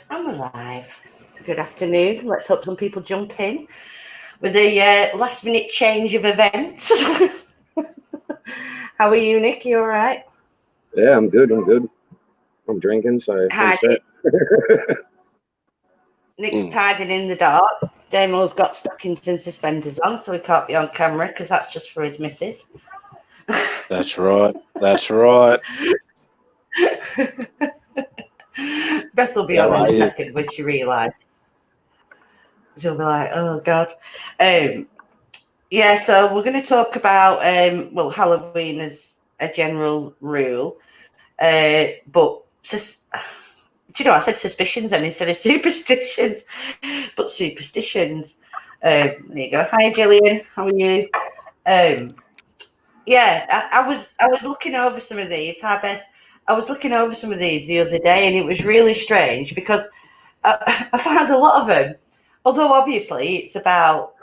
I'm alive. Good afternoon. Let's hope some people jump in with a last minute change of events. How are you, Nick? You all right? Yeah, I'm good. I'm drinking, so I'm Hiding. set. Nick's hiding in the dark. Damo's got stockings and suspenders on, so he can't be on camera because that's just for his missus. That's right. That's right. Beth will be How on in are a you? second when she realises. She'll be like, oh, God. Yeah, so we're going to talk about, Halloween as a general rule. But do you know, I said suspicions and instead of superstitions, but superstitions. There you go. Hi, Gillian. How are you? I was looking over some of these. Hi, Beth. I was looking over some of these the other day, and it was really strange because I found a lot of them. Although obviously it's about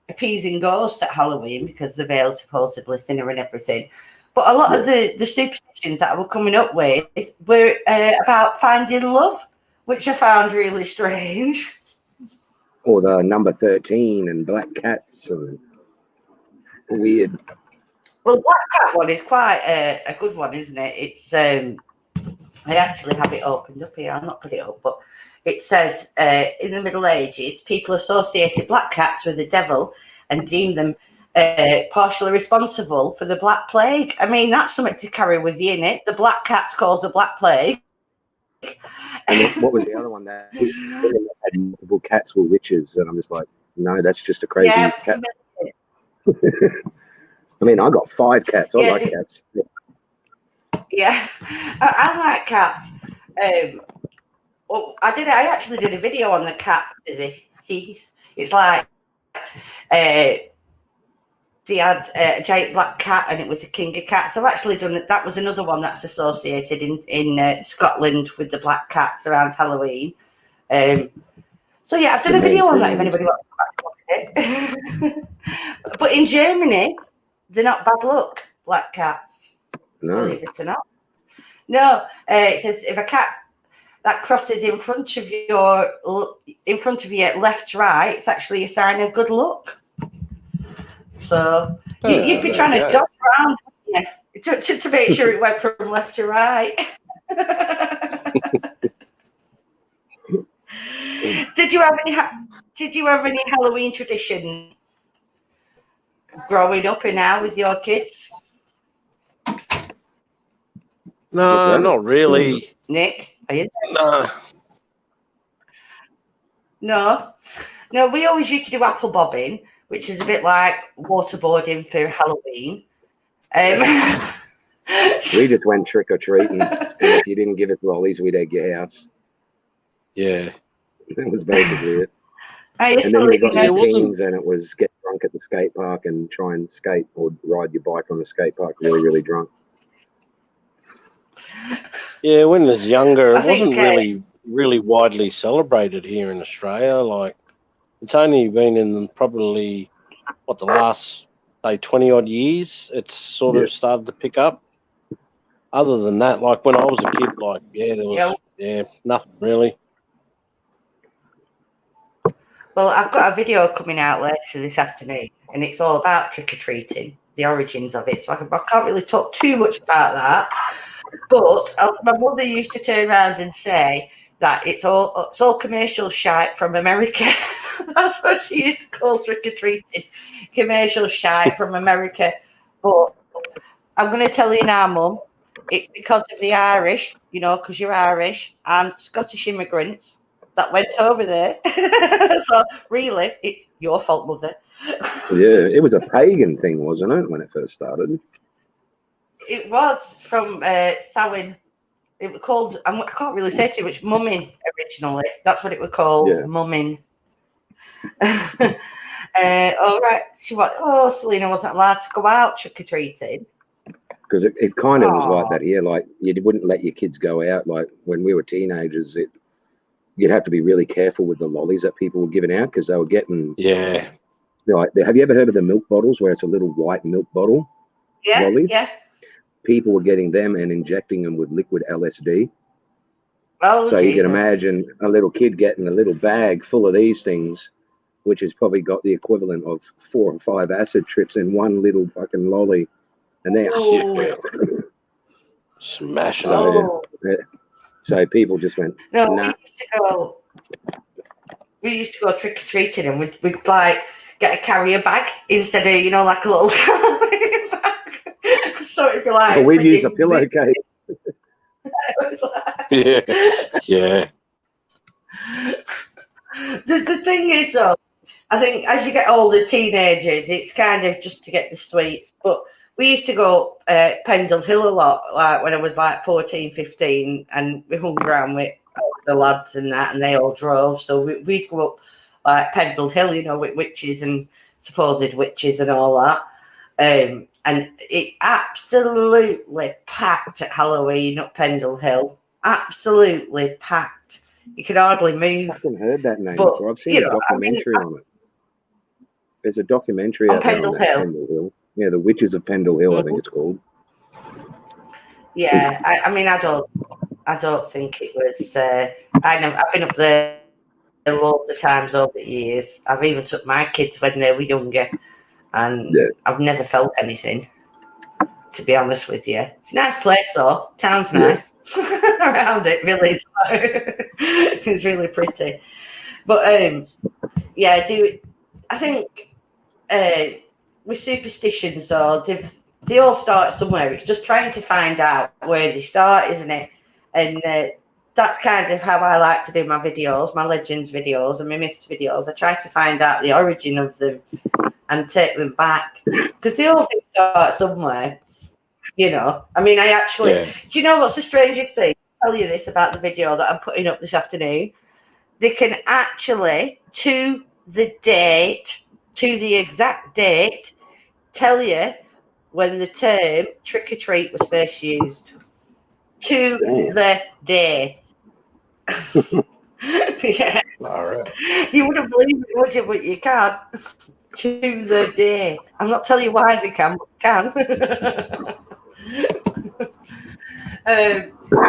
appeasing ghosts at Halloween because the veil's supposedly thinner and everything. But a lot of the superstitions that I were coming up with were about finding love, which I found really strange. Or the number 13 and black cats and weird. Well, Black Cat one is quite a good one, isn't it? It's I actually have it opened up here. I'll not put it up, but it says in the Middle Ages, people associated black cats with the devil and deemed them partially responsible for the Black Plague. I mean, that's something to carry with you, innit? The black cat's caused the Black Plague. And what was the other one that had multiple cats were witches? And I'm just like, no, that's just a crazy cat. I mean, I got 5 cats. I like cats. Yeah, I like cats. I actually did a video on the cats. See, it's like they had a giant black cat and it was a king of cats. I've actually done it. That was another one that's associated in Scotland with the black cats around Halloween. So yeah, I've done a video on that if anybody wants to look at it. But in Germany, they're not bad luck, black cats. No. Believe it or not. No, it says if a cat that crosses in front of you left to right, it's actually a sign of good luck. So you'd be trying to dodge around, to make sure it went from left to right. Did you have any Halloween tradition growing up and now with your kids? No, not really. Nick, are you there? No. No, we always used to do apple bobbing, which is a bit like waterboarding for Halloween. We just went trick or treating, and if you didn't give us lollies, we'd egg your house. Yeah. That was basically it. And then we got your teens, and it was get drunk at the skate park and try and skate or ride your bike on the skate park really, really drunk. Yeah, when I was younger, it wasn't really widely celebrated here in Australia. Like, it's only been in probably, the last, say, 20-odd years, it's sort of started to pick up. Other than that, like, when I was a kid, there was nothing really. Well, I've got a video coming out later this afternoon, and it's all about trick-or-treating, the origins of it. So I can't really talk too much about that. But my mother used to turn around and say that it's all commercial shite from America. That's what she used to call trick-or-treating, commercial shite from America. But I'm going to tell you now, Mum, it's because of the Irish, because you're Irish, and Scottish immigrants that went over there. So really, it's your fault, Mother. Yeah, it was a pagan thing, wasn't it, when it first started? It was from Samhain. It was called, I can't really say too much, mumming originally. That's what it was called, mumming. All right. Selena wasn't allowed to go out trick-or-treating. Because it kind of was like that here. Like, you wouldn't let your kids go out. Like, when we were teenagers, you'd have to be really careful with the lollies that people were giving out because they were getting... Yeah. Like, have you ever heard of the milk bottles where it's a little white milk bottle? Yeah, lollies? yeah. People were getting them and injecting them with liquid LSD. Oh, So you can Jesus. imagine a little kid getting a little bag full of these things, which has probably got the equivalent of 4 or 5 acid trips in one little fucking lolly, and they're Yeah. Smashing Oh. so people just went, No, nah. we used to go trick or treating, and we'd like get a carrier bag instead of, you know, like a little carrier bag. So it'd be like, We'd use a friggin' pillowcase. Yeah. Yeah. The thing is, though, I think as you get older, teenagers, it's kind of just to get the sweets. But we used to go Pendle Hill a lot, like when I was like 14, 15, and we hung around with the lads and that, and they all drove. So we'd go up like Pendle Hill, you know, with witches and supposed witches and all that. And it absolutely packed at Halloween up Pendle Hill. Absolutely packed. You could hardly move. I haven't heard that name But, before. I've seen you a know, documentary on it. There's a documentary on out there on Pendle that Hill. Pendle Hill. Yeah, The Witches of Pendle Hill, I think it's called. Yeah, I mean, I don't think it was. I've been up there loads of times over the years. I've even took my kids when they were younger, and I've never felt anything. To be honest with you, it's a nice place though. Town's nice around it. Really, it's really pretty. But yeah, I think with superstitions though, they all start somewhere. It's just trying to find out where they start, isn't it? And that's kind of how I like to do my videos, my legends videos and my myths videos. I try to find out the origin of them and take them back, because they all do start somewhere, you know. I mean, I actually, do you know what's the strangest thing? I'll tell you this about the video that I'm putting up this afternoon. They can actually, to the exact date, tell you when the term trick or treat was first used. To the day. Yeah. All right. You wouldn't believe it, would you? But you can. To the day. I'm not telling you why they can, but can.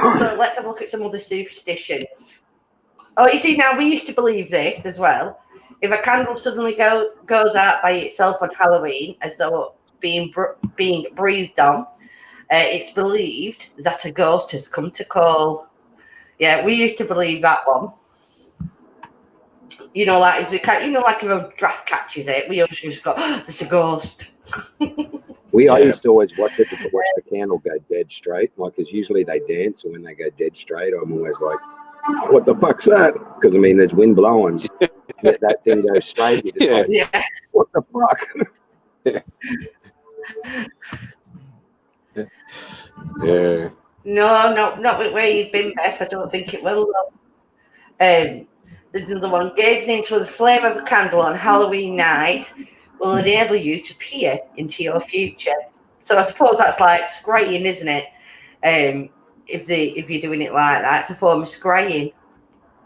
So let's have a look at some other superstitions. Oh, you see, now we used to believe this as well. If a candle suddenly goes out by itself on Halloween, as though being breathed on, it's believed that a ghost has come to call. Yeah, we used to believe that one. You know, like if like if a draft catches it, we always used to go, oh, there's a ghost. I used to always watch it to watch the candle go dead straight, like, because usually they dance, and when they go dead straight, I'm always like, what the fuck's that? Because I mean, there's wind blowing. That thing goes straight. You're just like, what the fuck? Yeah. No, not with where you've been, Beth. I don't think it will. There's another one. Gazing into the flame of a candle on Halloween night will enable you to peer into your future. So I suppose that's like scrying, isn't it? If you're doing it like that, it's a form of scrying.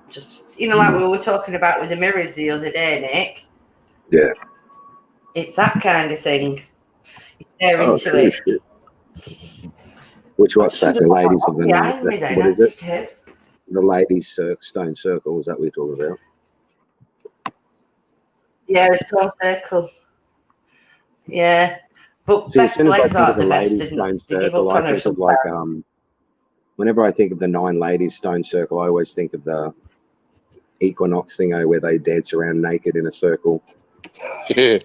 Just, you know, like we were talking about with the mirrors the other day, Nick. Yeah. It's that kind of thing. You stare into it. Shit. What's that? The ladies of the night. What is it? The ladies' stone circle. Is that what you're talking about? Yeah, the stone circle. Yeah. But see, as soon as I think of the ladies' stone circle, I think of like whenever I think of the 9 ladies stone circle, I always think of the equinox thingo where they dance around naked in a circle. Yeah.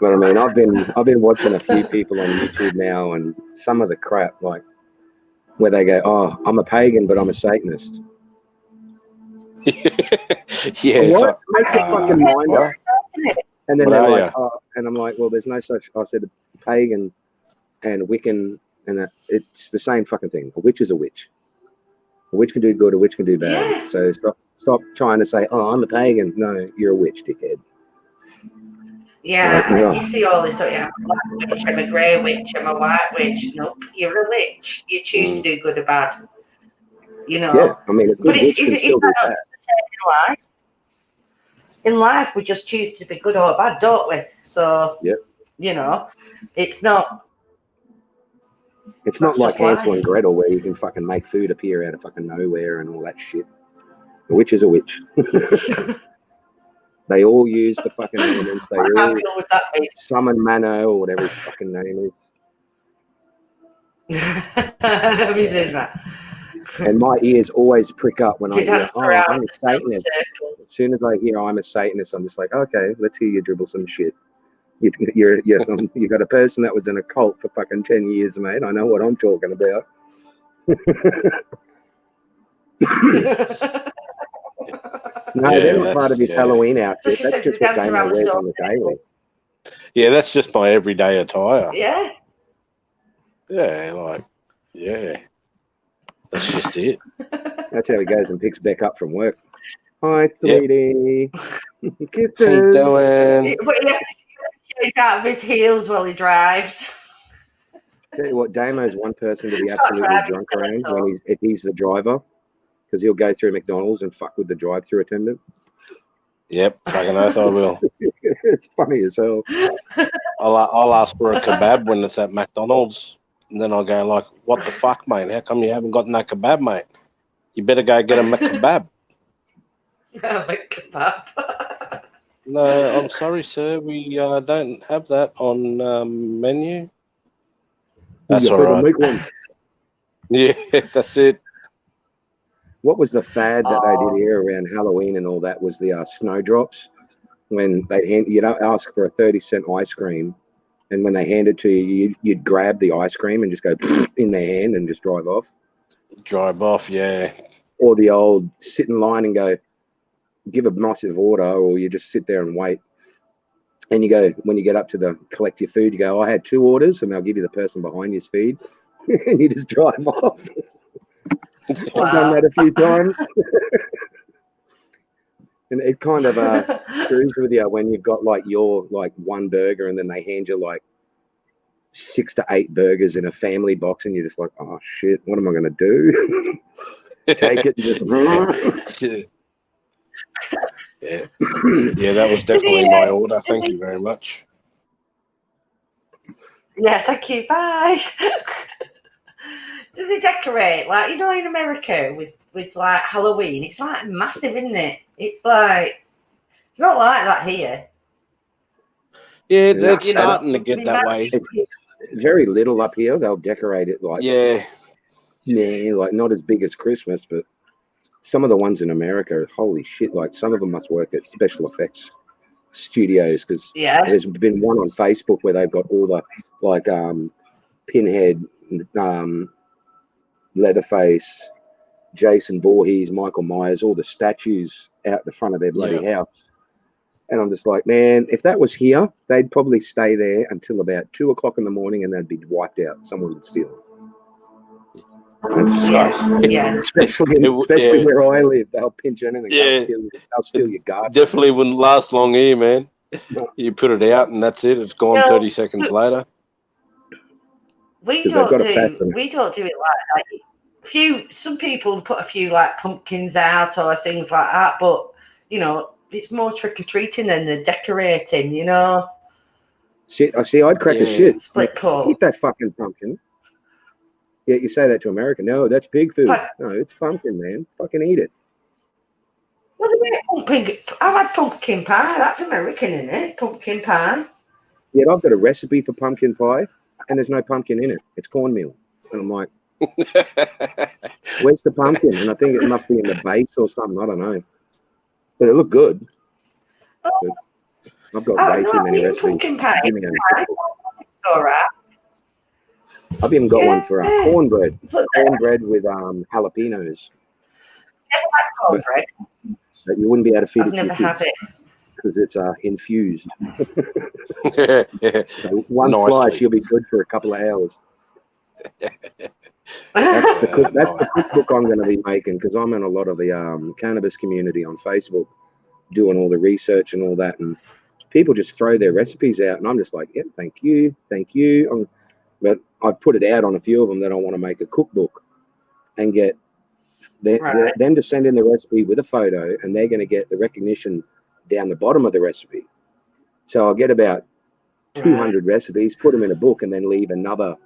But I mean, I've been watching a few people on YouTube now, and some of the crap, like where they go, "Oh, I'm a pagan, but I'm a Satanist." Yeah. What? Make your fucking mind up. And then they're like, "Oh," and I'm like, "Well, there's no such." I said, "Pagan and Wiccan, and that it's the same fucking thing. A witch is a witch. A witch can do good, a witch can do bad. Yeah. So stop trying to say, oh, I'm a pagan. No, you're a witch, dickhead." Yeah, you see all this, don't you? I'm a black witch, I'm a grey witch, I'm a white witch. Nope, you're a witch. You choose to do good or bad. You know. Yeah, I mean, a good witch can still do bad. In life? In life, we just choose to be good or bad, don't we? So, you know, it's not. It's not That's like just life. Hansel and Gretel where you can fucking make food appear out of fucking nowhere and all that shit. A witch is a witch. They all use the fucking elements. They How all cool would that be? summon Mano or whatever his fucking name is. Have you seen that? And my ears always prick up when I You hear, dance oh, around I'm a the snowy Satanist. circle. As soon as I hear I'm a Satanist, I'm just like, okay, let's hear you dribble some shit. You got a person that was in a cult for fucking 10 years, mate. I know what I'm talking about. No, Yeah, they're not part of his Halloween So outfit. she That's says you just what dance Damo around the wears snowy on the circle. daily. Yeah, that's just my everyday attire. Yeah. Yeah, like, yeah. That's just it. That's how he goes and picks Beck up from work. Hi, Yep. sweetie. How you Kisses. doing? But he has to shake out of his heels while he drives. Tell you what, Damo's one person to be He's not absolutely driving drunk still around at all. when if he's the driver, because he'll go through McDonald's and fuck with the drive-through attendant. Yep, fucking oath I will. It's funny as hell. I'll ask for a kebab when it's at McDonald's, and then I'll go like, "What the fuck, mate? How come you haven't got no kebab, mate? You better go get a McKebab." Kebab. No, I'm sorry, sir. We don't have that on menu. That's You all better right. make one. Yeah, that's it. What was the fad that they did here around Halloween and all that was the snowdrops. When you'd ask for a 30-cent ice cream, and when they hand it to you, you'd grab the ice cream and just go in their hand and just drive off. Drive off, yeah. Or the old sit in line and go, give a massive order, or you just sit there and wait. And you go, when you get up to collect your food, you go, I had 2 orders, and they'll give you the person behind your feed, and you just drive off. Wow. I've done that a few times. And it kind of screws with you when you've got like your like one burger and then they hand you like 6 to 8 burgers in a family box and you're just like, oh shit, what am I going to do? Take it and just... Yeah, that was definitely my order. Thank you very much. Yeah, thank you. Bye. Do they decorate like in America with like Halloween? It's like massive, isn't it? It's like it's not like that here. Yeah, it's starting to get that way. It's very little up here. They'll decorate it like like not as big as Christmas, but some of the ones in America, holy shit! Like some of them must work at special effects studios because there's been one on Facebook where they've got all the like Pinhead, Leatherface, Jason Voorhees, Michael Myers, all the statues out the front of their bloody house. And I'm just like, man, if that was here, they'd probably stay there until about 2 o'clock in the morning and they'd be wiped out. Someone would steal them. Especially where I live, they'll pinch anything. They'll steal your garden. Definitely wouldn't last long here, man. You put it out and that's it. It's gone 30 seconds later. We don't do it like that. Some people put a few like pumpkins out or things like that, but it's more trick or treating than the decorating. Shit, I'd crack a shit. Split coat. Eat that fucking pumpkin. Yeah, you say that to America. No, that's pig food. No, it's pumpkin, man. Fucking eat it. Well, I like pumpkin pie. That's American, isn't it? Pumpkin pie. Yeah, I've got a recipe for pumpkin pie, and there's no pumpkin in it. It's cornmeal. And I'm like, where's the pumpkin? And I think it must be in the base or something. I don't know. But it looked good. But I've got way too many recipes. Pumpkin pie. All right. I've even got one for cornbread. Cornbread with jalapenos. Never had cornbread. But you wouldn't be able to feed I've it to never your had kids because it's infused. So one slice, you'll be good for a couple of hours. That's the cookbook I'm going to be making because I'm in a lot of the cannabis community on Facebook doing all the research and all that. And people just throw their recipes out. And I'm just like, yeah, thank you. But I've put it out on a few of them that I want to make a cookbook and get them to send in the recipe with a photo, and they're going to get the recognition down the bottom of the recipe. So I'll get about 200 recipes, put them in a book, and then leave another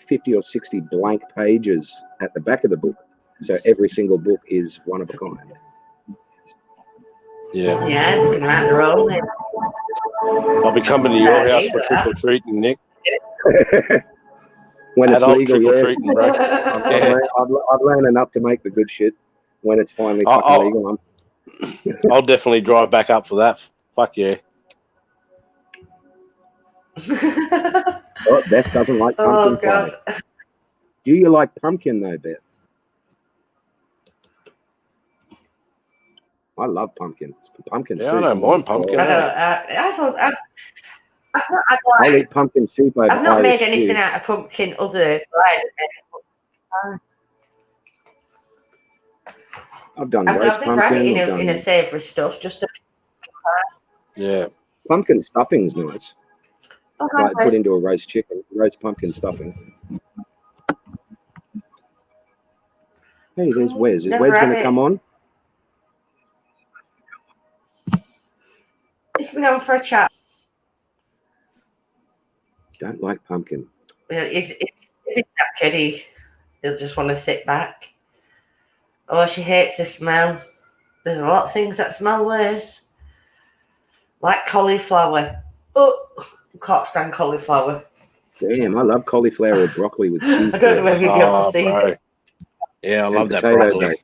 50 or 60 blank pages at the back of the book. So every single book is one of a kind. Yeah. Yeah, they can write their own. I'll be coming to your house for trick or treating, Nick. When it's Adult legal, trick or yeah. treating, bro. I've learned enough to make the good shit when it's finally fucking I'll- legal. I'll definitely drive back up for that. Fuck yeah. Oh, Beth doesn't like pumpkin God. pie. Do you like pumpkin though, Beth? I love pumpkin. Pumpkin Yeah, soup. I don't mind pumpkin. I'll eat pumpkin soup over I've not Irish made anything stew. out of pumpkin other than I've done I've roast never had pumpkin. it I've in a done savoury stuff. Just a Yeah. pumpkin stuffing's nice. oh, Like put into a roast chicken, roast pumpkin stuffing. Hey, there's Wes. Is Never Wes had going to it. come on? He's been on for a chat. Don't like pumpkin. If he's that kid, he'll just want to sit back. Oh, she hates the smell. There's a lot of things that smell worse. Like cauliflower. Oh, can't stand cauliflower. Damn, I love cauliflower or broccoli with cheese. I don't know whether you'd be able to see. Bro. Yeah, I love that potato broccoli. bake.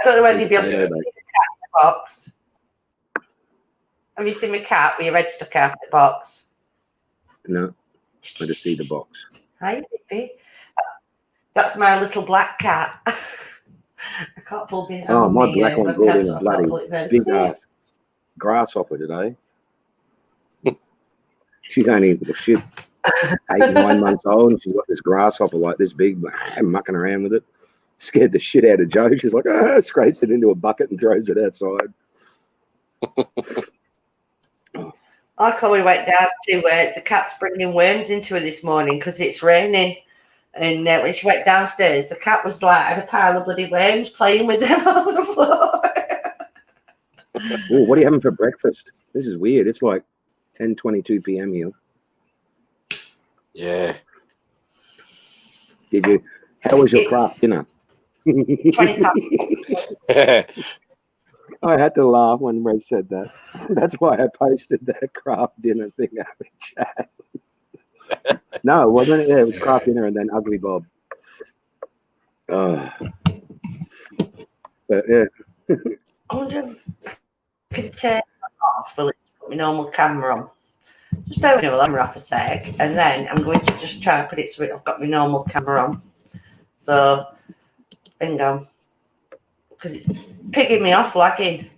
I don't know whether you'd be able to see Potato the bake. cat in the box. Have you seen my cat with your head stuck out of the box? No, I just see the box. Hi, baby. That's my little black cat. I can't pull me. Oh, my black one brought in a bloody big ass grasshopper today. She's only shit 8, 9 months old, and she's got this grasshopper like this big, mucking around with it. Scared the shit out of Jo. She's like, scrapes it into a bucket and throws it outside. I Chloe went down to the cat's bringing worms into her this morning because it's raining. And when she went downstairs, the cat was like, had a pile of bloody worms playing with them on the floor. Oh, what are you having for breakfast? This is weird. It's like 10:22 p.m. here. Yeah. How was your craft dinner? 20 I had to laugh when Ray said that. That's why I posted that craft dinner thing up in chat. No, it wasn't. Yeah, it was craft dinner and then Ugly Bob. But yeah. I wonder if I could turn it off. Will it put my normal camera on? Just bear with me while I'm off a sec, and then I'm going to just try and put it so I've got my normal camera on. So, hang on. Because it's pigging me off, lagging.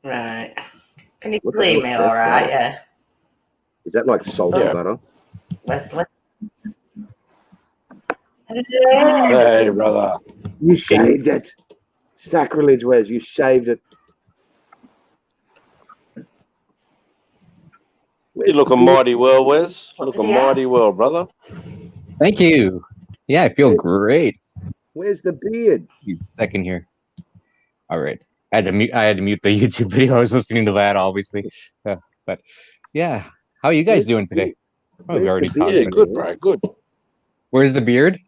Right. Can you believe me all right? Yeah. Is that like salted butter? Wesley. Hey, brother. You shaved it. Sacrilege, Wes. You shaved it. You're looking mighty well, Wes. Looking mighty well, brother. Thank you. Yeah, I feel great. Where's the beard? Second here. All right. I had to mute the YouTube video. I was listening to that, obviously. But yeah, how are you guys doing today? Oh, we already talked. Yeah, good, bro. Good. Where's the beard?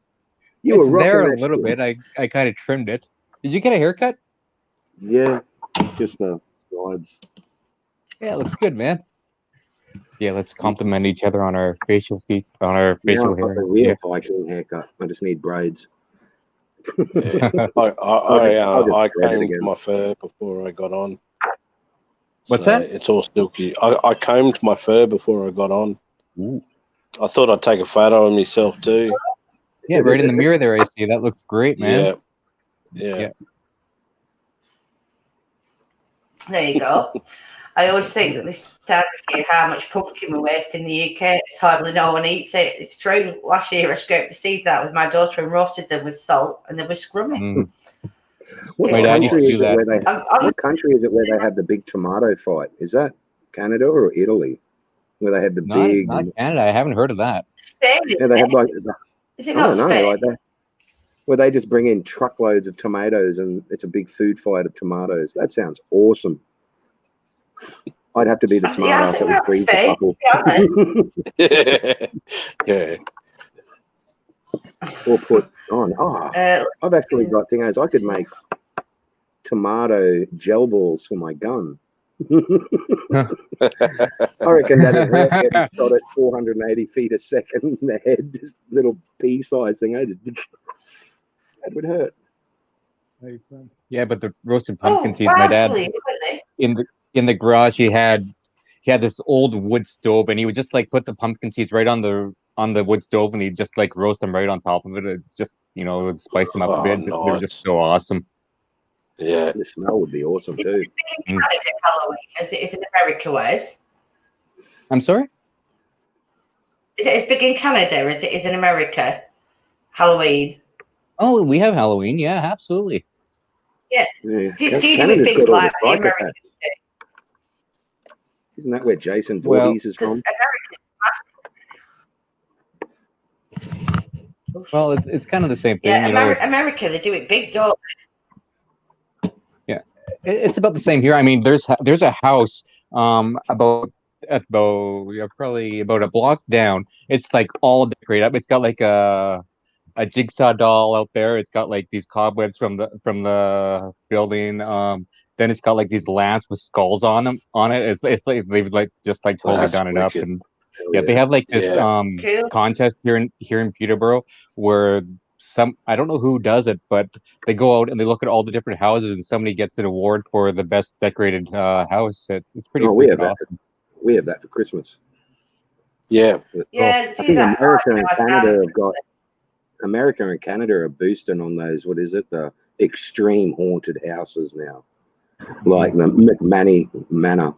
You it's were rocking there that a little shit. bit. I kind of trimmed it. Did you get a haircut? Yeah, just the sides. Yeah, it looks good, man. Yeah, let's compliment each other on our facial hair. I've got the real Viking haircut. I just need braids. Yeah. I combed my fur before I got on. What's so that? It's all silky. I combed my fur before I got on. Ooh. I thought I'd take a photo of myself too. Yeah, right in the mirror there, I see. That looks great, man. Yeah. There you go. I always think at this time of year how much pumpkin we waste in the UK. It's hardly no one eats it. It's true. Last year I scraped the seeds out with my daughter and roasted them with salt, and they were scrummy. Mm. What country is it where they have the big tomato fight? Is that Canada or Italy? Where they had the big... Not Canada. I haven't heard of that. Spain, yeah, they have like... is it not Spain? Like that. Where they just bring in truckloads of tomatoes and it's a big food fight of tomatoes. That sounds awesome. I'd have to be the Yeah, I smart ass think that would that's freeze the fair, couple. Yeah. Or put on. I've actually got things. I could make tomato gel balls for my gun. I reckon that'd hurt getting shot at 480 feet a second in the head. Just little pea-sized thing. That would hurt. Yeah, but the roasted pumpkin Oh, seeds, well, my dad absolutely. in the garage, he had this old wood stove, and he would just like put the pumpkin seeds right on the wood stove, and he'd just like roast them right on top of it. It's just, it would spice them up a bit. They were just so awesome. Yeah. The smell would be awesome too. In Canada, Halloween, as it is in America, Wes? I'm sorry? Is it as big in Canada as it is in America? Halloween. Oh, we have Halloween. Yeah, absolutely. Yeah. Yeah. Do you do it Canada's big got all like the the Americans psychopaths. Isn't that where Jason Well, Voorhees is from? Well, it's kind of the same thing. Yeah, America, they do it big, don't they? Yeah, it's about the same here. I mean, there's a house about probably about a block down. It's like all decorated up. It's got like a jigsaw doll out there. It's got like these cobwebs from the building. Then it's got like these lamps with skulls on them on it. It's like they've like just like totally done it up. And yeah, they have like this Cool. contest here in Peterborough where I don't know who does it, but they go out and they look at all the different houses, and somebody gets an award for the best decorated house. It's pretty we have awesome. We have that for Christmas. Yeah. Yeah, I think America and Canada are boosting on those. What is it? The extreme haunted houses now, like the McManny Manor.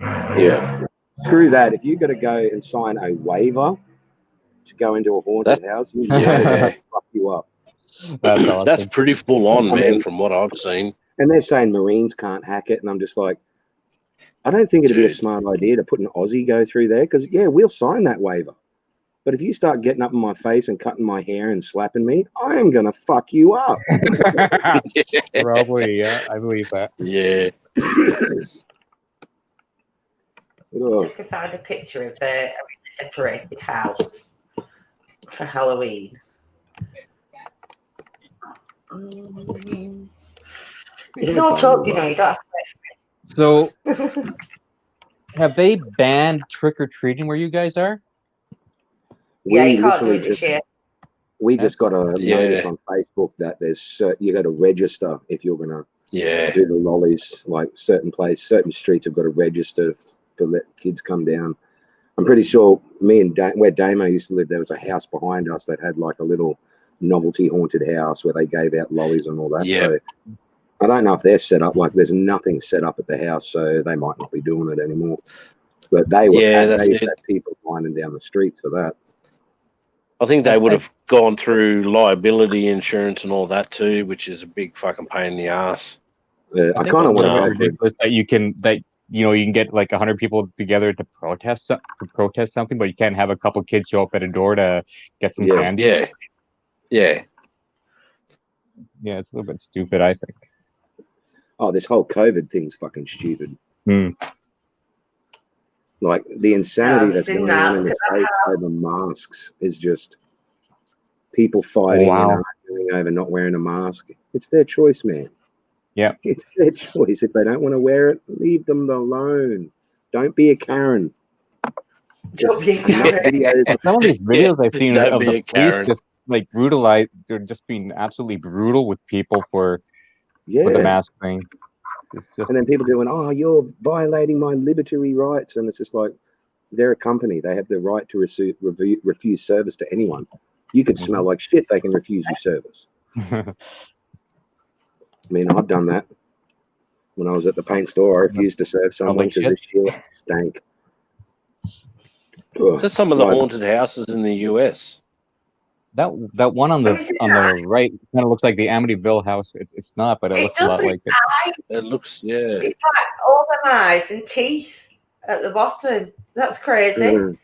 Yeah. Screw that. If you got to go and sign a waiver to go into a haunted house, you know they'll fuck you up. That's awesome. That's pretty full on, man, from what I've seen. And they're saying Marines can't hack it, and I'm just like, I don't think it'd be a smart idea to put an Aussie go through there, because we'll sign that waiver. But if you start getting up in my face and cutting my hair and slapping me, I am gonna fuck you up. Probably, yeah, I believe that. Yeah. I could find a picture of a really decorated house for Halloween. You can all talk, you don't have to. So, have they banned trick or treating where you guys are? Yeah, you can't do it this year. We just got a notice on Facebook that there's you got to register if you're gonna do the lollies. Like certain streets have got to register to let kids come down. I'm pretty sure where Damo used to live, there was a house behind us that had like a little novelty haunted house where they gave out lollies and all that. Yeah. So I don't know if they're set up. Like there's nothing set up at the house, so they might not be doing it anymore. But they were they had people winding down the streets for that. I think they would have gone through liability insurance and all that too, which is a big fucking pain in the ass. I kind of want to go for it. That you can get like 100 people together to protest something, but you can't have a couple kids show up at a door to get some candy. Yeah, it's a little bit stupid, I think. Oh, this whole COVID thing's fucking stupid. Like the insanity that's going on in the States over masks is just people fighting and arguing over not wearing a mask. It's their choice, man. Yeah. It's their choice. If they don't want to wear it, leave them alone. Don't be a Karen. Some of these videos I've seen of the police just like they're just being absolutely brutal with people for the mask thing. And then people doing, you're violating my liberty rights. And it's just like, they're a company. They have the right to refuse service to anyone. You could smell like shit. They can refuse you service. I mean, I've done that. When I was at the paint store, I refused to serve someone because the shit stank. So some of the haunted houses in the US. That one on the right kind of looks like the Amityville house. It's not, but it looks a lot like it. It looks, It's like all the eyes and teeth at the bottom. That's crazy.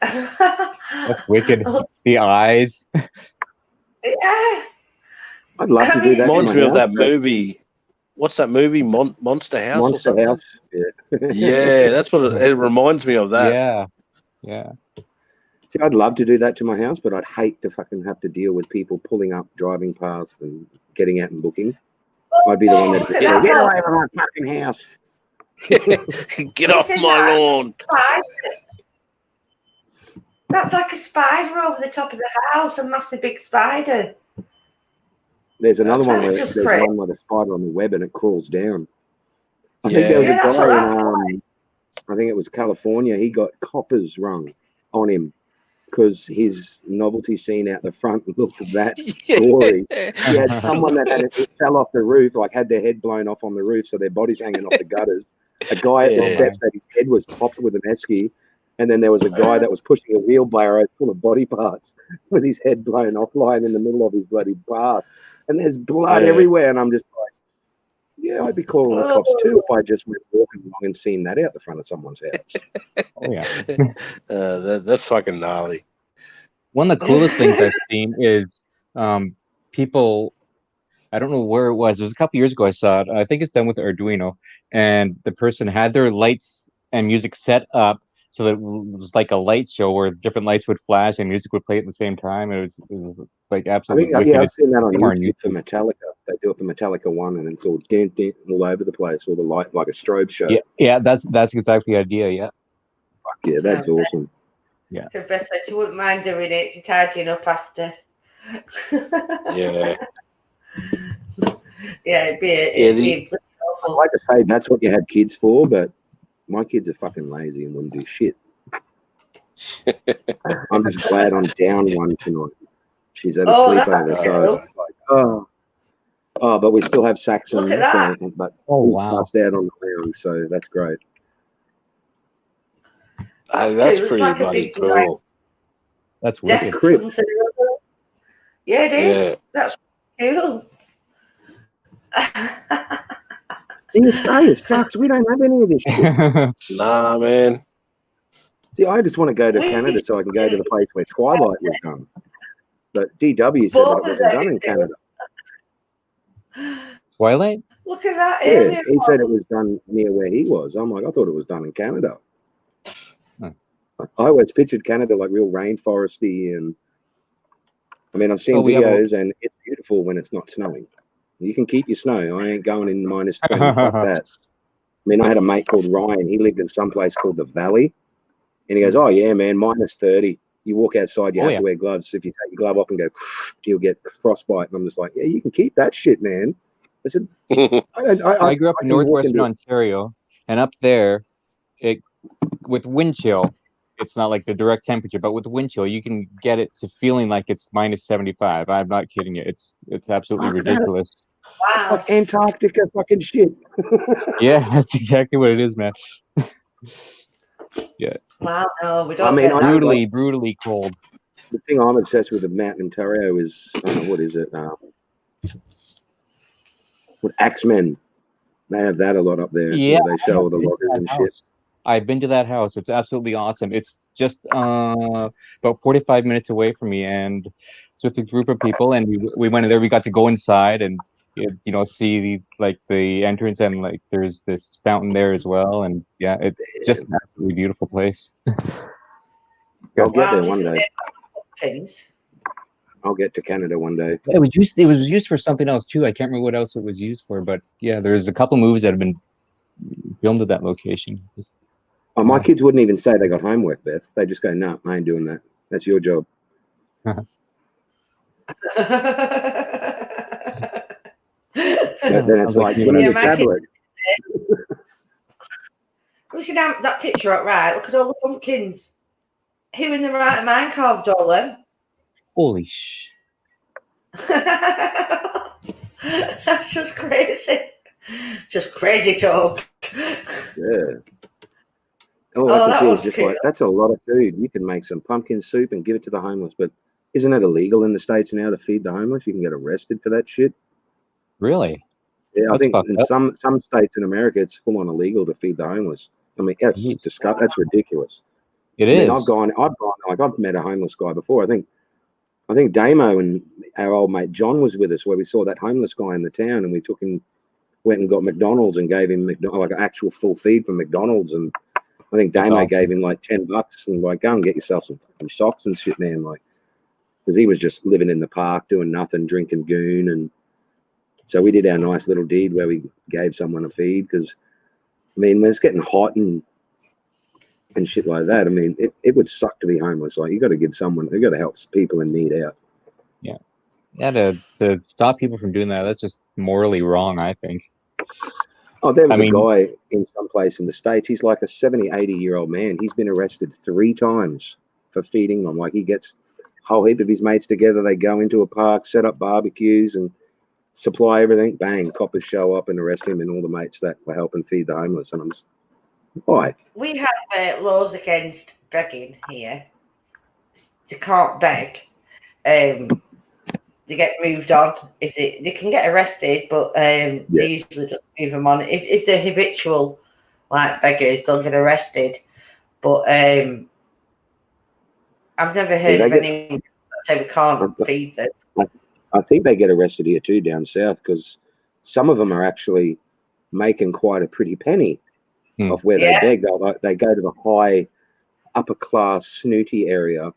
That's wicked. The eyes. Yeah. I'd love to do that. Reminds me of that movie what's that movie? Monster House or Monster something? House. Yeah. Yeah, that's what it reminds me of that. Yeah. See, I'd love to do that to my house, but I'd hate to fucking have to deal with people pulling up, driving past, and getting out and booking. I'd be the one that Look at go, that get one. away from my fucking house. Get off Listen, my that- lawn. That's like a spider over the top of the house, a massive big spider. There's another one That's where just there's great. one with a spider on the web and it crawls down. I Yeah. think there was Yeah, a that's what guy that's in, I think it was California. He got coppers rung on him because his novelty scene out the front looked that gory. He had someone that it fell off the roof, like had their head blown off on the roof, so their body's hanging off the gutters. A guy at the Yeah. steps that his head was popped with an esky, and then there was a guy that was pushing a wheelbarrow full of body parts with his head blown off, lying in the middle of his bloody bath. And there's blood everywhere, and I'm just like, yeah, I'd be calling the cops too if I just went walking along and seen that out the front of someone's house. Oh yeah. That's fucking gnarly. One of the coolest things I've seen is people. I don't know where it was. It was a couple years ago I saw it. I think it's done with Arduino, and the person had their lights and music set up so that it was like a light show where different lights would flash and music would play at the same time. It was like I absolutely think, wicked. I've seen that on somewhere on YouTube for Metallica. They do it for Metallica 1, and it's all ding, ding, all over the place, all the light, like a strobe show. Yeah, that's exactly the idea. Yeah. Fuck yeah, that's awesome. Yeah. Beth said she wouldn't mind doing it. She's tidying up after. Yeah. Yeah, it'd be I'd like to say that's what you had kids for, but my kids are fucking lazy and wouldn't do shit. I'm just glad I'm down one tonight. She's at a sleepover, so it's like, but we still have Saxon. Look at that. So, but wow. passed out on the lounge, so that's great. That's pretty bloody cool. That's wicked. Yeah, it is. Yeah. That's cool. In Australia sucks. We don't have any of this shit. Nah, man. See, I just want to go to Canada so I can go to the place where Twilight was done. But DW said that it wasn't done in Canada. Twilight? Look at that. Yeah, he said it was done near where he was. I'm like, I thought it was done in Canada. Huh. I always pictured Canada like real rainforesty, and I mean, I've seen videos and it's beautiful when it's not snowing. You can keep your snow. I ain't going in minus 20. Fuck that. I mean, I had a mate called Ryan. He lived in some place called the Valley, and he goes, "Oh yeah, man, minus 30. You walk outside, you have to wear gloves. If you take your glove off and go, you'll get frostbite." And I'm just like, "Yeah, you can keep that shit, man." I said, I grew up in northwestern Ontario, and up there, with wind chill, it's not like the direct temperature, but with wind chill, you can get it to feeling like it's minus 75. I'm not kidding you. It's absolutely ridiculous. Wow. Like Antarctica fucking shit. Yeah, that's exactly what it is, man. Yeah. Wow, no, we don't. I mean, brutally cold. The thing I'm obsessed with Mount Ontario is what is it? What Axemen? They have that a lot up there. Yeah, where they show all the loggers and shit. I've been to that house. It's absolutely awesome. It's just about 45 minutes away from me, and it's with a group of people. And we went in there. We got to go inside and see the entrance, and like there's this fountain there as well. And yeah, it's just an absolutely beautiful place. I'll get there one day. I'll get to Canada one day. It was used for something else too. I can't remember what else it was used for, but yeah, there's a couple movies that have been filmed at that location. My kids wouldn't even say they got homework, Beth. They just go, "No, I ain't doing that. That's your job." But then it's like, give me the tablet. We see that picture up right. Look at all the pumpkins. Who in the right mind carved all them? Holy sh! That's just crazy. Just crazy talk. Yeah. All I can see is just like, that's a lot of food. You can make some pumpkin soup and give it to the homeless, but isn't it illegal in the States now to feed the homeless? You can get arrested for that shit. Really? Yeah, I think in some states in America, it's full on illegal to feed the homeless. I mean, that's disgusting. That's ridiculous. It is. I've met a homeless guy before. I think Damo and our old mate John was with us where we saw that homeless guy in the town, and we took him went and got McDonald's and gave him like an actual full feed from McDonald's, and I think Damo awesome. gave him like $10 and like, go and get yourself some fucking socks and shit, man. Like, because he was just living in the park doing nothing, drinking goon, and so we did our nice little deed where we gave someone a feed. Because I mean, when it's getting hot and shit like that, I mean, it would suck to be homeless. Like, you got to give someone, you got to help people in need out. Yeah, to stop people from doing that, that's just morally wrong, I think. Oh, there was I a mean- guy in some place in the States. He's like a 70, 80-year-old man. He's been arrested 3 times for feeding them. Like, he gets a whole heap of his mates together. They go into a park, set up barbecues and supply everything. Bang, coppers show up and arrest him and all the mates that were helping feed the homeless. And I'm just, why? We have laws against begging here. They can't beg. They get moved on. If they can get arrested, but they usually just move them on. If they're habitual, like beggars, they'll get arrested. But I've never heard of anyone say we can't feed them. I think they get arrested here too down south, because some of them are actually making quite a pretty penny off where they beg. They go to the high, upper class, snooty area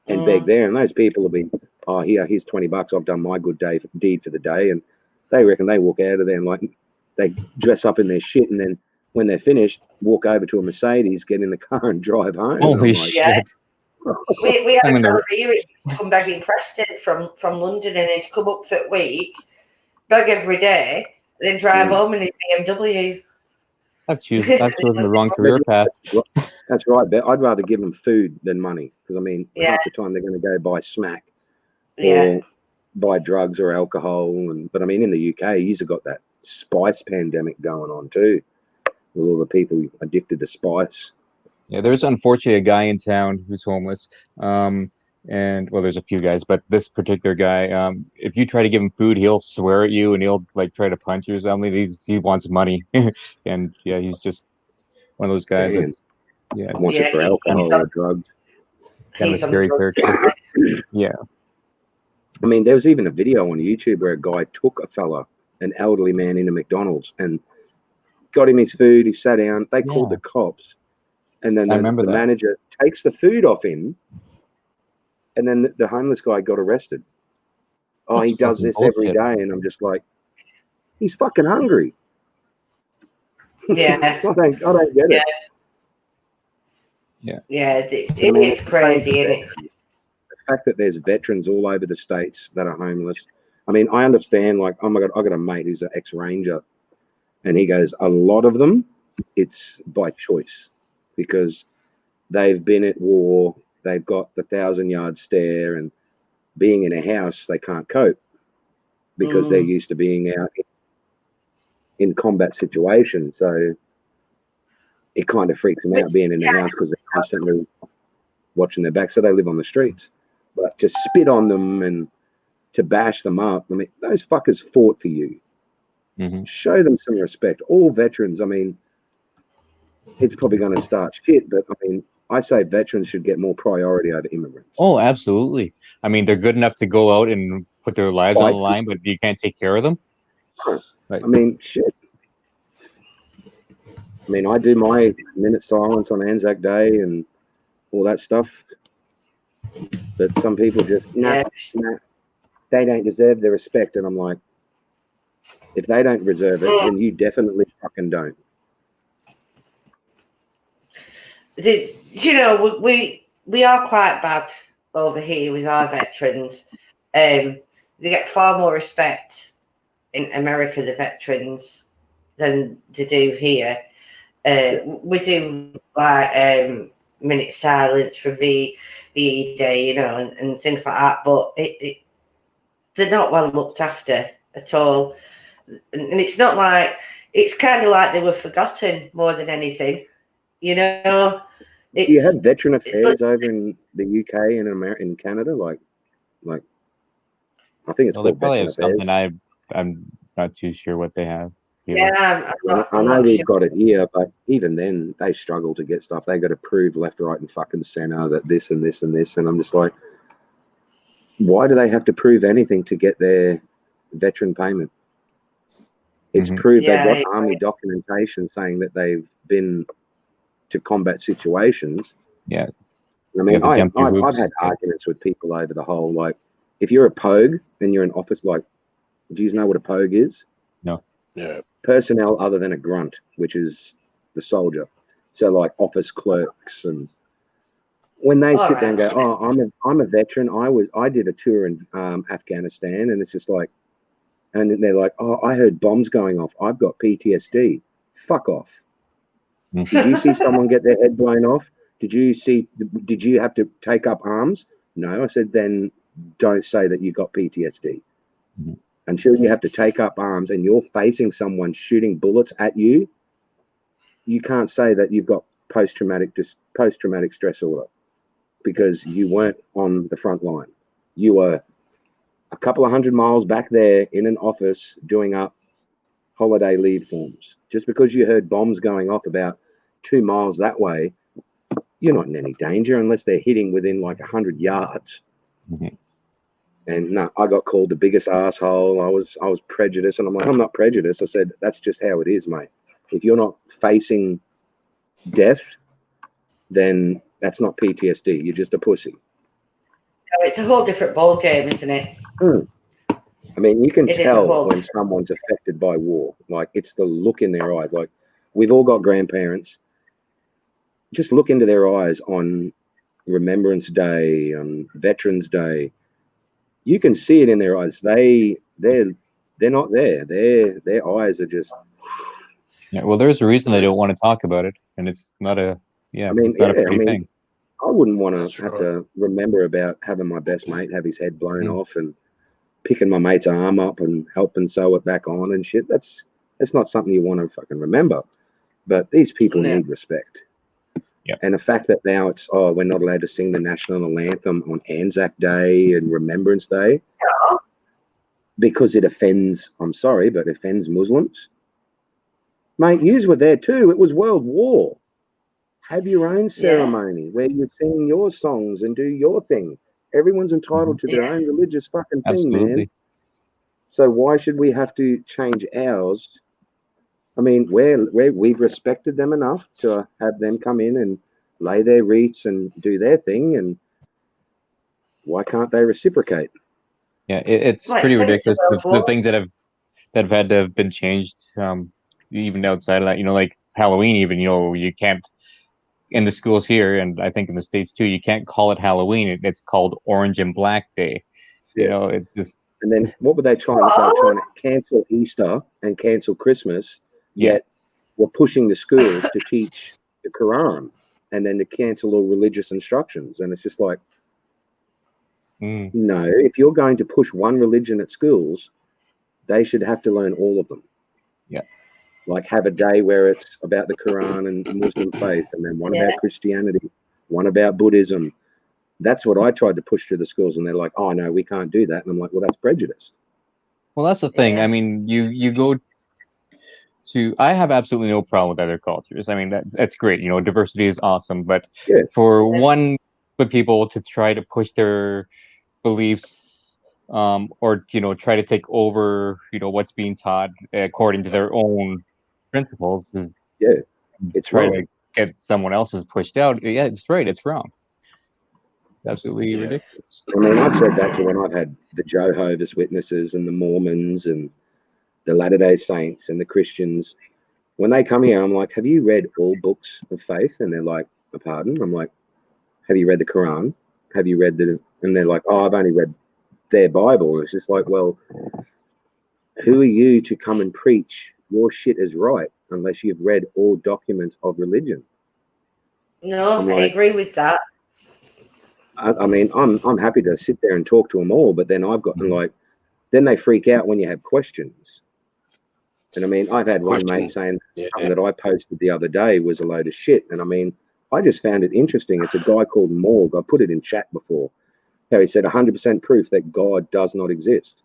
and beg there, and those people will be, oh, here's $20. I've done my good deed for the day, and they reckon they walk out of there and like they dress up in their shit, and then when they're finished, walk over to a Mercedes, get in the car, and drive home. Holy shit! Yeah. We had a fella here come back in Preston from London, and he'd come up for a week, beg every day, then drive home in his BMW. I've chosen the wrong career path. That's right, but I'd rather give them food than money, because I mean, half the time they're going to go buy smack or buy drugs or alcohol. But I mean, in the UK, you've got that spice pandemic going on too, with all the people addicted to spice. Yeah, there's unfortunately a guy in town who's homeless. And well, there's a few guys, but this particular guy, if you try to give him food, he'll swear at you and he'll like try to punch you or something. He wants money, and yeah, he's just one of those guys. That's wants it for alcohol or drugs. Kind of a scary character. Yeah. I mean, there was even a video on YouTube where a guy took a fella, an elderly man, into McDonald's and got him his food. He sat down. They called the cops, and then the manager takes the food off him. And then the homeless guy got arrested. Oh, he does this every day. And I'm just like, he's fucking hungry. Yeah. I don't get it. Yeah. It's crazy. And the fact that there's veterans all over the States that are homeless. I mean, I understand, like, oh my God, I got a mate who's an ex-Ranger. And he goes, a lot of them, it's by choice, because they've been at war. They've got the 1,000-yard stare, and being in a house, they can't cope because they're used to being out in combat situations. So it kind of freaks them out being in the house because they're constantly watching their back. So they live on the streets. But to spit on them and to bash them up, I mean, those fuckers fought for you. Show them some respect. All veterans, I mean, it's probably going to start shit, but I mean, I say veterans should get more priority over immigrants. Oh, absolutely. I mean, they're good enough to go out and put their lives on the line, but you can't take care of them. Right. I mean, shit. I mean, I do my minute silence on Anzac Day and all that stuff. But some people just, nah, they don't deserve the respect. And I'm like, if they don't deserve it, then you definitely fucking don't. You know, we are quite bad over here with our veterans. They get far more respect in America, the veterans, than they do here. We do like minute silence for VE Day, you know, and things like that, but they're not well looked after at all. And it's not like, it's kind of like they were forgotten more than anything. You know, do you have veteran affairs over in the UK and in Canada? Like, I think it's called veteran affairs. I'm not too sure what they have. Yeah, I know we've got it here, but even then, they struggle to get stuff. They got to prove left, right, and fucking center that this and this and this, and I'm just like, why do they have to prove anything to get their veteran payment? It's proved they've got Yeah, army documentation saying that they've been to combat situations. Yeah. I mean, Yeah, the jump through I've hoops. had arguments with people over the whole, like, if you're a pogue and you're in office, like, do you know what a pogue is? No. Yeah. Personnel other than a grunt, which is the soldier. So, like, office clerks, and when they sit there and go, "Oh, I'm a veteran. I did a tour in Afghanistan," and it's just like, and then they're like, "Oh, I heard bombs going off. I've got PTSD." Fuck off. Did you see someone get their head blown off? Did you have to take up arms? No. I said, then don't say that you got PTSD. Mhm. Until you have to take up arms and you're facing someone shooting bullets at you, you can't say that you've got post-traumatic stress disorder, because you weren't on the front line. You were a couple of 100 miles back there in an office doing up holiday leave forms. Just because you heard bombs going off about 2 miles that way, you're not in any danger unless they're hitting within like 100 yards. Mhm. And no, I got called the biggest asshole. I was prejudiced, and I'm like, I'm not prejudiced. I said, that's just how it is, mate. If you're not facing death, then that's not PTSD. You're just a pussy. it's a whole different ball game, isn't it? I mean, you can It is a tell whole when someone's affected by war. Like, it's the look in their eyes. Like, we've all got grandparents. Just look into their eyes on Remembrance Day, on Veterans Day. You can see it in their eyes. They're not there. Their eyes are just. Yeah. Well, there's a reason they don't want to talk about it, and it's not a. Yeah. I mean, It's not a pretty thing. I wouldn't want That's to have right. to remember about having my best mate have his head blown Mm. off and picking my mate's arm up and helping sew it back on and shit. That's not something you want to fucking remember. But these people Yeah. need respect. Yep. And the fact that now it's, we're not allowed to sing the national anthem on Anzac Day and Remembrance Day because it offends, I'm sorry, but offends Muslims. Mate, yous were there too. It was World War. Have your own ceremony where you sing your songs and do your thing. Everyone's entitled to their own religious fucking thing, man. Absolutely. So why should we have to change ours? I mean, we've respected them enough to have them come in and lay their wreaths and do their thing, and why can't they reciprocate? Yeah, it's Like, pretty same to ridiculous. World The War. things that have had to have been changed, even outside of that, like Halloween. Even you can't in the schools here, and I think in the States too. You can't call it Halloween. It's called Orange and Black Day. Yeah. It just. And then what were they trying? They were trying to cancel Easter and cancel Christmas, yet we're pushing the schools to teach the Quran and then to cancel all religious instructions. And it's just like, no, if you're going to push one religion at schools, they should have to learn all of them. Yeah. Like, have a day where it's about the Quran and Muslim faith, and then one about Christianity, one about Buddhism. That's what I tried to push to the schools, and they're like, oh, no, we can't do that. And I'm like, well, that's prejudice. Well, that's the thing. I mean, you go to. I have absolutely no problem with other cultures. I mean, that's great. Diversity is awesome. But for one, for people to try to push their beliefs, or try to take over, what's being taught according to their own principles, is it's try wrong. to get someone else's pushed out. Yeah, it's right. It's wrong. Absolutely ridiculous. I mean, I've said that to when I've had the Jehovah's Witnesses and the Mormons and the Latter-day Saints and the Christians. When they come here, I'm like, have you read all books of faith? And they're like, pardon? I'm like, have you read the Quran? Have you read and they're like, oh, I've only read their Bible. And it's just like, well, who are you to come and preach your shit is right unless you've read all documents of religion? No, I agree with that. I mean, I'm happy to sit there and talk to them all, but then I've gotten then they freak out when you have questions. And I mean, I've had one mate saying something that I posted the other day was a load of shit. And I mean, I just found it interesting. It's a guy called Morg. I put it in chat before. How he said 100% proof that God does not exist.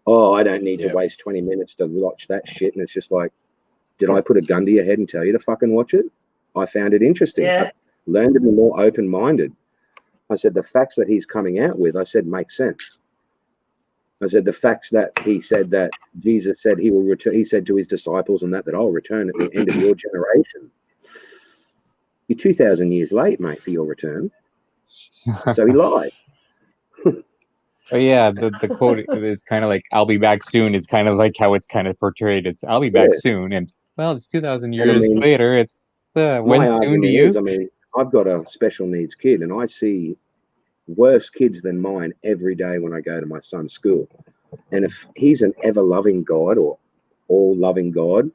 Oh, I don't need to waste 20 minutes to watch that shit. And it's just like, did I put a gun to your head and tell you to fucking watch it? I found it interesting. I learned to be more open-minded. I said, the facts that he's coming out with, I said, make sense. I said the facts that he said that Jesus said he will return. He said to his disciples and that I'll return at the end of your generation. You're 2,000 years late, mate, for your return. So he lied. But yeah, the quote is kind of like "I'll be back soon" is kind of like how it's kind of portrayed. It's "I'll be back soon," and well, it's 2,000 years later. It's when my soon argument to you? is, I mean, I've got a special needs kid, and I see worse kids than mine every day when I go to my son's school. And if he's an ever-loving God or all-loving God,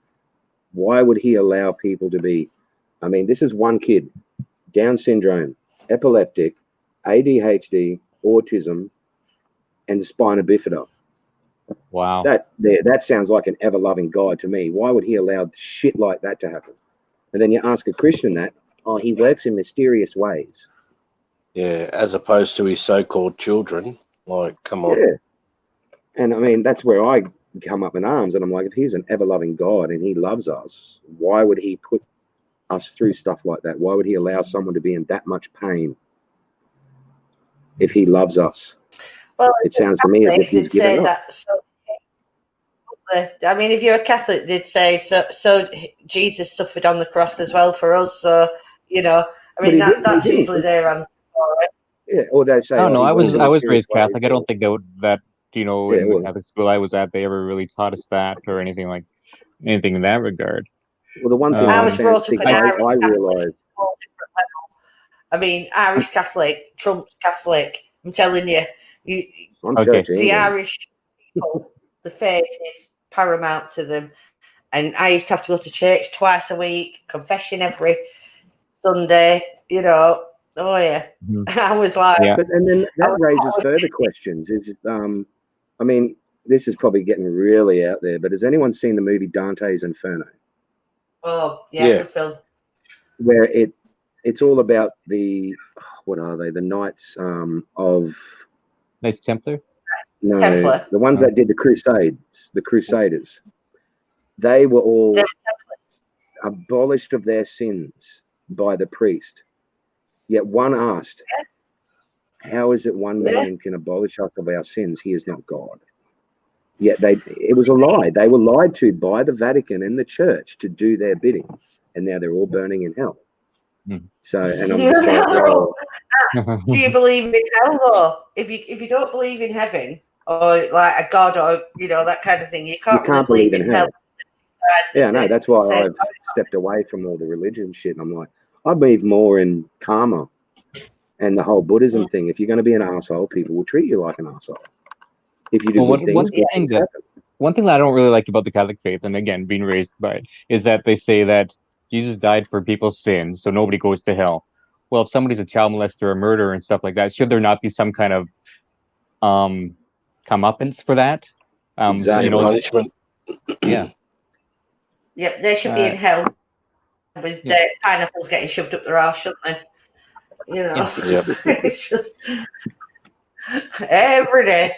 why would he allow people to be? I mean, this is one kid, Down syndrome, epileptic, ADHD, autism, and spina bifida. Wow. That sounds like an ever-loving God to me. Why would he allow shit like that to happen? And then you ask a Christian that, oh, he works in mysterious ways. Yeah, as opposed to his so-called children. Like, come on. Yeah. And I mean, that's where I come up in arms. And I'm like, if he's an ever-loving God and he loves us, why would he put us through stuff like that? Why would he allow someone to be in that much pain if he loves us? Well, it sounds to me as if he's given up. That, I mean, if you're a Catholic, they'd say so Jesus suffered on the cross as well for us. So, you know, I mean, that's usually their answer for it. Yeah, or they say, no, I was raised Catholic. I don't think that in the Catholic school I was at, they ever really taught us that or anything in that regard. Well, the one thing I was brought up in Irish I realised. I mean, Irish Catholic trumps Catholic. I'm telling you, the Irish people, the faith is paramount to them. And I used to have to go to church twice a week, confession every Sunday. You know, oh yeah, I was like, and then that raises further questions. I mean, this is probably getting really out there, but has anyone seen the movie Dante's Inferno? Oh yeah, good film. Where it's all about what are they? The Knights of Knights Templar? No, Templar. The ones that did the Crusades, the Crusaders. They were all abolished of their sins by the priest. Yet one asked, how is it one man can abolish us of our sins? He is not God. Yet it was a lie. They were lied to by the Vatican and the church to do their bidding. And now they're all burning in hell. So, and I'm just like, well, do you believe in hell though? If you don't believe in heaven or like a God or that kind of thing, you can't really believe in hell. Yeah, no, that's why I've stepped away from all the religion shit. And I'm like, I believe more in karma and the whole Buddhism thing. If you're going to be an asshole, people will treat you like an asshole. If you do good things, one thing that I don't really like about the Catholic faith, and again, being raised by it, is that they say that Jesus died for people's sins, so nobody goes to hell. Well, if somebody's a child molester or a murderer and stuff like that, should there not be some kind of comeuppance for that? Exactly. Punishment. Yeah. Yep, they should be in hell with pineapples getting shoved up their arse, shouldn't they? It's just every day.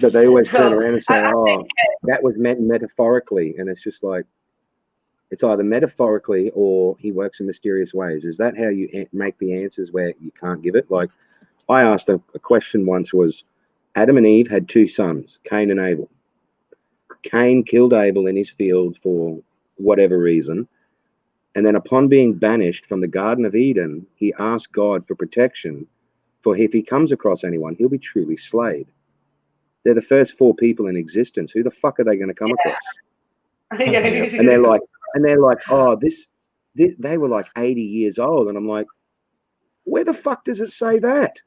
But they always turn around and say, that was meant metaphorically. And it's just like, it's either metaphorically or he works in mysterious ways. Is that how you make the answers where you can't give it? Like, I asked a question once was, Adam and Eve had two sons, Cain and Abel. Cain killed Abel in his field for whatever reason. And then upon being banished from the Garden of Eden, he asked God for protection, for if he comes across anyone, he'll be truly slayed. They're the first four people in existence. Who the fuck are they going to come across? And they're like, oh, they were like 80 years old. And I'm like, where the fuck does it say that?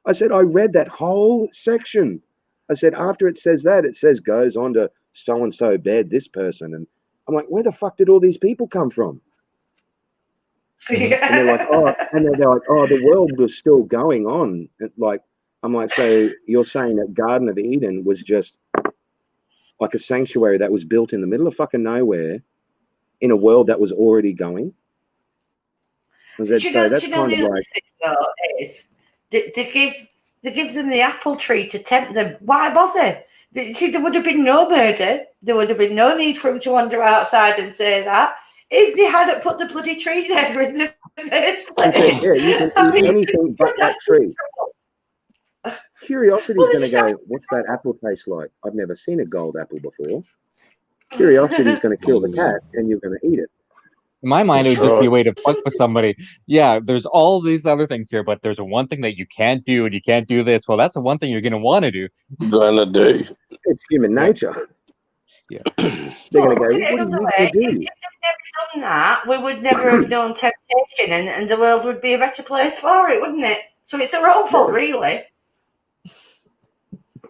I said, I read that whole section. I said, after it says that, it says goes on to so-and-so bed, this person. And I'm like, where the fuck did all these people come from? And they're like, the world was still going on. And like, I'm like, so you're saying that Garden of Eden was just like a sanctuary that was built in the middle of fucking nowhere in a world that was already going? That's kind of like... They give them the apple tree to tempt them. Why bother? There would have been no murder. There would have been no need for him to wander outside and say that if they hadn't put the bloody tree there in the first place. You can eat anything but that tree. Curiosity's going to go, what's that apple taste like? I've never seen a gold apple before. Curiosity's going to kill the cat, and you're going to eat it. In my mind, it would That's just be a right. way to fuck with somebody. Yeah, there's all these other things here, but there's one thing that you can't do, and you can't do this. Well, that's the one thing you're going to want to do. Gonna do. It's human nature. Yeah. They're going to go, Look at it what do another you way. need to If do? they'd never done that, we would never have known temptation, and the world would be a better place for it, wouldn't it? So it's their own fault, really.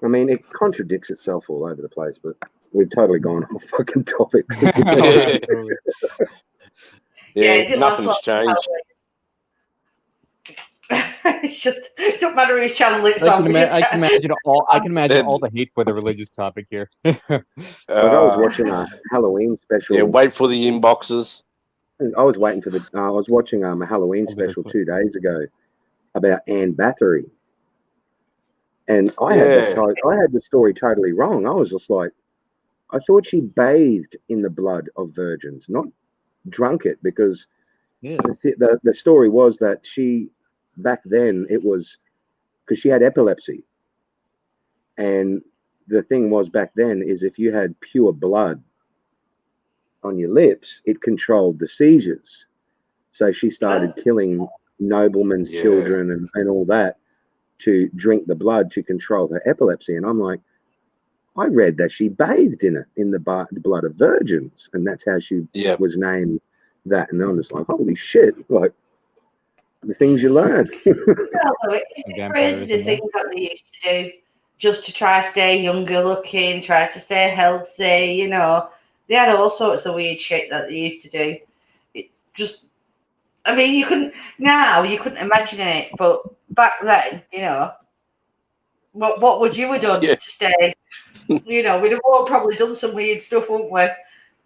I mean, it contradicts itself all over the place, but we've totally gone off fucking topic. Absolutely. Yeah, it didn't last nothing's long. changed. It's just it don't matter whose channel it's I on. can, we just I can imagine all. I can imagine Then- all the hate for the religious topic here. Like I was watching a Halloween special. Yeah, wait for the inboxes. I was waiting for the. I was watching a Halloween special 2 days ago about Anne Bathory, and I had the story totally wrong. I was just like, I thought she bathed in the blood of virgins, not drunk it, because Yeah. the story was that she back then it was because she had epilepsy, and the thing was back then is if you had pure blood on your lips, it controlled the seizures. So she started killing noblemen's children and all that to drink the blood to control her epilepsy. And I'm like, I read that she bathed in it, in the blood of virgins, and that's how she was named that. And I'm just like, holy shit, like the things you learn. It's crazy the things that they used to do just to try to stay younger looking, try to stay healthy, you know. They had all sorts of weird shit that they used to do. It just, I mean, you couldn't imagine it, but back then, you know, what would you have done to stay? You know, we'd have all probably done some weird stuff, wouldn't we?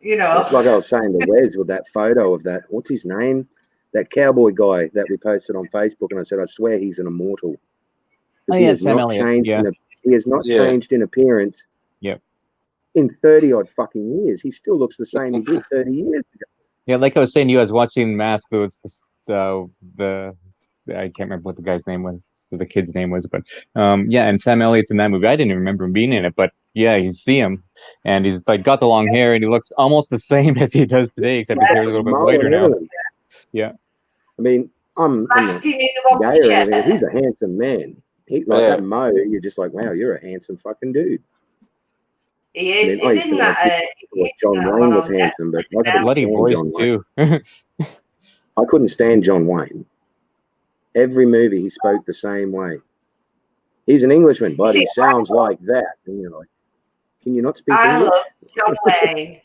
You know. Like I was saying to Wes with that photo of that, what's his name? That cowboy guy that we posted on Facebook, and I said, I swear he's an immortal. Because he has not changed. He has not changed in appearance. Yep. In 30 odd fucking years, he still looks the same he did 30 years ago. Yeah, like I was saying, you guys watching Mask. It was the I can't remember what the guy's name was, the kid's name was, but yeah, and Sam Elliott's in that movie. I didn't even remember him being in it, but yeah, you see him, and he's like got the long hair, and he looks almost the same as he does today, except his hair's a little bit whiter now. Yeah. I mean, I'm not gay or anything, but he's a handsome man. That Mo, you're just like, wow, you're a handsome fucking dude. He is. I used to think John Wayne was handsome, but I couldn't bloody stand voice John too. Wayne. I couldn't stand John Wayne. Every movie he spoke the same way. He's an Englishman, but he sounds like that. And you're like, can you not speak English? I love John Wayne.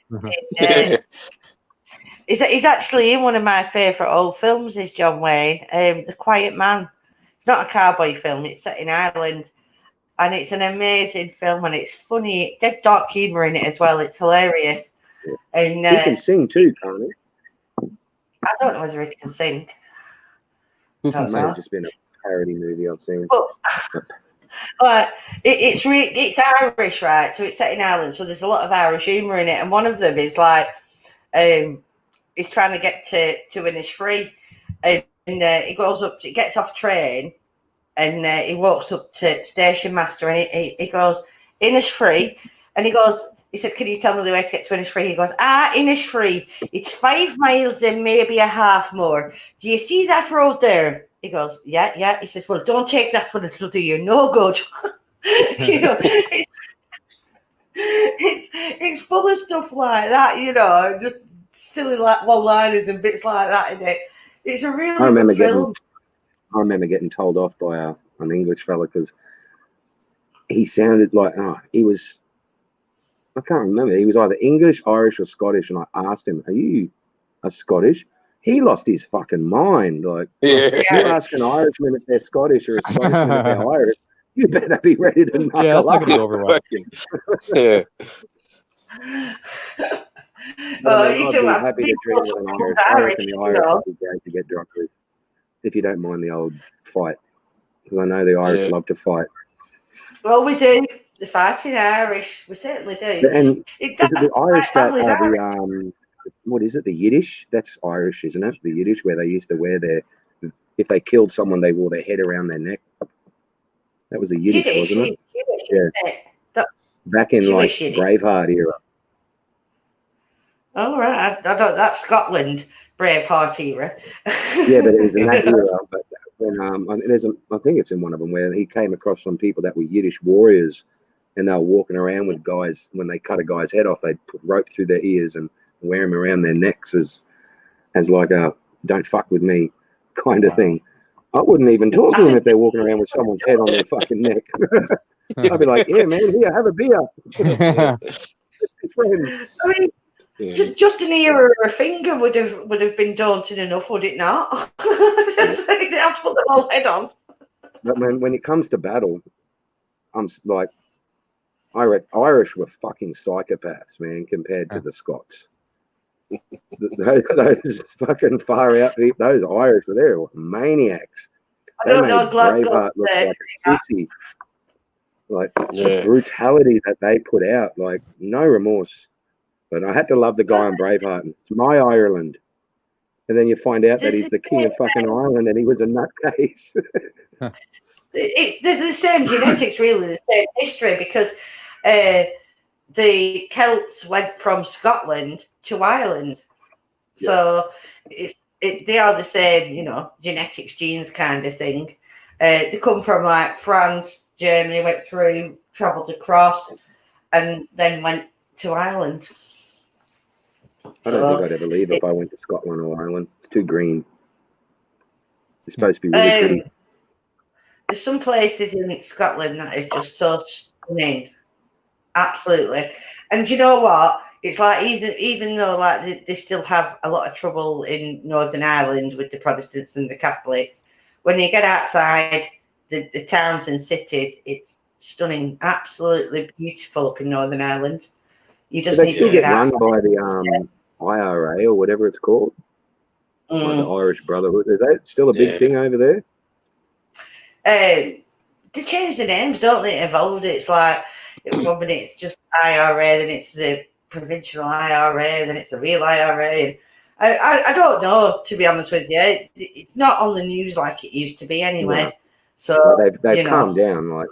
He's actually in one of my favourite old films, is John Wayne, The Quiet Man. It's not a cowboy film, it's set in Ireland. And it's an amazing film, and it's funny. Dead dark humour in it as well. It's hilarious. Yeah. And he can sing too, can't he? I don't know whether he can sing. It may have just been a parody movie I've seen. But it's Irish, right? So it's set in Ireland, so there's a lot of Irish humour in it. And one of them is like, he's trying to get to Innisfree, and he goes up, he gets off train, and he walks up to station master, and he goes, Innisfree, and he said, can you tell me the way to get to Innisfree? He goes, Innisfree, it's 5 miles and maybe a half more. Do you see that road there? He goes, yeah. He says, well, don't take that for it'll do you no good. You know, it's full of stuff like that, you know, just silly like one-liners and bits like that in it. It's a really good film. I remember getting told off by an English fella because he sounded like he was. I can't remember. He was either English, Irish, or Scottish, and I asked him, "Are you a Scottish?" He lost his fucking mind. Like, you ask an Irishman if they're Scottish or a Scottishman if they're Irish, you better be ready to knuckle up. Yeah. I'd be happy to drink with an Irish. I reckon the Irish would be great to get drunk with, if you don't mind the old fight, because I know the Irish love to fight. Well, we do. The fighting Irish, we certainly do. And is it the Irish that are the what is it? The Yiddish? That's Irish, isn't it? The Yiddish, where they used to wear if they killed someone, they wore their head around their neck. That was the Yiddish, wasn't it? Jewish, Yeah. isn't it? That's Back in like Jewish Yiddish. Braveheart era. Oh, right. I don't, that's Scotland, Braveheart era. Yeah, but it was in that era. But when I think it's in one of them where he came across some people that were Yiddish warriors, and they were walking around with guys. When they cut a guy's head off, they'd put rope through their ears and wear them around their necks as like a "don't fuck with me" kind of thing. I wouldn't even talk to them if they're walking around with someone's head on their fucking neck. I'd be like, "Yeah, man, here, have a beer." Friends. I mean, just an ear or a finger would have been daunting enough, would it not? Just like, you have to put the whole head on. But when it comes to battle, I'm like, Irish were fucking psychopaths, man, compared to the Scots. those fucking far out people, those Irish were there, maniacs. I don't know, Braveheart look like a sissy. Like the brutality that they put out, like no remorse. But I had to love the guy on Braveheart. It's my Ireland. And then you find out that he's the king of fucking Ireland and he was a nutcase. There's the same genetics, really, the same history, because the Celts went from Scotland to Ireland. So they are the same, genetics, genes kind of thing. They come from like France, Germany, went through, travelled across, and then went to Ireland. I don't think I'd ever leave if I went to Scotland or Ireland. It's too green. It's supposed to be really pretty. There's some places in Scotland that is just so stunning. Absolutely. And you know what? It's like even though like they still have a lot of trouble in Northern Ireland with the Protestants and the Catholics, when you get outside the towns and cities, it's stunning, absolutely beautiful up in Northern Ireland. You just need to get run by the IRA or whatever it's called, like the Irish Brotherhood. Is that still a big thing over there? They change the names, don't they? Evolved. It's like one minute it's just IRA, then it's the provincial IRA, then it's a real IRA. And I don't know, to be honest with you. It's not on the news like it used to be anyway. No. So they've calmed down, like,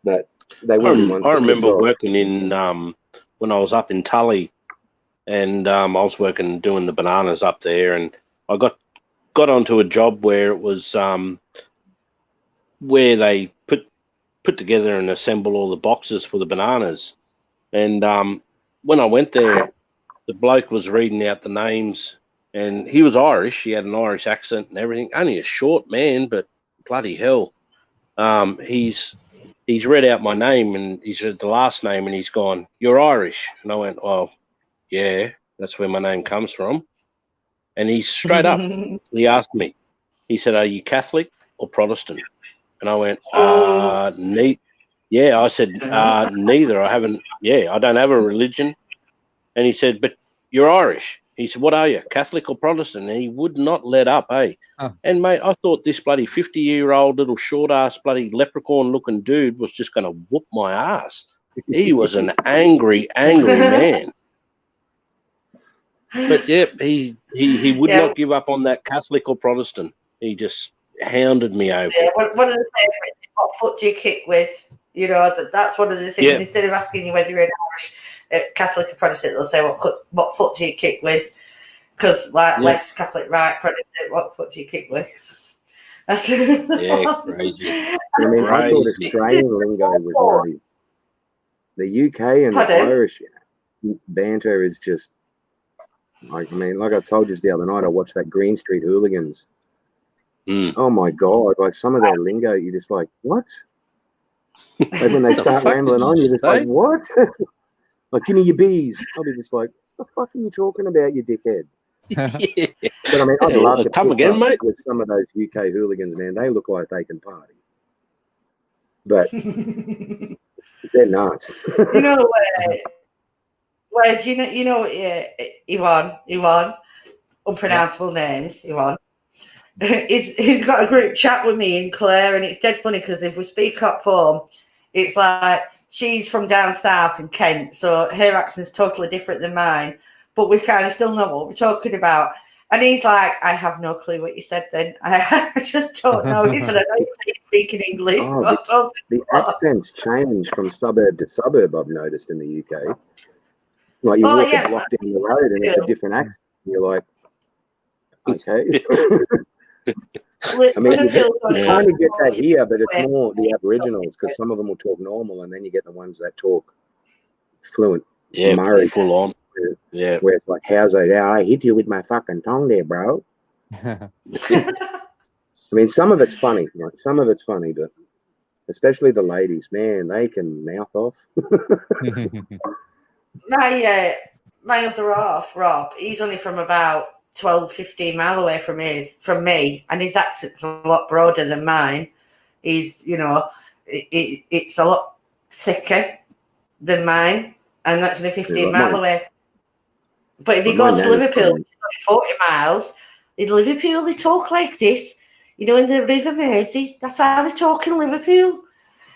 but they weren't. I remember working in when I was up in Tully, and I was working doing the bananas up there, and I got onto a job where it was where they put together and assemble all the boxes for the bananas. And when I went there, the bloke was reading out the names, and he was Irish. He had an Irish accent and everything. Only a short man, but bloody hell, he's read out my name, and he's read the last name, and he's gone, "You're Irish." And I went, "Oh, yeah, that's where my name comes from." And he's straight up. He asked me. He said, "Are you Catholic or Protestant?" And I went, yeah. I said, neither. I haven't. Yeah, I don't have a religion. And he said, "But you're Irish." He said, "What are you, Catholic or Protestant?" And he would not let up, eh? Oh. And, mate, I thought this bloody 50-year-old little short-ass bloody leprechaun-looking dude was just going to whoop my ass. He was an angry man. But, yeah, he would not give up on that Catholic or Protestant. He just hounded me over. Yeah, one of the favourites, what foot do you kick with? That's one of the things. Yeah. Instead of asking you whether you're an Irish, Catholic or Protestant, they'll say, what foot do you kick with? Because, left, Catholic, right, Protestant, what foot do you kick with? That's crazy. I mean, I thought Australian lingo was already... The UK and the Irish banter is just... like I told you the other night, I watched that Green Street Hooligans. Oh my God, like some of their lingo, you're just like, what? Like when they start rambling on, you're just like, what? Like, give me your bees. I'll be just like, what the fuck are you talking about, you dickhead? Yeah. But I mean, I'd love to come again, mate. With some of those UK hooligans, man. They look like they can party. But they're nuts. Whereas, Ivan, unpronounceable names, Ivan. He's got a group chat with me and Claire, and it's dead funny because if we speak up form, it's like she's from down south in Kent, so her accent's totally different than mine, but we kind of still know what we're talking about. And he's like, I have no clue what you said then. I just don't know. He said, I know you're speaking English. Oh, But I don't the accents change from suburb to suburb, I've noticed in the UK. Like you walk a block down the road and it's a different accent. You're like, okay. I mean, you kind of get that here, but it's more the Aboriginals because some of them will talk normal and then you get the ones that talk fluent. Yeah, Murray, full on. Yeah. Where it's like, how's it? I hit you with my fucking tongue there, bro. I mean, some of it's funny. Like, some of it's funny, but especially the ladies, man, they can mouth off. My other half, Rob, he's only from about 12, 15 miles away from me, and his accent's a lot broader than mine. He's, it's a lot thicker than mine, and that's only 15 miles away. But if you go to Liverpool, 40 miles, in Liverpool they talk like this. In the River Mersey, that's how they talk in Liverpool.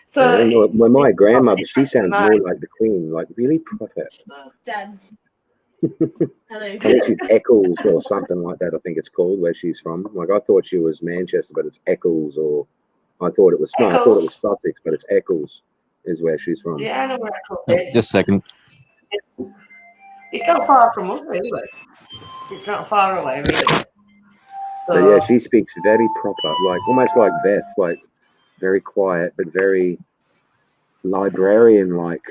So when my grandmother, she sounds more like the Queen, like really proper. Dad. Hello. I think she's Eccles or something like that. I think it's called where she's from. Like I thought she was Manchester, but it's Eccles, or I thought it was Sussex, but it's Eccles is where she's from. Yeah, I know where Eccles is. Just a second. It's not far from us, really. It's not far away, really. So yeah, she speaks very proper, like almost like Beth, like very quiet but very librarian-like.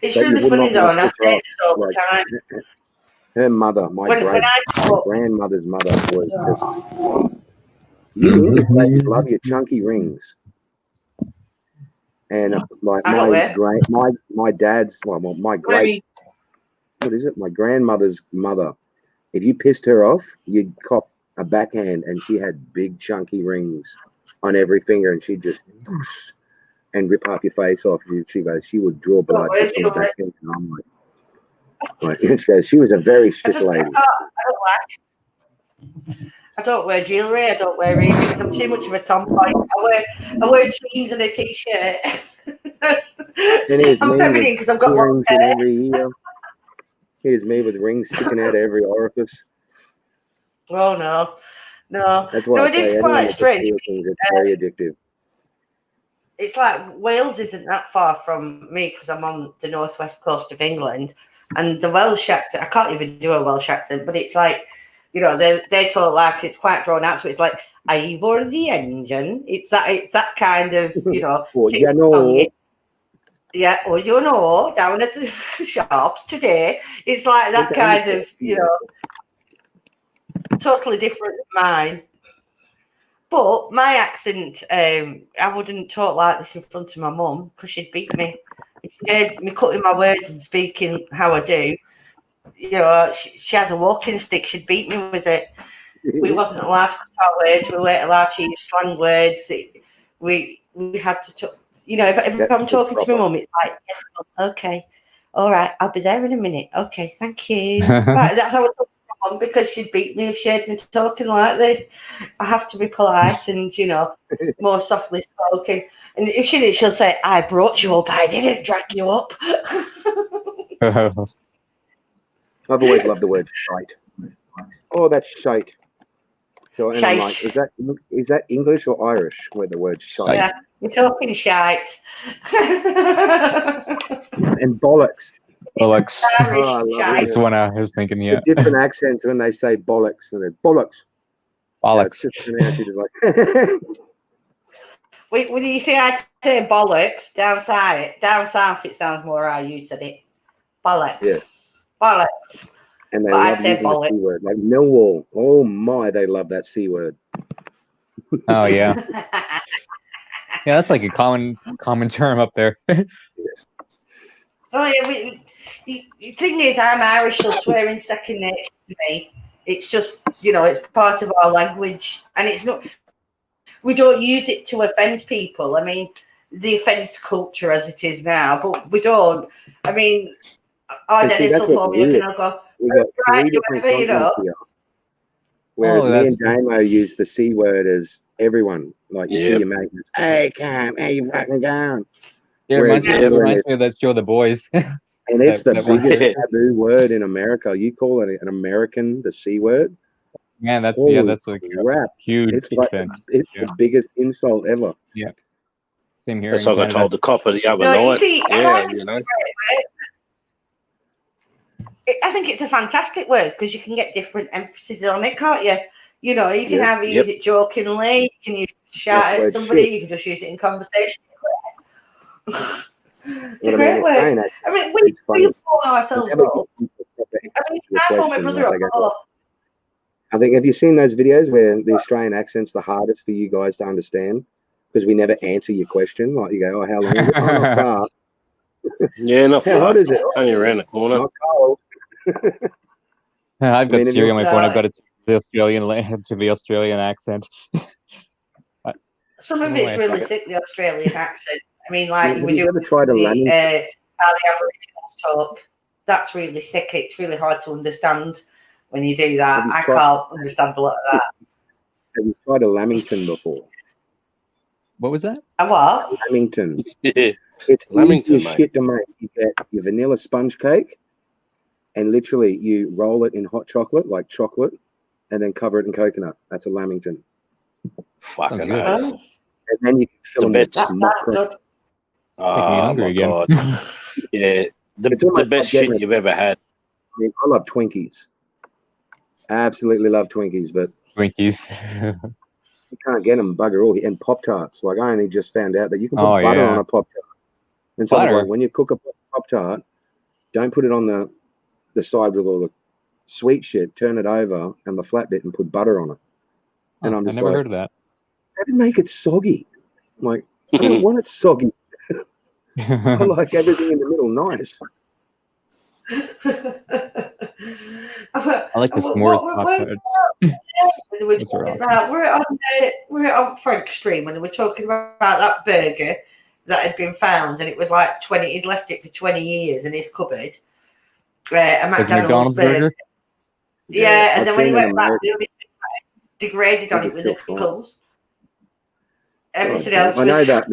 It's really funny though, and I say this all the time. Her mother, my grandmother's mother, was just, you English ladies love your chunky rings. And my grandmother's mother, if you pissed her off, you'd cop a backhand, and she had big chunky rings on every finger, and she'd just and rip half your face off. She would draw blood just on the backhand. And I'm like, she was a very strict lady. I don't wear jewellery. I don't wear earrings. I'm too much of a tomboy. I wear jeans and a t-shirt. I'm feminine because I've got long hair. Every ear. Here's me with rings sticking out of every orifice. Oh no. That's why it is quite strange. It's very addictive. It's like Wales isn't that far from me because I'm on the northwest coast of England, and the Welsh accent, I can't even do a Welsh accent, but it's like, they talk like it's quite drawn out, so it's like, Ivor the engine. It's that kind of, yeah, down at the shops today. It's like that kind of, totally different than mine. But my accent, I wouldn't talk like this in front of my mum because she'd beat me. If she heard me cutting my words and speaking how I do, she has a walking stick, she'd beat me with it. We wasn't allowed to cut our words, we weren't allowed to use slang words. We had to talk, if I'm talking to my mum, it's like, yes, okay, all right, I'll be there in a minute. Okay, thank you. Right, that's how I talk. Because she'd beat me if she heard me talking like this. I have to be polite and, more softly spoken. And if she did, she'll say, I brought you up, I didn't drag you up. I've always loved the word shite. Oh, that's shite. So, and I'm like, is that English or Irish where the word shite? Yeah, we're talking shite. And bollocks. Bollocks. That's the one I was thinking, yeah. The different accents when they say bollocks, and they're bollocks. Bollocks. Yeah, it's just pronounced like. When you say I say bollocks, down south it sounds more how you said it. Bollocks. Yeah. Bollocks. And they love using the C word. Like Millwall. Oh my, they love that C word. Oh yeah. Yeah, that's like a common term up there. Oh yeah, the thing is, I'm Irish, so swearing second nature to me. It's just, it's part of our language, and it's not. We don't use it to offend people. I mean, the offence culture as it is now, but we don't. I mean, I did it for me, and I'll go. We got three different continents here. Whereas me and Damo use the C word as everyone. Like you see your mate, hey, Cam, hey, you fucking going. Yeah, reminds me of that show, The Boys. And it's the That one. biggest taboo word in America. You call it an American, the C word. Man, that's Holy that's like a crap. huge It's like offense. it's the biggest insult ever. Yeah. Same here. That's in like I Canada. told the copper the other No, you night. see, Yeah, you know. I think it's a fantastic word because you can get different emphasis on it, can't you? You know, you can Yeah. either use it jokingly, you can use it to shout That's at word somebody, shit. you can just use it in conversation. It's What a great word. Australian I mean, it's funny. we all know ourselves Whenever up. you put proper I mean, answer to a I phoned my question, brother like up they go, before. I think, have you seen those videos where the Australian accent's the hardest for you guys to understand? Because we never answer your question. Like you go, oh, how long is it? Oh, not far. Yeah, not How far. hot is it? Only around the corner. Not cold. I've got mean, if Siri you- on my phone. I've got it to the Australian accent. Some of Oh, it's my really God. thick, the Australian accent. I mean, like Have we you do ever tried a the, Lamington? how the Aboriginals talk. That's really thick. It's really hard to understand when you do that. Have you I tried- can't understand a lot of that. Have you tried a Lamington before? What was that? A what? Lamington. Yeah. It's Lamington, easy as mate. shit to make. You get your vanilla sponge cake, and literally you roll it in hot chocolate, like chocolate, and then cover it in coconut. That's a Lamington. Fucking good. hell. Oh, And then you can fill The them with best. that's mock cream. good. Making me Oh hungry my again. god. Yeah. It's The almost best like getting shit it. you've ever had. I mean, I love Twinkies. Absolutely love Twinkies, but Twinkies. you can't get them bugger all. And Pop-Tarts. Like, I only just found out that you can put Oh, butter yeah. on a Pop-Tart. And so I was Butter? like, when you cook a Pop-Tart, don't put it on the side with all the sweet shit. Turn it over and the flat bit and put butter on it. And Huh, I'm I just never like, heard of that. that'd make it soggy. I'm like, I don't want it soggy. I like everything in the middle nice. I like the s'mores Pop-Tarts. They were Those are talking awesome. about, we're on Frank's stream when they were talking about that burger that had been found, and it was like 20. He'd left it for 20 years in his cupboard. A It's a McDonald's McDonald's burger? Yeah, and I've then when he seen went in back, America. the only thing that degraded on It it was was the still fine. pickles. Everything God, else I know was. that.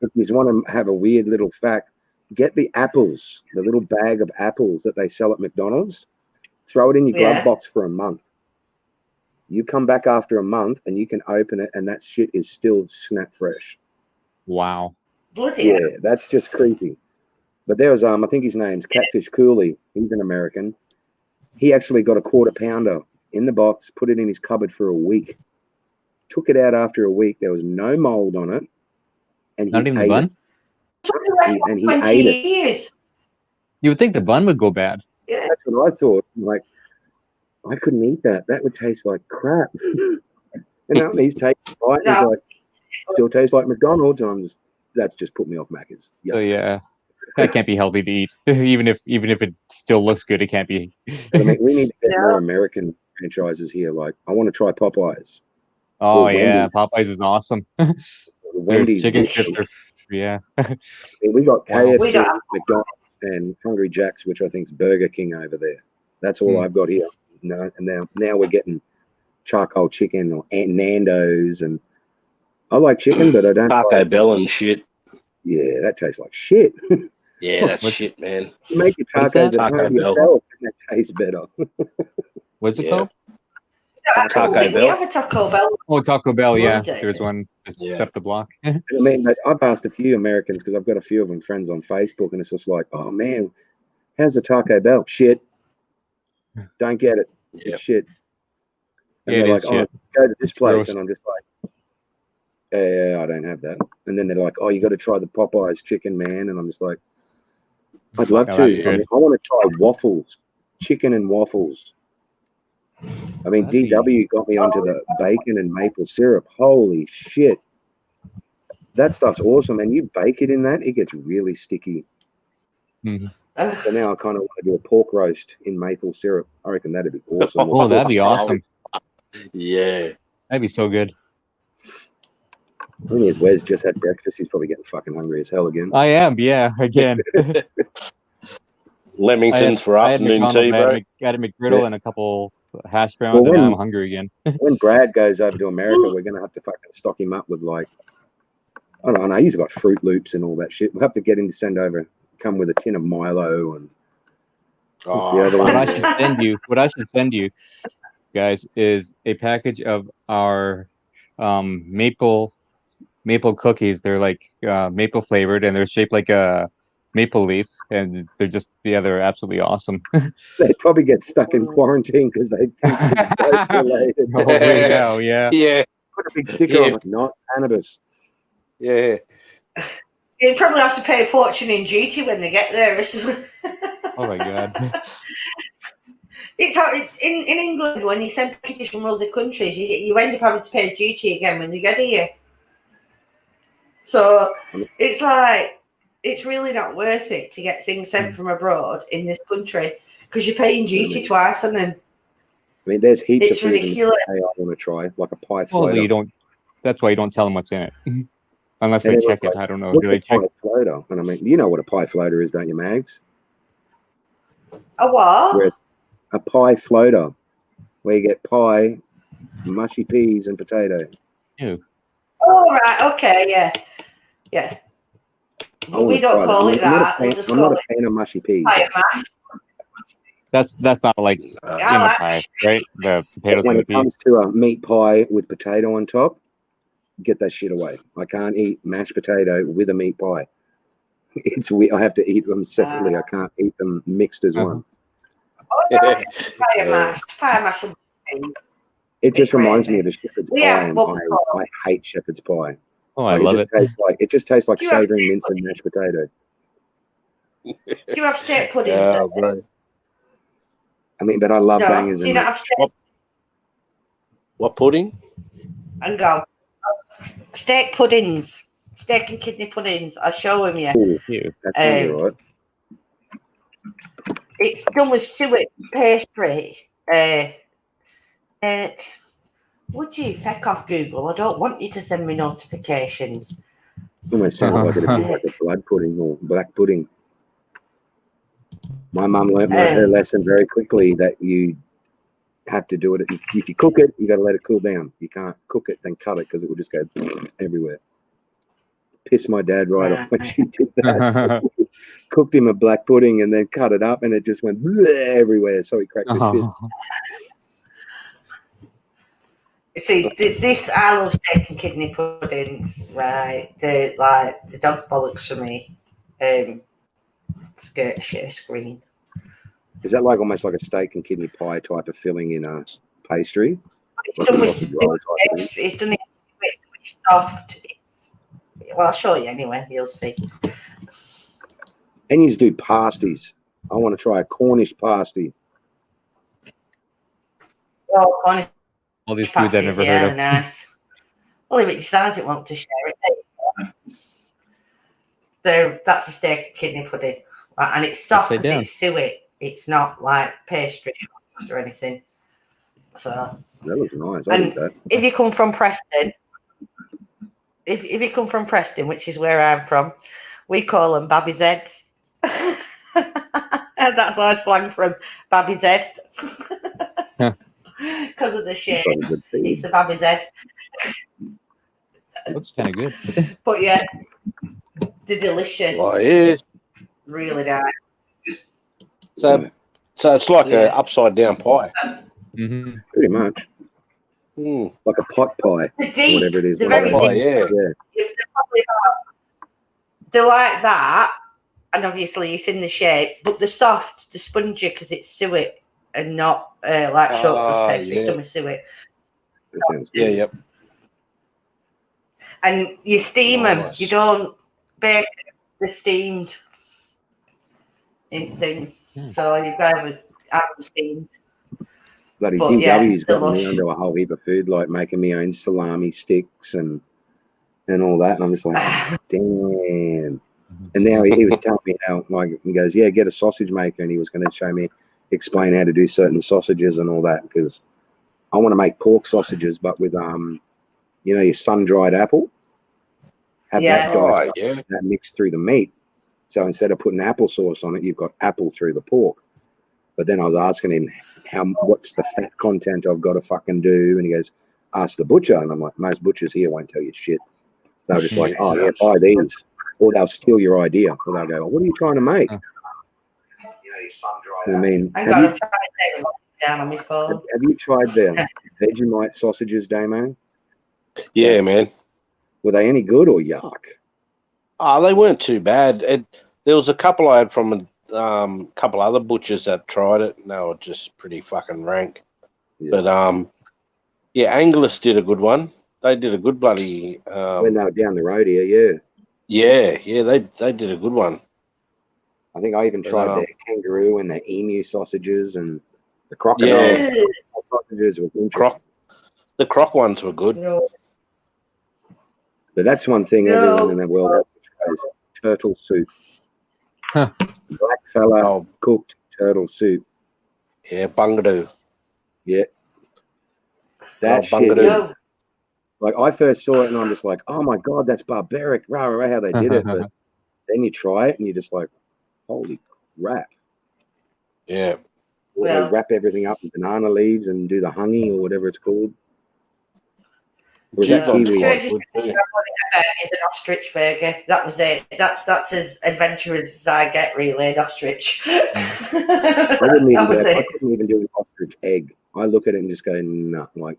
If you want to have a weird little fact, get the apples, the little bag of apples that they sell at McDonald's. Throw it in your glove Yeah. box for a month. You come back after a month and you can open it, and that shit is still snap fresh. Wow. Bloody Yeah, that's just creepy. But there was I think his name's Catfish Cooley. He's an American. He actually got a quarter pounder in the box, put it in his cupboard for a week. Took it out after a week. There was no mold on it, and he Not even the ate bun? it. And he 20 ate it. years. You would think the bun would go bad. Yeah. That's what I thought. Like, I couldn't eat that. That would taste like crap. And he's taking a bite. And he's No. like, still tastes like McDonald's. And I'm just, that's just put me off Macca's. So Yeah. yeah. That can't be healthy to eat. even if it still looks good, it can't be. But I mean, we need to get No. more American franchises here. Like, I want to try Popeyes. Oh Or yeah, Wendy's. Popeyes is awesome. Their Their chicken Wendy's. strips are yeah. I mean, we got Wow. KFC, We don't- McDonald's, and Hungry Jack's, which I think is Burger King over there. That's all I've got here. No, and now we're getting charcoal chicken or Nando's, and I like chicken, but I don't. Taco like, Bell and shit. yeah, that tastes like shit. Yeah, that's What's- shit, man. You make your What is tacos that? at Taco home Bell. yourself, and that tastes better. What's it Yeah. called? Taco we Bell. have a Taco Bell. Oh, Taco Bell. Yeah, London. there's one just Yeah. up the block. I mean, but I've asked a few Americans because I've got a few of them friends on Facebook, and it's just like, oh man, how's the Taco Bell? Shit. Don't get it. Yeah. It's shit. And Yeah, it they're is like, oh, shit. go to this It's place, gross. and I'm just like, yeah, I don't have that. And then they're like, oh, you got to try the Popeyes chicken, man. And I'm just like, I'd love Oh, to. that's I good. mean, I want to try waffles, chicken and waffles. I mean, That'd be- DW got me onto the bacon and maple syrup. Holy shit. That stuff's awesome. And you bake it in that, it gets really sticky. Mhm. So now I kind of want to do a pork roast in maple syrup. I reckon that'd be awesome. Oh, that'd be awesome. Yeah. That'd be so good. The thing is, Wes just had breakfast. He's probably getting fucking hungry as hell again. I am. Yeah. Again. Leamingtons for I had afternoon McDonald's, tea, bro. I had a McGriddle Yeah. and a couple hash browns, Well, and now when- I'm hungry again. When Brad goes over to America, we're going to have to fucking stock him up with, like, I don't know, he's got Fruit Loops and all that shit. We'll have to get him to send over a come with a tin of Milo and what's Oh, the other What one? I should send you, guys, is a package of our maple cookies. They're like maple flavored, and they're shaped like a maple leaf, and they're absolutely awesome. They probably get stuck in quarantine because they think it's dope related. Hopefully now, yeah. Yeah, Put a big sticker on it, not cannabis. yeah. They probably have to pay a fortune in duty when they get there. Oh my god. It's how in England, when you send packages from other countries, you end up having to pay duty again when they get here. So it's like, it's really not worth it to get things sent from abroad in this country because you're paying duty twice on them. I mean, there's heaps It's of food ridiculous. I want to try, like a pie Well, floater. you don't. That's why you don't tell them what's in it, unless And they it was check it. like, I don't know. what's Do they a check? pie floater? And I mean, you know what a pie floater is, don't you, Mags? A what? Where it's a pie floater, where you get pie, mushy peas, and potato. Ew. Oh, right. Okay. Yeah. Yeah. But we don't call it that. We'll just I'm call not a it fan of mushy peas. pie mash. That's not like in I the like pie, right? The But potatoes when and it the comes peas. to a meat pie with potato on top, get that shit away. I can't eat mashed potato with a meat pie. It's weird. I have to eat them separately. I can't eat them mixed as one. Oh, right. Pie mash. Pie mash. It just Great, reminds me of mate. a shepherd's Yeah, pie, and what we call I hate shepherd's pie. Oh, I Like, love it. It just tastes like Do you have savouring steak minced and pudding? mashed potato. Do you have steak pudding? Yeah, bro. I mean, but I love No. bangers Do you and not have steak What pudding? and go? Steak puddings. Steak and kidney puddings. I'll show them you. Ooh, Ew. that sounds all right. It's done with suet pastry. Would you feck off Google? I don't want you to send me notifications. Almost sounds like it'd be like a blood pudding or black pudding. My mum learnt her lesson very quickly that you have to do it. If you cook it, you got to let it cool down. You can't cook it, then cut it because it will just go everywhere. Pissed my dad right off when she did that. Cooked him a black pudding and then cut it up, and it just went everywhere. So he cracked the shit. See, this I love steak and kidney puddings, right? They're like the dog bollocks for me. Share screen. Is that like almost like a steak and kidney pie type of filling in a pastry? It's Like done a with sausage roll type thing? it's done it's soft. Well, I'll show you anyway. You'll see. And you just do pasties. I want to try a Cornish pasty. Oh, Cornish All these foods I've pasties, never yeah, heard of. they're nice. Well, if it decides it wants to share it, that's a steak and kidney pudding, and it's soft Upside because down. it's suet. It's not like pastry or anything. So That looks nice. I like that. if you come from Preston, if you come from Preston, which is where I'm from, we call them Babby's heads. That's our slang from Babby's head. Because of the shape. It's the Babby's head. Looks kind of good. But yeah, they're delicious. Oh, yeah. Really nice. So it's like Yeah. a upside down pie. Mm-hmm. Pretty much. Mm. Like a pot pie. They're deep. Whatever it is. They're whatever very it is. deep. Yeah. They're like that, and obviously it's in the shape, but they're soft, they're spongy because it's suet and not like short crust pastry. It's done with suet. That sounds Yeah, good. yep. And you steam them. Nice. You don't bake them. They're steamed in thing. So you've got to have them steamed. Bloody But, DW's yeah, got me lush. under a whole heap of food, like making my own salami sticks and all that. And I'm just like, damn. And now he was telling me how, like, he goes, yeah, get a sausage maker. And he was going to show me, explain how to do certain sausages and all that. Because I want to make pork sausages, but with, you know, your sun-dried apple. Have Yeah. that diced Oh, up, yeah. that mixed through the meat. So instead of putting applesauce on it, you've got apple through the pork. But then I was asking him, what's the fat content I've got to fucking do? And he goes, ask the butcher. And I'm like, most butchers here won't tell you shit. They were just like, oh, yeah, buy these. or they'll steal your idea, or they'll go, "What are you trying to make?" Huh. I mean, Hang have on, you, I'm trying to take it down on my phone. have you tried the Vegemite sausages, Damo? Yeah, man. Were they any good or yuck? Oh, they weren't too bad. There was a couple I had from a couple other butchers that tried it, and they were just pretty fucking rank. Yeah. But yeah, Angelus did a good one. They did a good bloody. When they were down the road here, Yeah, they did a good one. I think I even But, tried the kangaroo and the emu sausages and the crocodile Yeah. sausages were interesting. The croc ones were good. No. But that's one thing everyone in the world has to try is turtle soup. Huh. Black fella Oh, cooked turtle soup. yeah, bungadoo. Yeah. Oh, That shit bungadoo. is, No. like, I first saw it and I'm just like, oh my God, that's barbaric. Rah, rah, rah, how they did it. But then you try it and you're just like, holy crap. Yeah. Or they wrap everything up in banana leaves and do the honey or whatever it's called. Or is that Jubon's kiwi? quite Strangest good thing too. I've ever is an ostrich burger. That was it. That's as adventurous as I get, really, an ostrich. I wouldn't even That was I it. couldn't even do an ostrich egg. I look at it and just go, no. Like,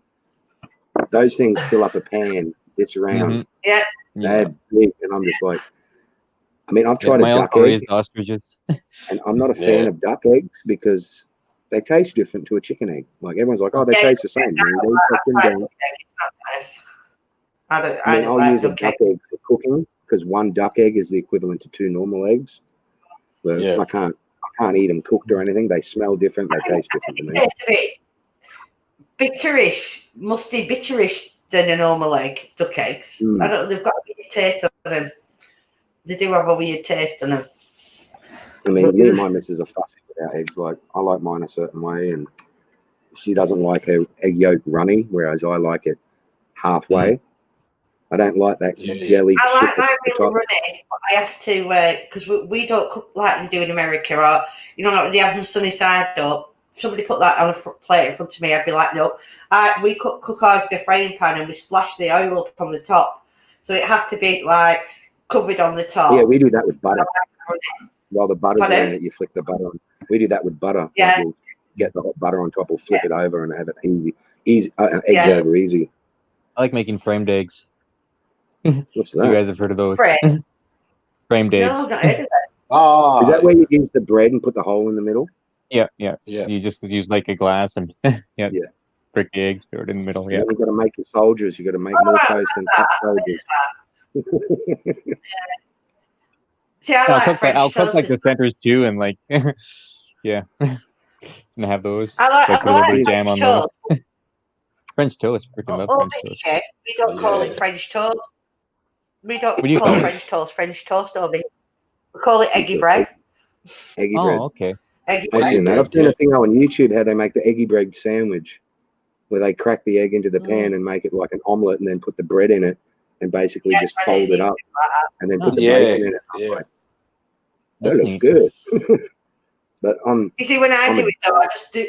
those things fill up a pan this round. Yeah. They're big, and I'm just like, I mean, I've tried my a duck uncle egg, raised ostriches. and I'm not a fan of duck eggs because they taste different to a chicken egg. Like, everyone's like, oh, they taste the same. Man. They cook them down. It's not nice. I don't I mean, I'll like use a duck duck egg for cooking because one duck egg is the equivalent to 2 normal eggs. But Yeah. I can't eat them cooked or anything. They smell different. They taste different to me. It tastes a bit bitterish, musty, bitterish than a normal egg, duck eggs. I don't. They've got a weird taste on them. They do have a weird taste on them. I mean, me and my missus are fussy with our eggs. Like, I like mine a certain way, and she doesn't like her egg yolk runny, whereas I like it halfway. I don't like that jelly I shit like that's mine at the really top. runny, but I have to because we don't cook like they do in America, or like they have them sunny side up. If somebody put that on a plate in front of me, I'd be like, no. We cook ours in a frying pan and we splash the oil up from the top, so it has to be like covered on the top. Yeah, we do that with butter. While the butter's around it, you flick the butter on. We do that with butter. Yeah. Like, we'll get the hot butter on top, we'll flip it over and have it easy. Eggs over easy. I like making framed eggs. What's You that? guys have heard of those? Framed eggs. No, not heard of that. Oh, Is that where you use the bread and put the hole in the middle? Yeah. Yeah. You just use like a glass and break the eggs, throw it in the middle. Yeah. And then you've got to make your soldiers. You've got to make more toast and cut soldiers. See, I like French I'll cook toast. like the centers too, and like yeah, and have those. I like put a little bit of French jam on toast. those. French toast, freaking love French toast. Here, we don't call it French toast. We don't What do you call call it? French toast over here. We call it eggy bread. Eggy bread. Oh, okay. Eggy I've bread. seen that. I've seen a thing on YouTube how they make the eggy bread sandwich, where they crack the egg into the pan and make it like an omelette, and then put the bread in it, and basically just fold it up, and then put the bacon in it. I'm like, that That's looks neat. good. But You see, when I do it though, I just do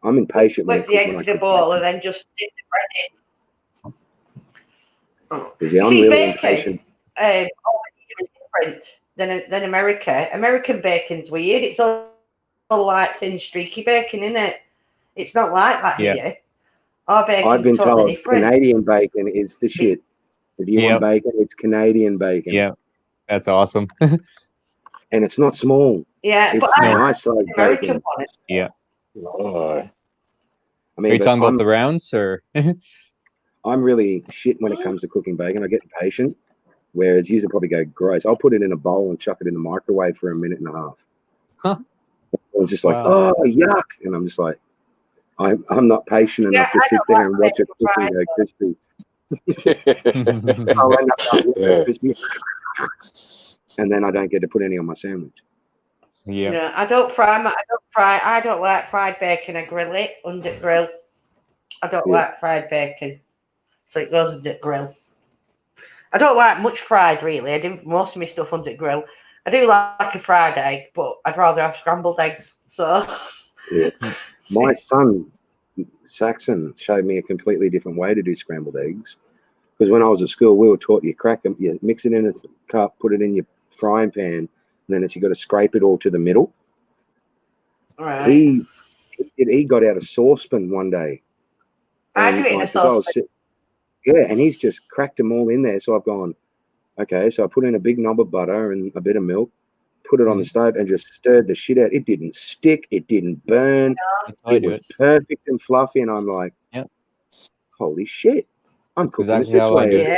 I'm impatient when I whip cook the when eggs I in a cook bowl bacon. and then just dip the bread in. Because I'm See, really bacon, impatient. Different than America. American bacon's weird. It's all light, thin, streaky bacon, isn't it? It's not like that here. Our bacon's I've been totally told different. Canadian bacon is the shit. If you want bacon, it's Canadian bacon. Yeah, that's awesome. And it's not small. Yeah, It's but nice size American bacon. one. Yeah. Oh. I mean, Are you but talking about the rounds or? I'm really shit when it comes to cooking bacon. I get impatient, whereas you probably go gross. I'll put it in a bowl and chuck it in the microwave for a minute and a half. Huh. It's just like, oh, yuck. And I'm just like, I'm not patient enough to sit there and watch it cook and go crispy. I'll end up going crispy. And then I don't get to put any on my sandwich. Yeah. No, I don't fry. I don't like fried bacon. I grill it under grill. I don't like fried bacon, so it goes under grill. I don't like much fried really. I do most of my stuff under grill. I do like a fried egg, but I'd rather have scrambled eggs. So, my son Saxon showed me a completely different way to do scrambled eggs. Because when I was at school, we were taught you crack them, you mix it in a cup, put it in your frying pan, and then you got to scrape it all to the middle. Right. He got out a saucepan one day. I do it in a saucepan. And he's just cracked them all in there. So I've gone, okay. So I put in a big knob of butter and a bit of milk, put it on the stove, and just stirred the shit out. It didn't stick. It didn't burn. It was perfect and fluffy. And I'm like, holy shit, I'm cooking it this way. Yeah.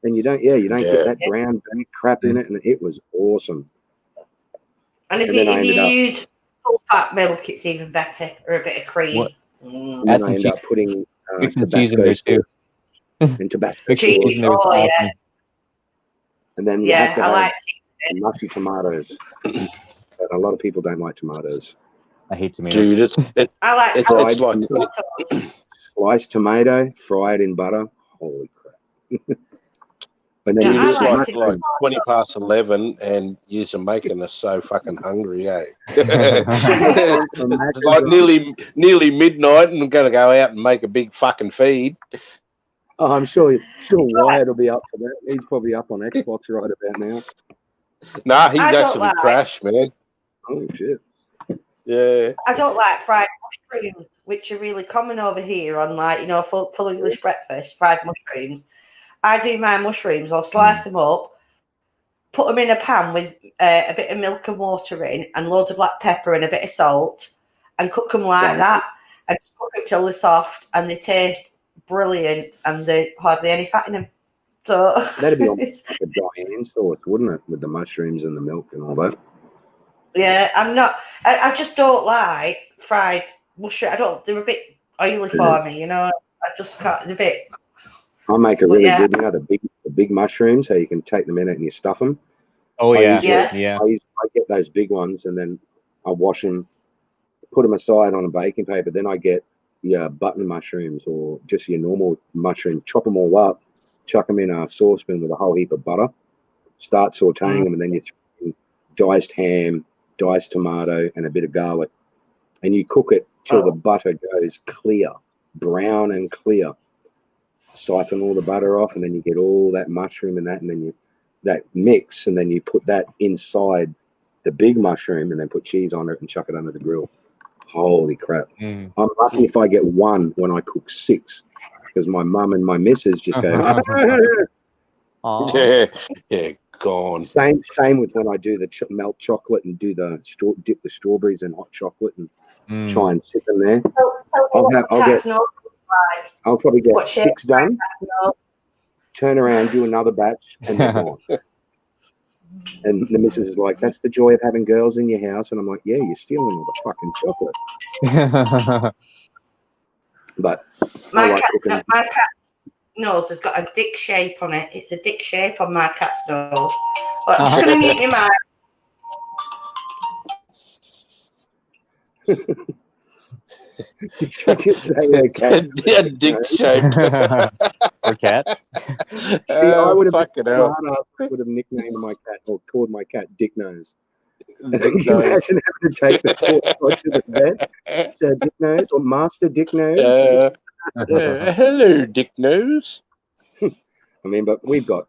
And you don't get that brown crap in it. And it was awesome. And if you use full fat milk, it's even better, or a bit of cream. And then I end up putting Tabasco sauce and Tabasco cheese. sauce. Oh, yeah. And then you have to have mushy tomatoes. But a lot of people don't like tomatoes. I hate tomatoes. Dude, I like it's like sliced tomato, fried in butter. Holy crap. And then you just like 20 past 11 and you're making us so fucking hungry, eh? It's like nearly midnight and I'm going to go out and make a big fucking feed. Oh, I'm sure Wyatt will be up for that. He's probably up on Xbox right about now. Nah, he's actually crashed, man. Oh, shit. Yeah. I don't like fried mushrooms, which are really common over here on, like, full English breakfast, fried mushrooms. I do my mushrooms, I'll slice them up, put them in a pan with a bit of milk and water in and loads of black pepper and a bit of salt and cook them like that and cook them till they're soft and they taste brilliant and there's hardly any fat in them. So that'd be almost like a Diane sauce, wouldn't it, with the mushrooms and the milk and all that? Yeah, I just don't like fried mushrooms. They're a bit oily for me, I just can't, they're a bit... I make a really good, the big mushrooms, so you can take them in it and you stuff them. Oh, I get those big ones and then I wash them, put them aside on a baking paper. Then I get button mushrooms or just your normal mushroom, chop them all up, chuck them in a saucepan with a whole heap of butter, start sauteing them, and then you throw in diced ham, diced tomato, and a bit of garlic. And you cook it till the butter goes clear, brown and clear. Siphon all the butter off, and then you get all that mushroom and then that mix, and then you put that inside the big mushroom and then put cheese on it and chuck it under the grill. Holy crap. I'm lucky if I get one when I cook 6, because my mum and my missus just go gone. Same with when I do the melt chocolate and do the dip the strawberries in hot chocolate and try and sit them there. I'll probably get 6 done, turn around, do another batch, and they're gone. And the missus is like, that's the joy of having girls in your house. And I'm like, yeah, you're stealing all the fucking chocolate. But my cat's nose has got a dick shape on it. It's a dick shape on my cat's nose. But I'm just going to mute your mic. Dick shape. Or cat. See, I would have nicknamed my cat or called my cat Dick Nose. Can you imagine having to take the torch to the vet? So Dick Nose or Master Dick Nose? Hello, Dick Nose. I mean, but we've got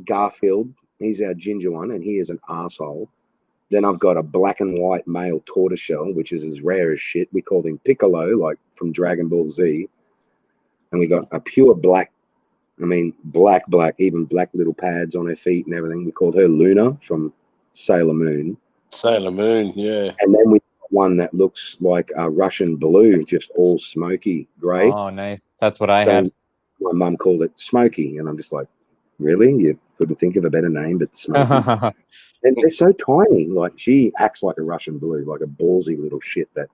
Garfield. He's our ginger one, and he is an arsehole. Then I've got a black and white male tortoiseshell, which is as rare as shit. We called him Piccolo, like from Dragon Ball Z. And we got a pure black, black, even black little pads on her feet and everything. We called her Luna from Sailor Moon. Sailor Moon, yeah. And then we got one that looks like a Russian blue, just all smoky grey. Oh, nice. That's what I had. My mum called it Smoky. And I'm just like, really? You couldn't think of a better name, but Smoky. And they're so tiny. Like, she acts like a Russian blue, like a ballsy little shit that,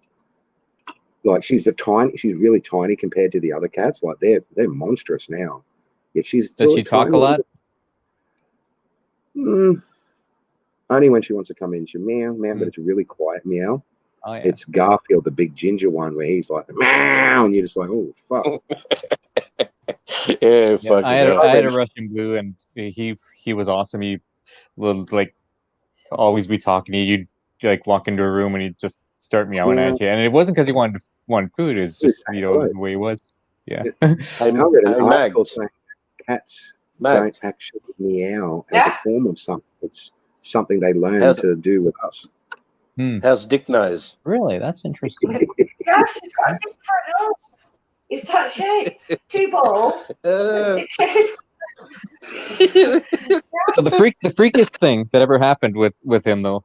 like, she's really tiny compared to the other cats. Like, they're monstrous now. Yeah, Does she talk a lot? Only when she wants to come in. She meow, but it's a really quiet meow. Oh, yeah. It's Garfield, the big ginger one, where he's like, meow, and you're just like, oh, fuck. Fuck. I had a Russian blue, and he was awesome. He would, like, always be talking to you. You'd, like, walk into a room, and he'd just start meowing at you. And it wasn't because he wanted food. It's just, the way he was. Yeah. I read an article saying cats Matt, don't actually meow as a Yeah. form of something. It's something they learn How's- to do with us. how's Dick Nose? Really, that's interesting. Yeah, she's got a different nose. It's that shape. 2 balls. Uh, So the freakiest thing that ever happened with him though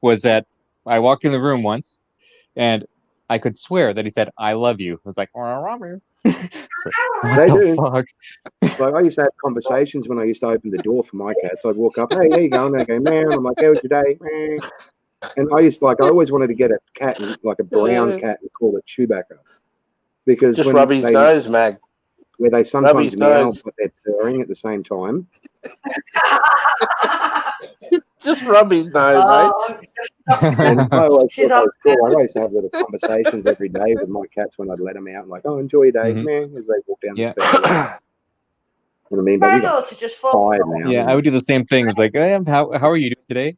was that I walked in the room once and I could swear that he said "I love you." I was like, "Oh, I love you." It's like, what They the do. fuck? Like I used to have conversations when I used to open the door for my cats. I'd walk up, "Hey, how you going?" They go, "Man." I'm like, "How was your day?" Man. And I always wanted to get a cat, like a brown cat, and call it Chewbacca, because just when rub his nose, Mag. where they sometimes his meow, nose. but they're purring at the same time. Just rub his nose, Oh, And I always She's thought that on- was cool. I used to have little conversations every day with my cats when I'd let them out, like, "Oh, enjoy your day, Mhm. man," as they walk down Yeah. the stairs. eh? You know what I mean? But My we got daughter just phoned 5 now. Yeah, I would do the same thing. It was like, how are you doing today?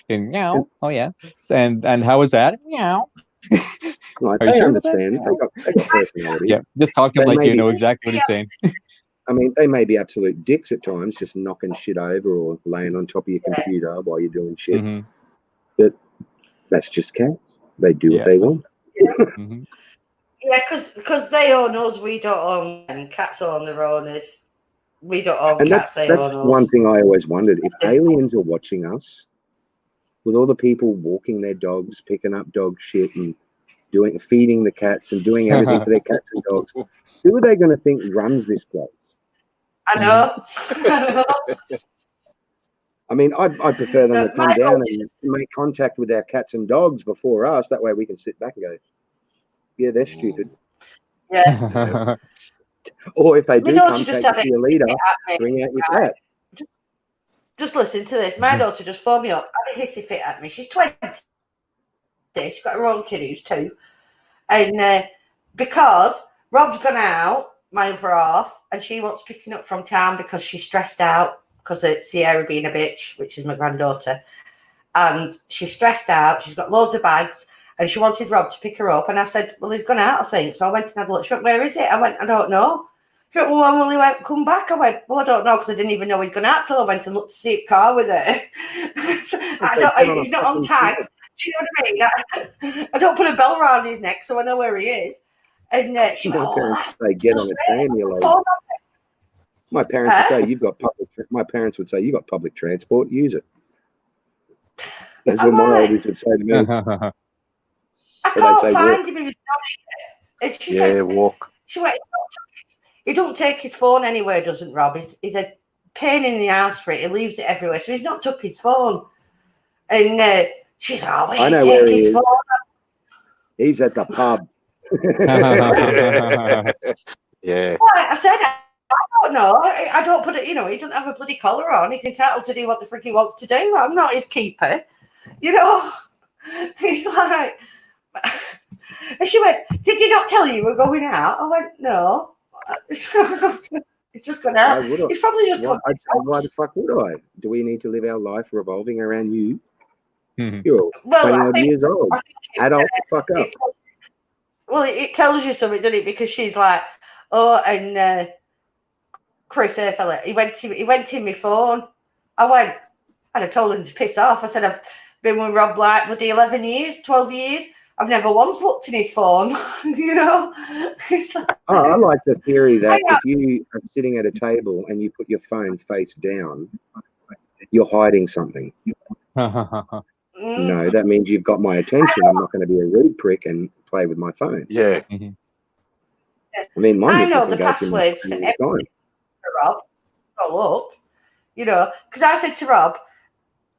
And meow. Oh yeah. And how was that? Meow. Like, Are you they sure about that? understand. They got personalities. Yeah, just talk to him They like may you be- know exactly what he's saying. I mean, they may be absolute dicks at times, just knocking shit over or laying on top of your computer while you're doing shit. Mhm. That's just cats. They do Yeah. what they want. Mhm. Yeah, because they own us, we don't own them. Cats own their owners. We don't own And cats, they that's own one us. thing I always wondered. If aliens are watching us, with all the people walking their dogs, picking up dog shit and feeding the cats and doing everything for their cats and dogs, who are they going to think runs this place? I know. I know. I mean, I'd prefer them No, to come my down dog- and make contact with our cats and dogs before us. That way we can sit back and go, "Yeah, they're stupid." Yeah. Or if they My do daughter come, just take had you to a your leader, hissy fit at me. bring out your cat. Just listen to this. My daughter just phoned me up, had a hissy fit at me. She's 20. She's got her own kid who's 2. And because Rob's gone out, my other half, and she wants picking up from town because she's stressed out because of Sierra being a bitch, which is my granddaughter. And she's stressed out. She's got loads of bags. And she wanted Rob to pick her up. And I said, well, he's gone out, I think. So I went and had a look. She went, where is it? I went, I don't know. She went, well, when will he won't come back? I went, well, I don't know because I didn't even know he'd gone out till I went and looked to see a car with it. He's not on tag. Do you know what I mean? I don't put a bell around his neck so I know where he is. And she went, My parents would say, "Get on a tram, you lady." oh, My parents would say, "You've got public." My parents would say, "You got public transport. Use it." That's what my oldies would say to me. I Or they'd can't say, find "Walk." him. He was and she Yeah, said, walk. she went, he don't take his phone anywhere, doesn't Rob? He's a pain in the ass for it. He leaves it everywhere. So he's not took his phone. And she's like, oh, I he know take where he his is. phone? He's at the pub. Yeah. I said, I don't know. I don't put it, he don't have a bloody collar on. He's entitled to do what the frick he wants to do. I'm not his keeper. He's like, and she went, did he not tell you we're going out? I went, no. He's just gone out. He's probably just gone. I'd say, why the fuck would I? Do we need to live our life revolving around you? Mhm. You're 20 odd years old. Adult the fuck up. It tells you something, doesn't it? Because she's like, oh, and Chris, fella, he went in my phone. I went, and I told him to piss off. I said, I've been with Rob like bloody 11 years, 12 years. I've never once looked in his phone, It's like, I like the theory that if you are sitting at a table and you put your phone face down, you're hiding something. No, that means you've got my attention. I'm not going to be a rude prick and play with my phone. Yeah. Mhm. I mean, my I nipple know can the go through my passwords phone for all the everything time. for Rob. Oh, look, because I said to Rob,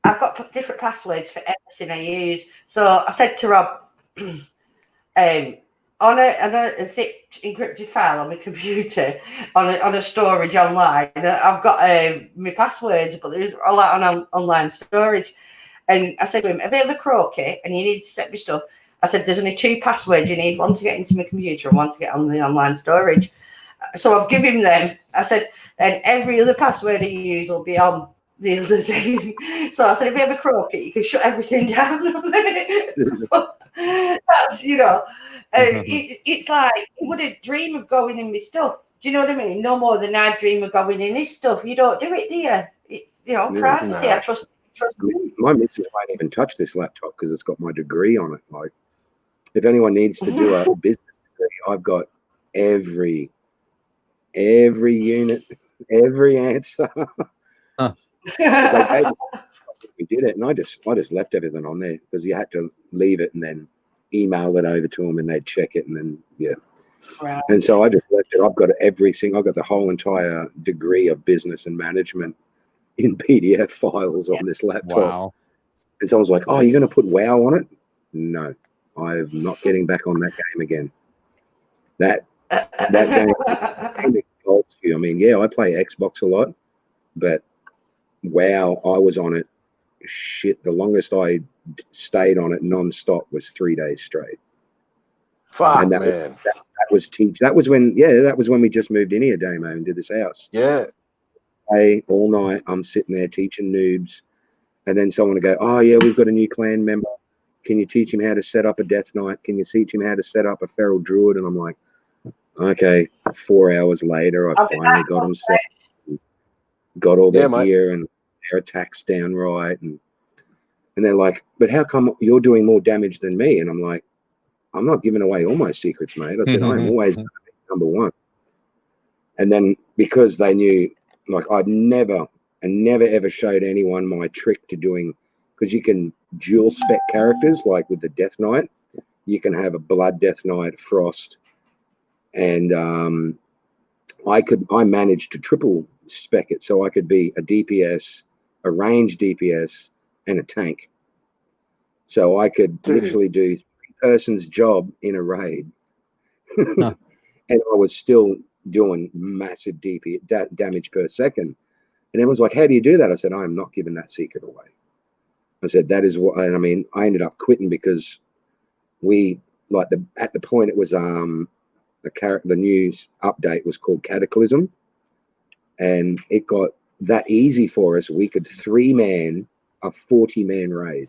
I've got different passwords for everything I use. So I said to Rob, on a zipped encrypted file on my computer, on a storage online, I've got my passwords, but there's a lot on online storage. And I said to him, have you ever croaky and you need to set me stuff? I said, there's only 2 passwords you need, one to get into my computer and one to get on the online storage. So I've given him them. I said, and every other password you use will be on the other thing. So I said, if you ever croak it, you can shut everything down. That's, it's like, he wouldn't dream of going in my stuff. Do you know what I mean? No more than I dream of going in this stuff. You don't do it, do you? It's, you know, privacy. no. I trust. My missus won't even touch this laptop because it's got my degree on it. Like, if anyone needs to do a business degree, I've got every unit, every answer. They gave us, we did it, and I just left everything on there because you had to leave it and then email it over to them, and they'd check it, and then Right. And so I just left it. I've got I've got the whole entire degree of business and management in PDF files on this laptop. Wow. And someone's like, "Oh, you're going to put WoW on it?" No, I'm not getting back on that game again. That game involves you. I mean, yeah, I play Xbox a lot, but WoW, I was on it. Shit, the longest I stayed on it non-stop was 3 days straight. Fuck, And that man. That was when we just moved in here, Damo, and did this house. Yeah. All night, I'm sitting there teaching noobs, and then someone would go, "Oh yeah, we've got a new clan member. Can you teach him how to set up a Death Knight? Can you teach him how to set up a Feral Druid?" And I'm like, "Okay." 4 hours later, I finally got him set, got all their gear and their attacks down right, and they're like, "But how come you're doing more damage than me?" And I'm like, "I'm not giving away all my secrets, mate." I said, "I'm always going to be number one." And then because they knew, like, I'd never ever showed anyone my trick to doing, because you can dual spec characters, like with the Death Knight, you can have a Blood Death Knight, Frost, and I managed to triple spec it, so I could be a DPS, a ranged DPS, and a tank. So I could literally do 3 person's job in a raid. And I was still doing massive damage per second. And everyone's like, "How do you do that?" I said, "I am not giving that secret away." I said, "That is what," and I mean, I ended up quitting because at the point it was the news update was called Cataclysm, and it got that easy for us. We could 3-man a 40-man raid.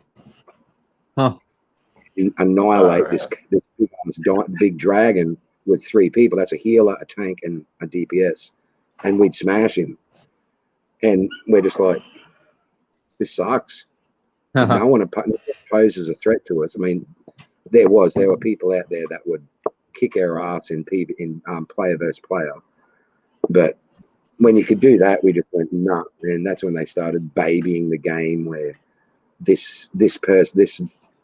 Annihilate this big dragon with 3 people. That's a healer, a tank, and a DPS, and we'd smash him. And we're just like, this sucks. No one poses a threat to us. I mean, there were people out there that would kick our ass in player versus player, but when you could do that, we just went nah. And that's when they started babying the game, where this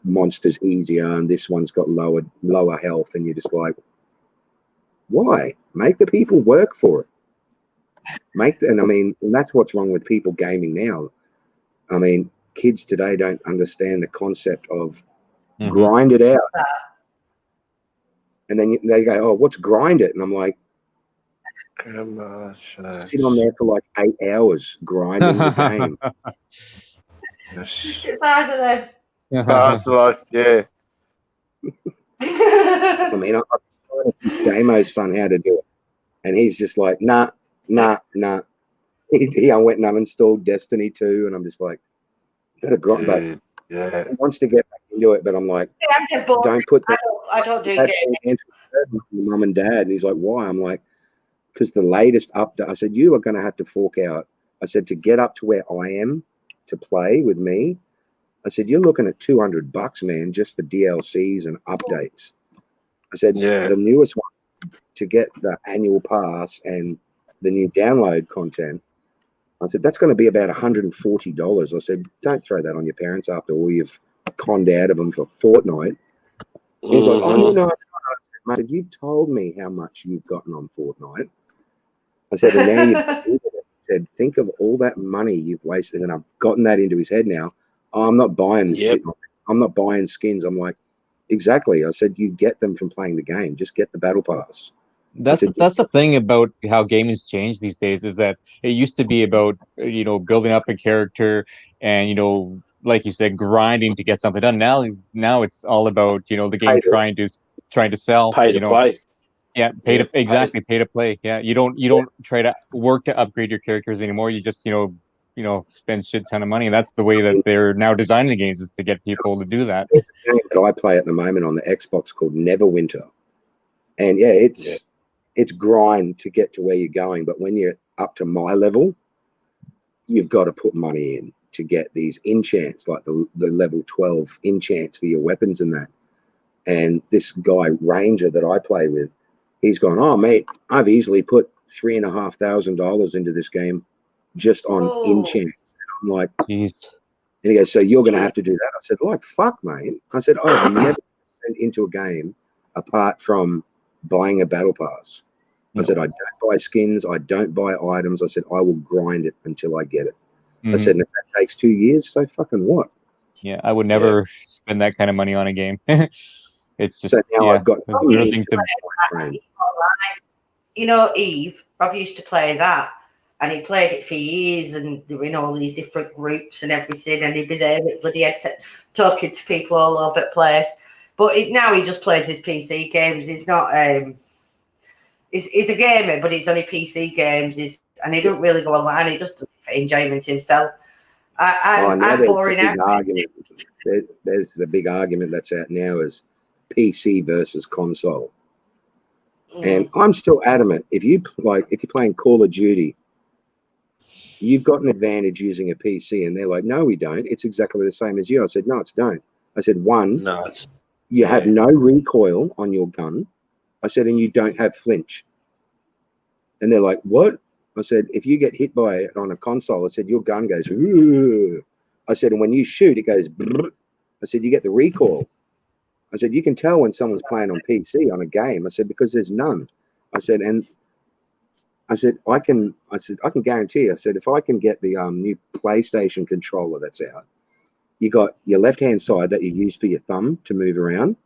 monster's easier and this one's got lower health, and you're just like, why? Make the people work for it. And that's what's wrong with people gaming now. I mean, kids today don't understand the concept of grind it out. And then they go, "Oh, what's grind it?" And I'm like, sit on there for like 8 hours grinding the game. It's either Yeah. I mean, I'm trying to teach Damo's son how to do it, and he's just like, nah. I went and uninstalled Destiny 2, and I'm just like, gotta grind. But he wants to get back into it, but I'm like, don't put that. I don't do it. Mum and Dad, and he's like, why? I'm like, because the latest update. I said, you are going to have to fork out. I said, to get up to where I am to play with me. I said, you're looking at $200, man, just for DLCs and updates. I said, the newest one, to get the annual pass and the new download content, I said, that's going to be about $140. I said, don't throw that on your parents after all you've conned out of them for Fortnite. He's like, oh, no. I said, you've told me how much you've gotten on Fortnite. I said, and now you've said, think of all that money you've wasted. And I've gotten that into his head now. Oh, I'm not buying this shit. I'm not buying skins. I'm like, exactly. I said, you get them from playing the game. Just get the battle pass. That's the thing about how gaming's changed these days, is that it used to be about, building up a character and, like you said, grinding to get something done. Now it's all about, the game trying to sell. Pay to play. Yeah, pay to play. Yeah, you don't try to work to upgrade your characters anymore. You just spend shit ton of money. And that's the way that they're now designing the games, is to get people to do that. There's a game that I play at the moment on the Xbox called Neverwinter, and it's it's grind to get to where you're going. But when you're up to my level, you've got to put money in to get these enchants, like the level 12 enchants for your weapons and that. And this guy, Ranger, that I play with, he's gone, oh, mate, I've easily put $3,500 into this game just on enchants. I'm like, Jeez. and he goes, so you're going to have to do that? I said, like, fuck, mate. I said, I have never sent into a game apart from buying a battle pass. I said, I don't buy skins. I don't buy items. I said, I will grind it until I get it. I said, and if that takes 2 years, so fucking what? Yeah, I would never spend that kind of money on a game. It's just, so now I've got things to... You know, Eve, Rob used to play that, and he played it for years, and they were in all these different groups and everything, and he'd be there with bloody headset talking to people all over the place. But now he just plays his PC games. He's not he's a gamer, but he's only PC games. And he don't really go online. He just does it for enjoyment himself. I'm boring out. There's the big argument that's out now is PC versus console. And I'm still adamant. If you're playing Call of Duty, you've got an advantage using a PC. And they're like, no, we don't. It's exactly the same as you. I said, no, it's don't. I said, you have no recoil on your gun. I said, and you don't have flinch. And they're like, what? I said, if you get hit by it on a console, I said, your gun goes, "Ooh." I said, and when you shoot, it goes, brrr. I said, you get the recoil. I said, you can tell when someone's playing on PC on a game. I said, because there's none. I said, I can guarantee. I said, if I can get the new PlayStation controller that's out, you got your left-hand side that you use for your thumb to move around,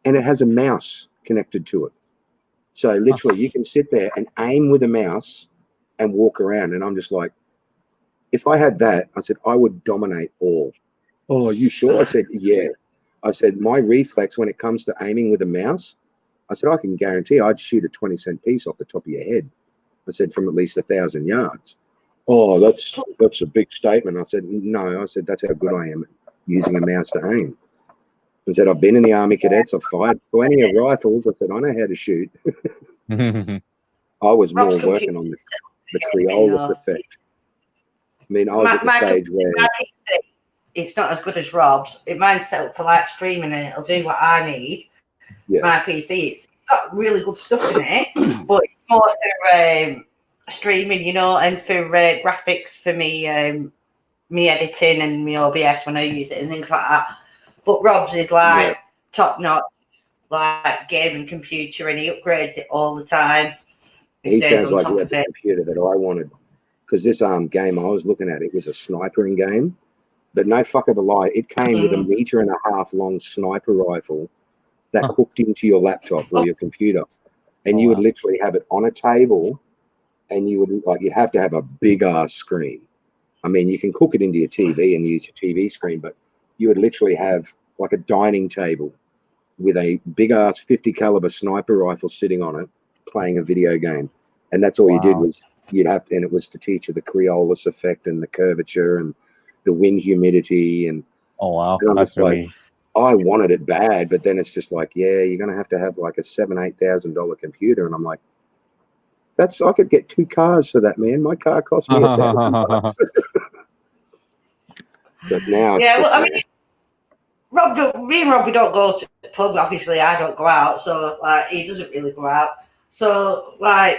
and it has a mouse connected to it. So literally you can sit there and aim with a mouse and walk around. And I'm just like, if I had that, I said, I would dominate all. Oh, are you sure? I said, yeah. I said, my reflex when it comes to aiming with a mouse, I said, I can guarantee I'd shoot a 20-cent piece off the top of your head. I said, from at least 1,000 yards. Oh, that's a big statement. I said, no. I said, that's how good I am at using a mouse to aim. I said, I've been in the Army Cadets. I've fired plenty of rifles. I said, I know how to shoot. I was more working on the Creolus effect. I mean, I was at the stage where... It's not as good as Rob's. It mine's set up for like streaming, and it'll do what I need. Yeah. My PC, it's got really good stuff in it, but it's more for streaming, you know, and for graphics for me, me editing and me OBS when I use it and things like that. But Rob's is like top notch, like gaming computer, and he upgrades it all the time. He sounds like he had the computer that I wanted, because this game I was looking at, it was a snipering game, but no fuck of a lie, it came with a 1.5 meter long sniper rifle that hooked into your laptop or your computer, and you would literally have it on a table, and you would you'd have to have a big ass screen. I mean, you can hook it into your TV and use your TV screen, but you would literally have like a dining table with a big ass 50 caliber sniper rifle sitting on it, playing a video game. And that's all you did was and it was to teach you the Creolus effect and the curvature and the wind humidity. And that's really... I wanted it bad, but then it's just like, yeah, you're going to have like a $7,000-8,000 computer. And I'm like, I could get 2 cars for that, man. My car cost me $1,000. But now, me and Rob, we don't go to the pub. Obviously, I don't go out, so he doesn't really go out. So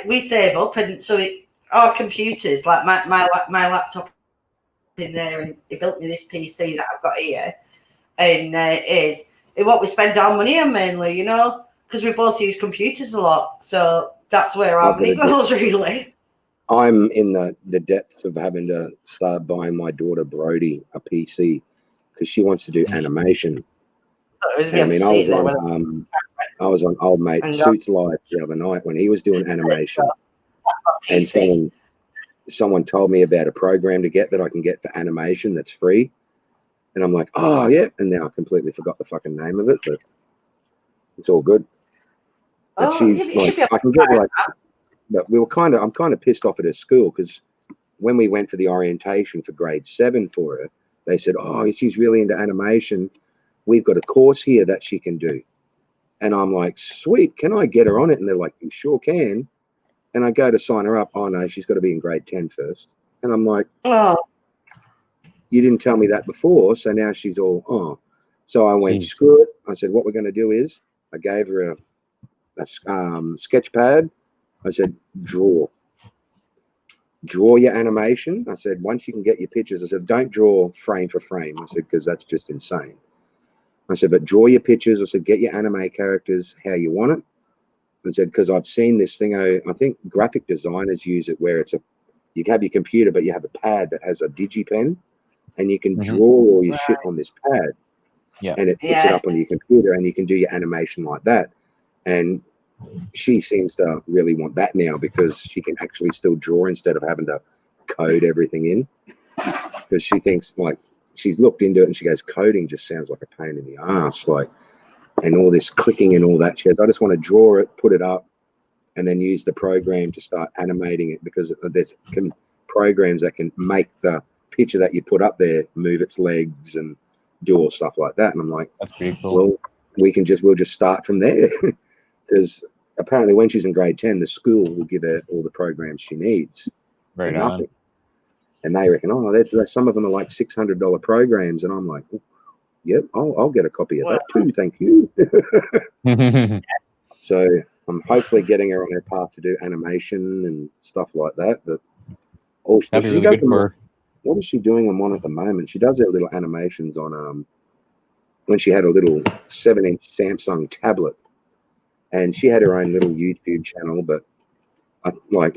we save up, and so our computers, like my laptop in there, and he built me this PC that I've got here, and is what we spend our money on mainly, you know, because we both use computers a lot. So that's where our money goes, really. I'm in the depth of having to start buying my daughter Brody a PC because she wants to do animation. I mean, I was on old mate Suits Live the other night when he was doing animation, and someone told me about a program to get that I can get for animation that's free, and I'm like, oh yeah, and then I completely forgot the fucking name of it, but it's all good. But she's like, I can get like. But I'm kind of pissed off at her school because when we went for the orientation for grade 7 for her, they said, oh, she's really into animation. We've got a course here that she can do. And I'm like, sweet, can I get her on it? And they're like, you sure can. And I go to sign her up. Oh, no, she's got to be in grade 10 first. And I'm like, Oh, you didn't tell me that before. So now she's all, oh. So I went, Jeez. screw it. I said, what we're going to do is, I gave her a sketch pad. I said, draw your animation. I said, once you can get your pictures, I said, don't draw frame for frame. I said, because that's just insane. I said, but draw your pictures. I said, get your anime characters how you want it. I said, because I've seen this thing. I think graphic designers use it where you have your computer, but you have a pad that has a DigiPen, and you can draw all your shit on this pad. Yeah. And it puts it up on your computer, and you can do your animation like that. And she seems to really want that now because she can actually still draw instead of having to code everything in. Because she thinks, like, she's looked into it and she goes, coding just sounds like a pain in the ass, like, and all this clicking and all that. She goes, I just want to draw it, put it up, and then use the program to start animating it, because there's programs that can make the picture that you put up there move its legs and do all stuff like that. And I'm like, That's pretty cool. well, we'll just start from there. Because apparently when she's in grade 10, the school will give her all the programs she needs Right for on. nothing. And they reckon, oh, that's some of them are like $600 programs. And I'm like, oh, yep, I'll get a copy of that too. Thank you. So I'm hopefully getting her on her path to do animation and stuff like that. But also, That'd be really good for her. what is she doing on one at the moment? She does her little animations on when she had a little 7-inch Samsung tablet, and she had her own little YouTube channel, but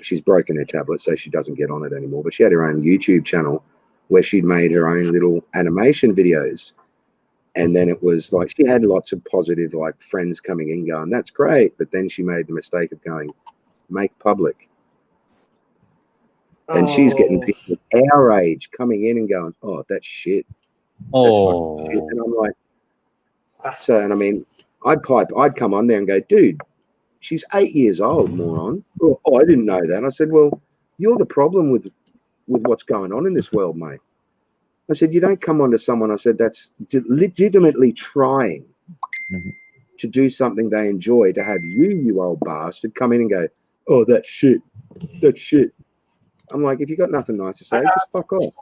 she's broken her tablet, so she doesn't get on it anymore. But she had her own YouTube channel where she'd made her own little animation videos. And then it was like she had lots of positive, like, friends coming in going, that's great. But then she made the mistake of going, make public. And she's getting people our age coming in and going, oh, that's shit. That's fucking shit. And I'm like, and I mean, I'd come on there and go, dude, she's 8 years old, moron. Oh, I didn't know that. I said, well, you're the problem with what's going on in this world, mate. I said, you don't come on to someone, I said, that's legitimately trying to do something they enjoy, to have you old bastard, come in and go, oh, that's shit. That's shit. I'm like, if you got nothing nice to say, just fuck off.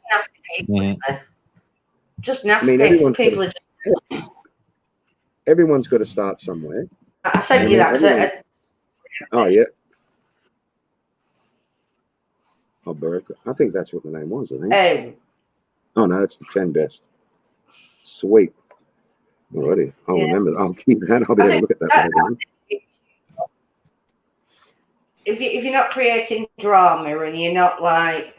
Just nasty. I mean, everyone's got to start somewhere. I sent you that. Oh, yeah. Oh, Berkeley. I think that's what the name was, I think. Oh, no, that's the 10 best. Sweet. Alrighty. I'll remember. I'll keep that. I'll be able to look at that. If you're not creating drama and you're not like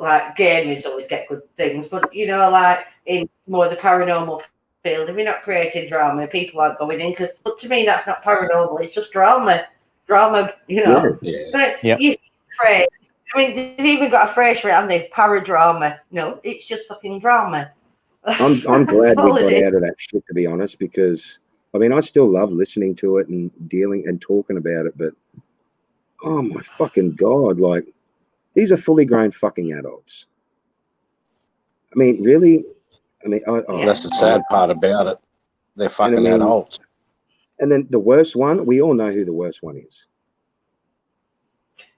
gamers always get good things, but like in more the paranormal field, if you're not creating drama, people aren't going in, but to me that's not paranormal, it's just drama, But you phrase, I mean, they've even got a phrase for it, haven't they? Paradrama. No, it's just fucking drama. I'm glad we got out of that shit, to be honest, because I mean, I still love listening to it and dealing and talking about it, but oh my fucking God, like, these are fully grown fucking adults. I mean, really? I mean, that's the sad part about it. They're fucking adults. And then the worst one, we all know who the worst one is.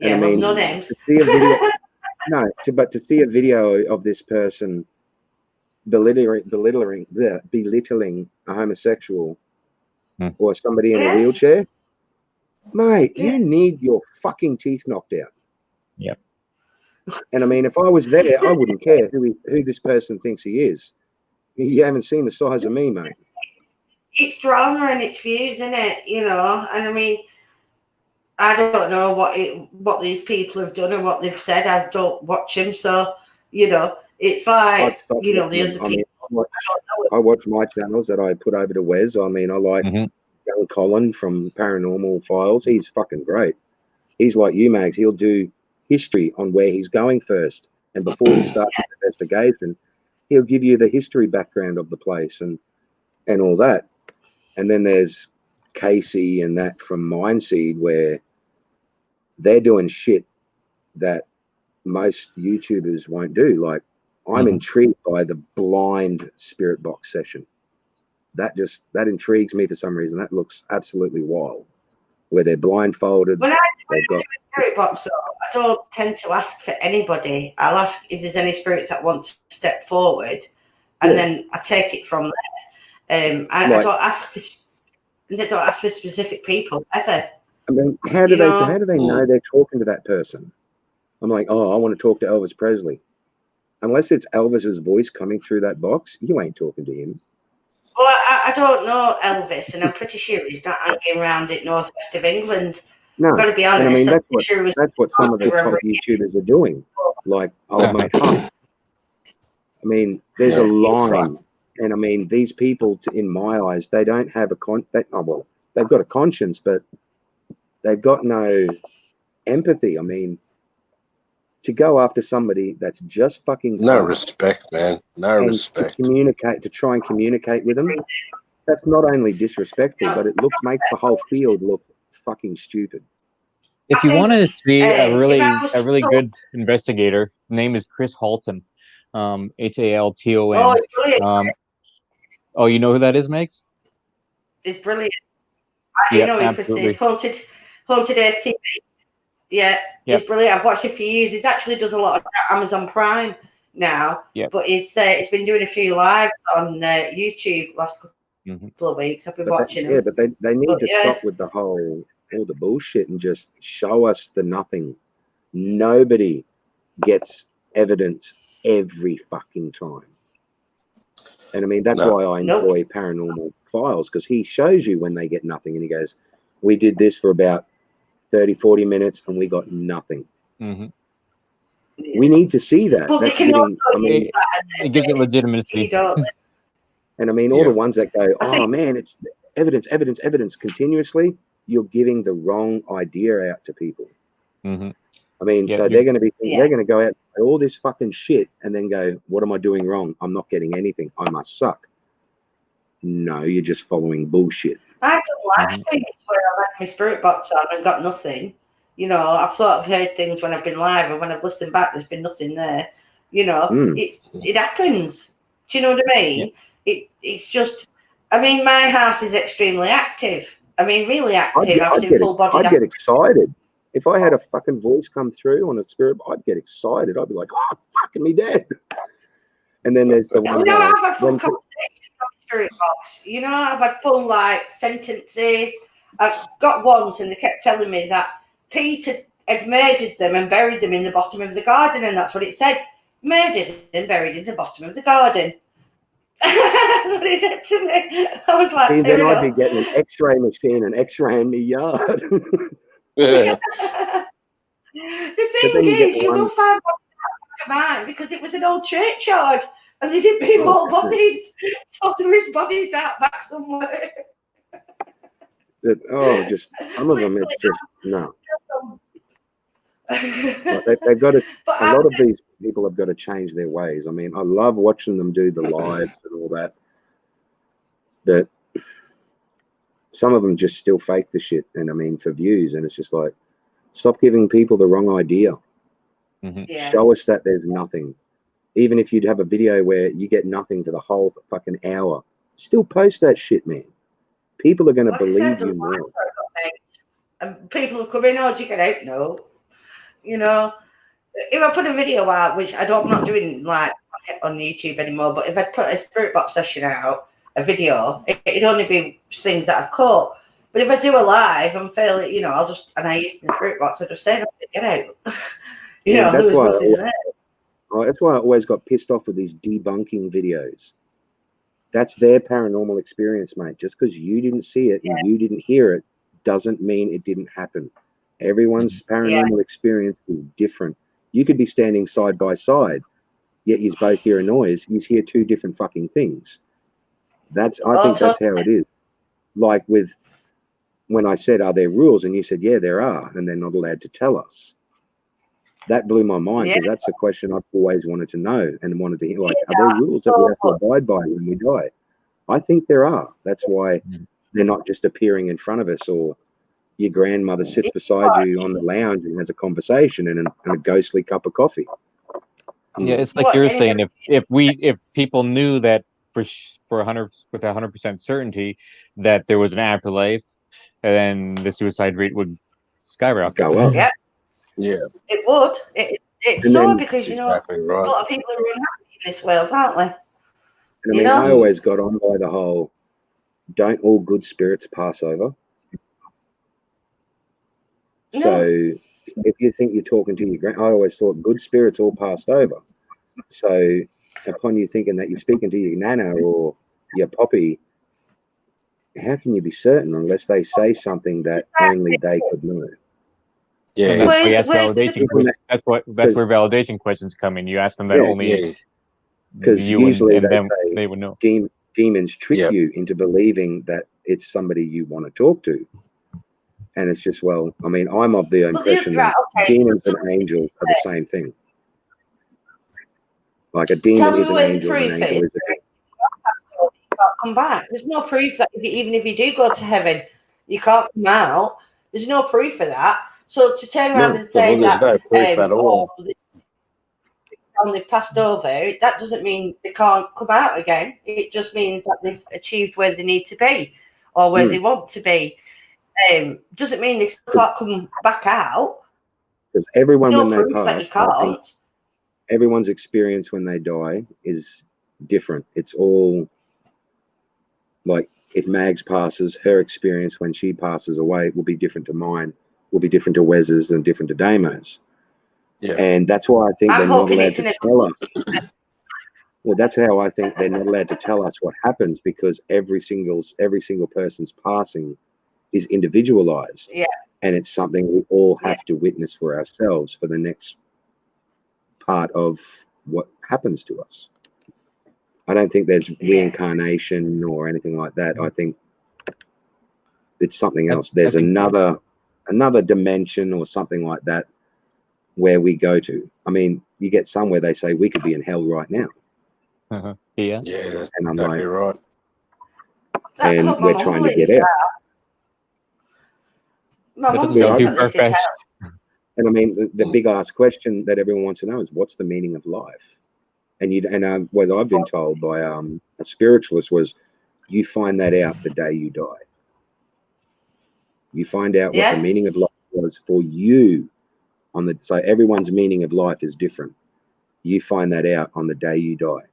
And I mean, no names. To see a video, but to see a video of this person belittling a homosexual or somebody in a wheelchair, mate, you need your fucking teeth knocked out. Yep. And I mean, if I was there, I wouldn't care who this person thinks he is. You haven't seen the size of me, mate. It's drama and it's views, isn't it? And I mean, I don't know what these people have done and what they've said. I don't watch them, so it's like the other people. I mean, I watch my channels that I put over to Wes. I mean, I like young Colin from Paranormal Files. He's fucking great. He's like you, Mags. He'll do history on where he's going first, and before he starts his investigation, he'll give you the history background of the place and all that. And then there's Casey and that from Mindseed, where they're doing shit that most YouTubers won't do. Like, I'm intrigued by the blind spirit box session. that intrigues me for some reason. That looks absolutely wild. Where they're blindfolded. When I they've got spirit box, I don't tend to ask for anybody. I'll ask if there's any spirits that want to step forward, and then I take it from there. I don't ask for specific people ever. I mean, how do they know they're talking to that person? I'm like, oh, I want to talk to Elvis Presley. Unless it's Elvis's voice coming through that box, you ain't talking to him. Well, I don't know Elvis, and I'm pretty sure he's not hanging around in northwest of England. No, I've got to be honest. And I mean, that's what some of the top YouTubers are doing, like old mate Hunt. I mean, there's a line, and I mean, these people, in my eyes, they don't have they've got a conscience, but they've got no empathy. I mean, to go after somebody that's just fucking no respect, man. No respect. To try and communicate with them, that's not only disrespectful, but it makes the whole field look fucking stupid. If you want to see a really good investigator, his name is Chris Halton, Halton. Oh, you know who that is, Megs? It's brilliant. I know him for his Haunted Earth TV. Yeah, it's brilliant. I've watched it for years. He actually does a lot of Amazon Prime now, but it's been doing a few lives on YouTube last couple of weeks. I've been watching them. Yeah, but they need to stop with all the bullshit and just show us the nothing. Nobody gets evidence every fucking time. And I mean, that's why I enjoy Paranormal Files, because he shows you when they get nothing and he goes, we did this for about 30, 40 minutes and we got nothing. Mm-hmm. We need to see that. Well, it gives it legitimacy. And I mean, all the ones that go, oh man, it's evidence continuously, you're giving the wrong idea out to people. Mm-hmm. I mean, so they're going to go out and say all this fucking shit and then go, what am I doing wrong? I'm not getting anything. I must suck. No, you're just following bullshit. I've done live streams where I've had my spirit box on and got nothing. You know, I've sort of heard things when I've been live, and when I've listened back, there's been nothing there. You know, it happens. Do you know what I mean? It's just, I mean, my house is extremely active. I mean, really active. I've seen full body. I'd get excited. If I had a fucking voice come through on a spirit, I'd get excited. I'd be like, oh, fucking me dead. And then there's the one. No, I've had full conversations on the spirit box. You know, I've had full, like, sentences. I've got ones and they kept telling me that Peter had murdered them and buried them in the bottom of the garden, and that's what it said. Murdered and buried in the bottom of the garden. That's what he said to me. I was like, see, then I'd be getting an X-ray machine and X-raying my yard. The thing is, you will find bodies out of mine because it was an old churchyard and they didn't move all bodies, so there is bodies out back somewhere. Just some of them, it's just no. They've got to. A lot of these people have got to change their ways. I mean, I love watching them do the lives and all that, but some of them just still fake the shit. And I mean, for views, and it's just like, stop giving people the wrong idea. Mm-hmm. Show us that there's nothing. Even if you'd have a video where you get nothing for the whole fucking hour, still post that shit, man. People are going to believe you more. And people will come in, oh, did you get out? No. You know, if I put a video out, which I'm not doing like on YouTube anymore, but if I put a spirit box session out, a video, it'd only be things that I've caught. But if I do a live, I'm fairly, you know, I use the spirit box, I just say, get out. You know, that's there was nothing there. That's why I always got pissed off with these debunking videos. That's their paranormal experience, mate. Just because you didn't see it and you didn't hear it doesn't mean it didn't happen. Everyone's paranormal experience is different. You could be standing side by side, yet you both hear a noise. You hear two different fucking things. I think that's how it is. Like with when I said, are there rules? And you said, yeah, there are. And they're not allowed to tell us. That blew my mind because that's a question I've always wanted to know and wanted to hear. Like, are there rules that we have to abide by when we die? I think there are. That's why they're not just appearing in front of us, or your grandmother sits beside you on the lounge and has a conversation and a ghostly cup of coffee. Yeah, it's like you're saying, if people knew that for 100% certainty that there was an afterlife, and then the suicide rate would skyrocket. Go up. Yeah. Yeah, It would. It's And so then- because that's you know exactly a right. lot of people are unhappy in this world, aren't they? And I You mean, know? I always got on by the whole, don't all good spirits pass over? No. So if you think you're talking to your I always thought good spirits all passed over. So upon you thinking that you're speaking to your nana or your poppy, how can you be certain unless they say something that only they could know? Yeah, And that's why you Where's- ask where's the- validation questions. That's where validation questions come in. You ask them that Yeah, only yeah, because you usually and they them say they would know. demons trick Yep. you into believing that it's somebody you want to talk to. And it's just, well, I mean, I'm of the impression that demons and angels are the same thing. Like a demon Tell me is an where the angel, an proof angel is. is a demon. You can't come back. There's no proof that even if you do go to heaven, you can't come out. There's no proof of that. So to turn around No. and say well, there's that no proof at all. they've passed over, that doesn't mean they can't come out again. It just means that they've achieved where they need to be or where they want to be. Doesn't mean they can't come back out. Because everyone, No when they proof that you pass, I think can't. everyone's experience when they die is different. It's all like if Mags passes, her experience when she passes away will be different to mine, will be different to Wes's and different to Damo's. Yeah, And that's why I think I'm they're not hoping allowed it's to an tell us. Well, that's how I think they're not allowed to tell us what happens, because every single person's passing is individualized. Yeah. And it's something we all have to witness for ourselves for the next part of what happens to us. I don't think there's reincarnation or anything like that. I think it's something else. There's another dimension or something like that where we go to. I mean, you get somewhere they say we could be in hell right now. Yeah. yeah, that's And I'm exactly like, right. That's and what my we're mum trying to believes get out. My That mum doesn't sound believes too that this is far-fetched. hell. And I mean, the big ass question that everyone wants to know is, what's the meaning of life? And what I've been told by a spiritualist was, you find that out the day you die. You find out what the meaning of life was for you so everyone's meaning of life is different. You find that out on the day you die.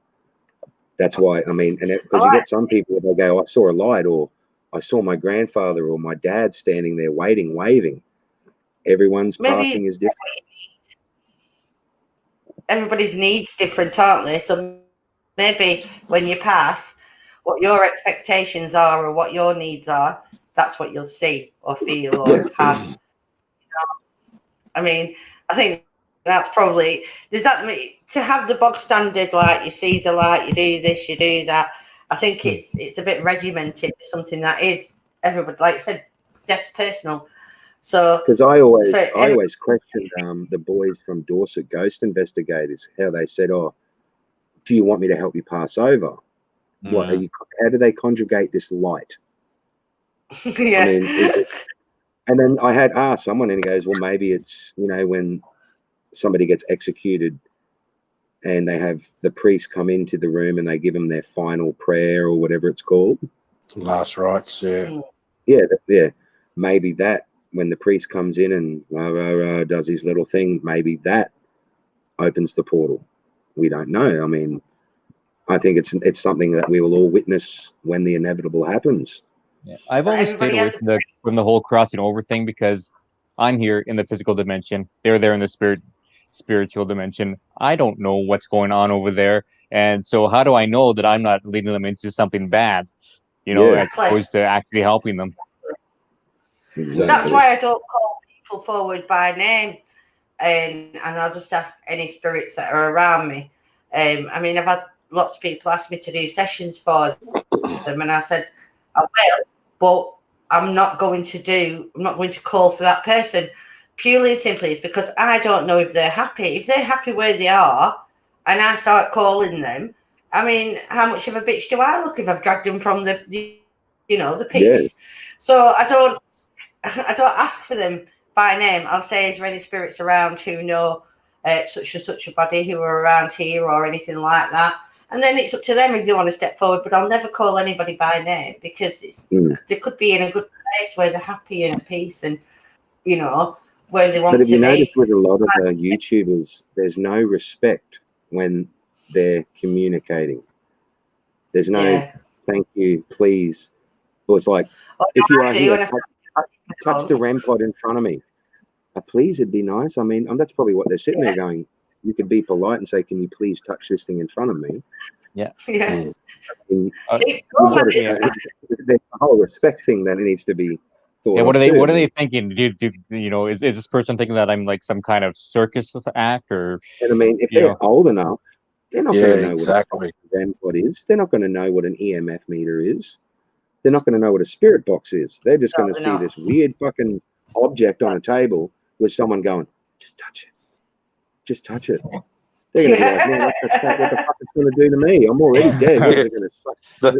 That's why, I mean, and because you get some people, they go, I saw a light, or I saw my grandfather or my dad standing there waiting, waving. Everyone's passing is different. Everybody's needs different, aren't they? So maybe when you pass, what your expectations are or what your needs are, that's what you'll see or feel or have. I mean, I think that's probably, does that mean to have the bog standard, like you see the light, you do this, you do that? I think it's a bit regimented, something that is everybody, like I said, that's personal. So because I always questioned the boys from Dorset Ghost Investigators, how they said, "Oh, do you want me to help you pass over? What are you? How do they conjugate this light?" yeah. I mean, and then I had asked someone, and he goes, "Well, maybe it's when somebody gets executed, and they have the priest come into the room and they give them their final prayer or whatever it's called, Last rites, yeah, yeah, maybe that." When the priest comes in and does his little thing, maybe that opens the portal. We don't know. I mean, I think it's something that we will all witness when the inevitable happens. Yeah. I've always stayed away from the whole crossing over thing, because I'm here in the physical dimension. They're there in the spiritual dimension. I don't know what's going on over there, and so how do I know that I'm not leading them into something bad? As opposed to actually helping them. Exactly. That's why I don't call people forward by name, and I'll just ask any spirits that are around me. I mean, I've had lots of people ask me to do sessions for them, and I said I will, but I'm not going to call for that person, purely and simply is because I don't know if they're happy. If they're happy where they are, and I start calling them, I mean, how much of a bitch do I look if I've dragged them from the piece? Yeah. So I don't ask for them by name. I'll say, is there any spirits around who know such and such a body who are around here or anything like that? And then it's up to them if they want to step forward. But I'll never call anybody by name because they could be in a good place where they're happy and at peace and, where they want to be. But have you noticed with a lot of YouTubers, there's no respect when they're communicating. There's no thank you, please. Or it's like, if you are here, touch the REM pod in front of me. Please, it'd be nice. I mean, that's probably what they're sitting there going. You could be polite and say, can you please touch this thing in front of me? Yeah. Yeah. There's a whole respect thing that needs to be thought of. What are they thinking? Is this person thinking that I'm like some kind of circus act or? And I mean, if they're old enough, they're not going to know what a REM pod is. They're not going to know what an EMF meter is. They're not going to know what a spirit box is. They're just going to see this weird fucking object on a table with someone going, just touch it. Just touch it. They're going to be like, man, what the fuck it's going to do to me? I'm already dead. What is it going to suck? That's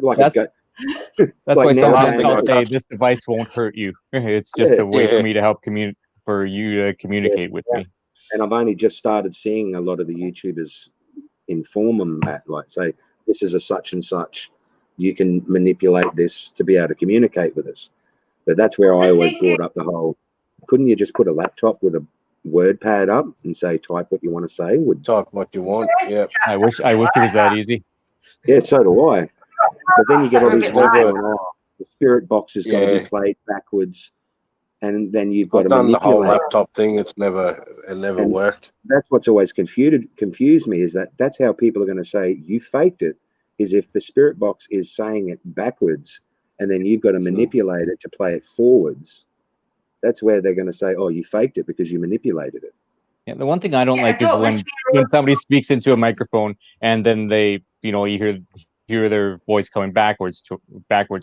why sometimes I'll say this device won't hurt you. It's just a way for me to help for you to communicate with me. And I've only just started seeing a lot of the YouTubers inform them that, like, say, this is a such and such. You can manipulate this to be able to communicate with us. But that's where I always brought up the whole, couldn't you just put a laptop with a word pad up and say type what you want to say? Type what you want. Yeah. I wish it was that easy. Yeah, so do I. But then you get all these the spirit box is going to be played backwards, and then you've got to manipulate. The whole laptop thing. It never worked. That's what's always confused me is that's how people are going to say you faked it. Is if the spirit box is saying it backwards, and then you've got to manipulate it to play it forwards. That's where they're going to say, "Oh, you faked it because you manipulated it." Yeah, the one thing I don't like is when somebody speaks into a microphone and then they, you hear their voice coming backwards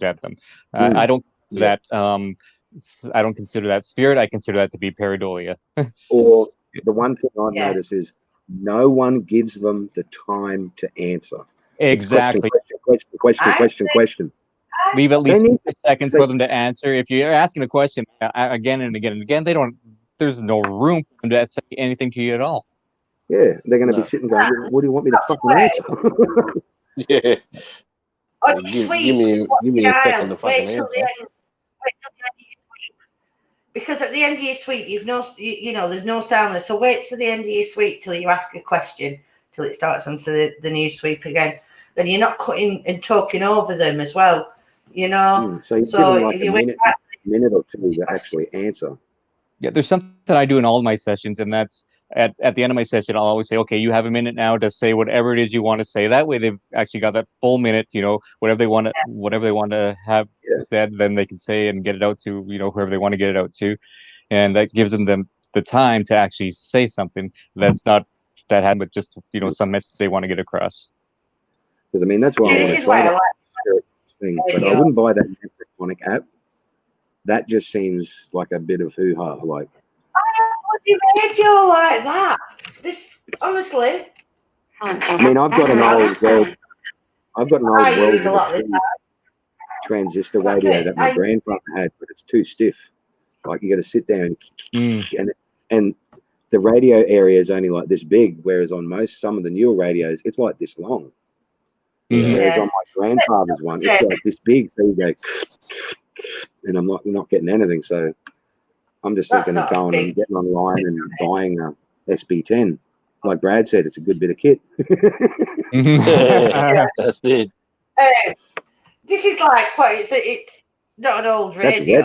at them. I don't I don't consider that spirit. I consider that to be pareidolia. Or the one thing I've noticed is no one gives them the time to answer. Exactly. Question. Leave at least 5 seconds for them to answer. If you're asking a question again and again and again, there's no room for them to say anything to you at all. Yeah, they're going to be sitting going, what do you want me to fucking answer? Yeah. Give me a second to fucking answer. Wait till the end of your sweep. Because at the end of your sweep, there's no sound there. So wait till the end of your sweep till you ask a question, till it starts onto the new sweep again. Then you're not cutting and talking over them as well, So you're giving like a minute or two to actually answer. Yeah, there's something that I do in all my sessions, and that's at the end of my session, I'll always say, okay, you have a minute now to say whatever it is you want to say. That way they've actually got that full minute, whatever they want to have said, then they can say and get it out to, whoever they want to get it out to. And that gives them the time to actually say something that's not that happened, but just, some message they want to get across. Because, I mean, that's why I want to try that thing. But I wouldn't buy that Necrophonic app. That just seems like a bit of hoo-ha. Like, you radio like that? This, honestly. I mean, I've got an old World transistor radio that my grandfather had, but it's too stiff. Like, you got to sit there and the radio area is only like this big, whereas on some of the newer radios, it's like this long. Whereas on my grandfather's one, it's like this big, so you go, and I'm not getting anything. So I'm just thinking of going and getting online and buying a SB10. Like Brad said, it's a good bit of kit. That's it. This is like it's not an old radio.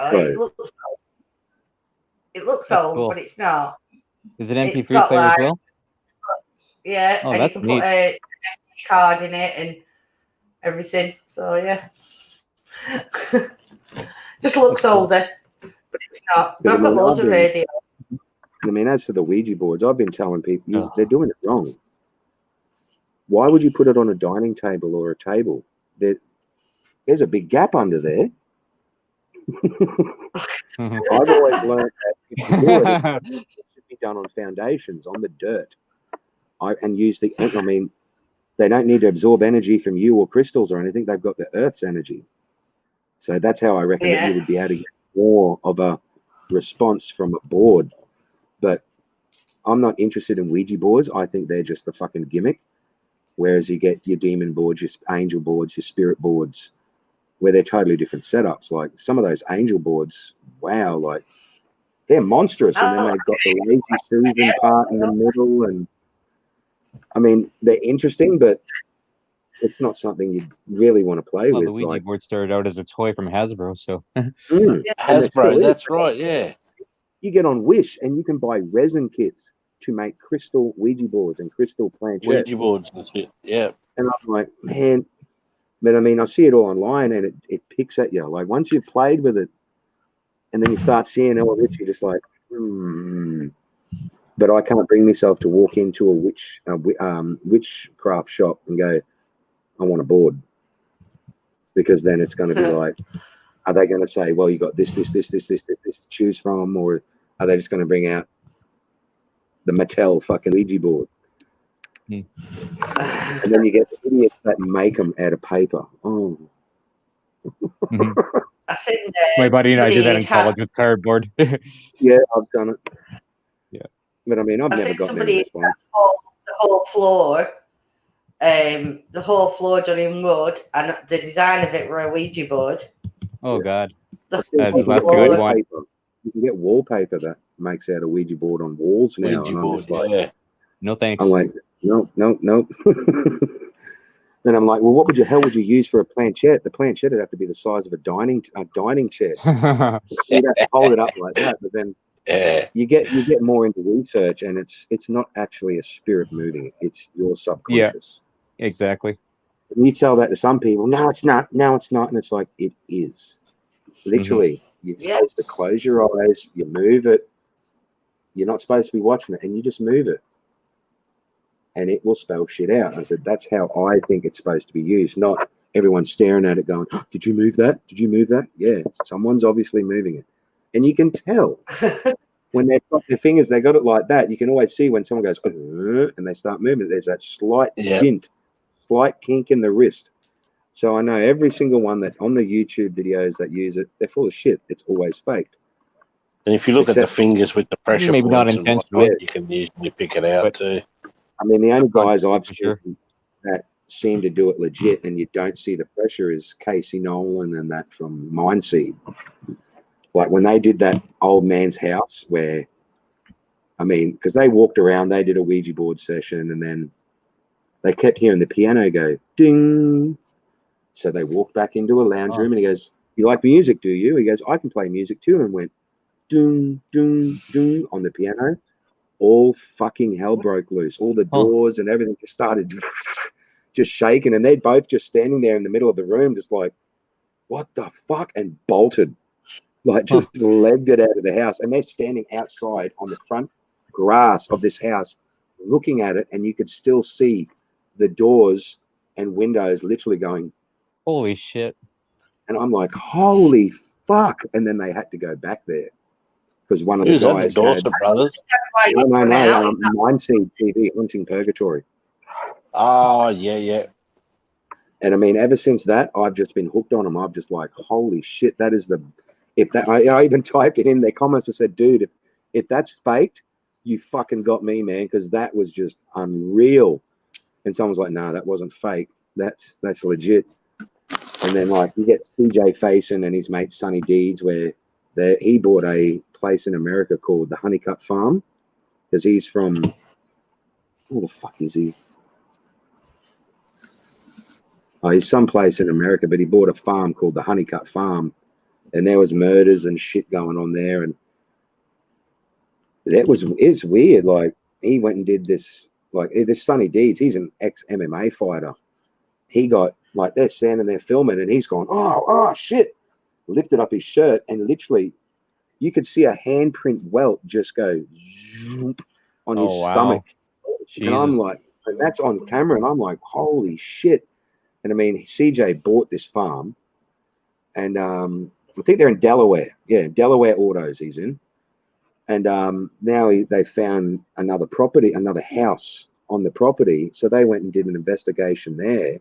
It looks old, cool. But it's not. Is it MP3 player as well? Yeah, and you can put a SD card in it and everything. So yeah, just looks older, but it's not. But I've got loads of radio. I mean, as for the Ouija boards, I've been telling people they're doing it wrong. Why would you put it on a dining table or a table? There's a big gap under there. I've always learned that if you do it should be done on foundations, on the dirt. And use they don't need to absorb energy from you or crystals or anything. They've got the Earth's energy. So that's how I reckon that you would be able to get more of a response from a board. But I'm not interested in Ouija boards. I think they're just the fucking gimmick. Whereas you get your demon boards, your angel boards, your spirit boards, where they're totally different setups. Like some of those angel boards, wow, like they're monstrous. And then they've got the lazy Susan part in the middle. And I mean, they're interesting, but it's not something you really want to play Well, with. the Ouija Like, board started out as a toy from Hasbro, so Hasbro, that's right, yeah. You get on Wish and you can buy resin kits to make crystal Ouija boards and crystal planchettes. Ouija boards and shit, yeah. And I'm like, man, but I mean, I see it all online and it picks at you. Like once you've played with it and then you start seeing all this, you're just like, But I can't bring myself to walk into a witchcraft shop and go, I want a board. Because then it's going to be like, are they going to say, well, you got this to choose from? Or are they just going to bring out the Mattel fucking Ouija board? And then you get the idiots that make them out of paper. Oh. I think my buddy and I did that in college with cardboard. Yeah, I've done it. Yeah. But I mean, I've never gotten any response. The whole floor done in wood, and the design of it were a Ouija board. Oh God, That's a good one. You can get wallpaper that makes out a Ouija board on walls now. Ouija and I'm board, just like, yeah. No thanks. I'm like, no. And I'm like, well, what hell would you use for a planchette? The planchette would have to be the size of a dining chair. You'd have to hold it up like that. But then you get more into research, and it's not actually a spirit moving it. It's your subconscious. Yeah, exactly. And you tell that to some people, no, it's not. No, it's not. And it's like, it is. Literally, you're supposed to close your eyes, you move it. You're not supposed to be watching it, and you just move it. And it will spell shit out. I said, that's how I think it's supposed to be used, not everyone staring at it going, oh, did you move that? Did you move that? Yeah, someone's obviously moving it. And you can tell when they've got their fingers, they got it like that. You can always see when someone goes, and they start moving it. There's that slight dint, slight kink in the wrist. So I know every single one that on the YouTube videos that use it, they're full of shit. It's always faked. And if you look at the fingers with the pressure maybe not points and intentionally, whatnot, you can usually pick it out too. I mean, the only guys I've seen sure. that seem to do it legit and you don't see the pressure is Casey Nolan and that from Mindseed. Like when they did that old man's house where, I mean, because they walked around, they did a Ouija board session and then they kept hearing the piano go ding. So they walked back into a lounge room and he goes, you like music, do you? He goes, I can play music too. And went doom, doom, doom on the piano. All fucking hell broke loose. All the doors and everything just started just shaking. And they're both just standing there in the middle of the room, just like, what the fuck? And bolted. Like just legged it out of the house. And they're standing outside on the front grass of this house looking at it. And you could still see the doors and windows literally going, holy shit. And I'm like, holy fuck. And then they had to go back there. Because one of the guys Dorset brothers. No, Mindseed TV, Hunting Purgatory. Oh, yeah. And I mean, ever since that, I've just been hooked on them. I'm just like, holy shit, that is I even typed it in their comments and said, dude, if that's faked, you fucking got me, man, because that was just unreal. And someone's like, no, that wasn't fake. That's legit. And then like you get CJ Faison and his mate Sonny Deeds where he bought a place in America called the Honeycutt Farm because he's from where the fuck is he? Oh, he's someplace in America, but he bought a farm called the Honeycutt Farm, and there was murders and shit going on there, and it's weird. Like he went and did this. Like this Sonny Deeds, he's an ex-MMA fighter. He got like they're standing there filming, and he's gone, oh shit. Lifted up his shirt and literally you could see a handprint welt just go zoop on his stomach. Jesus. And I'm like, and that's on camera and I'm like, holy shit. And I mean, CJ bought this farm and I think they're in Delaware. Yeah, Delaware Autos he's in. And now they found another property, another house on the property. So they went and did an investigation there.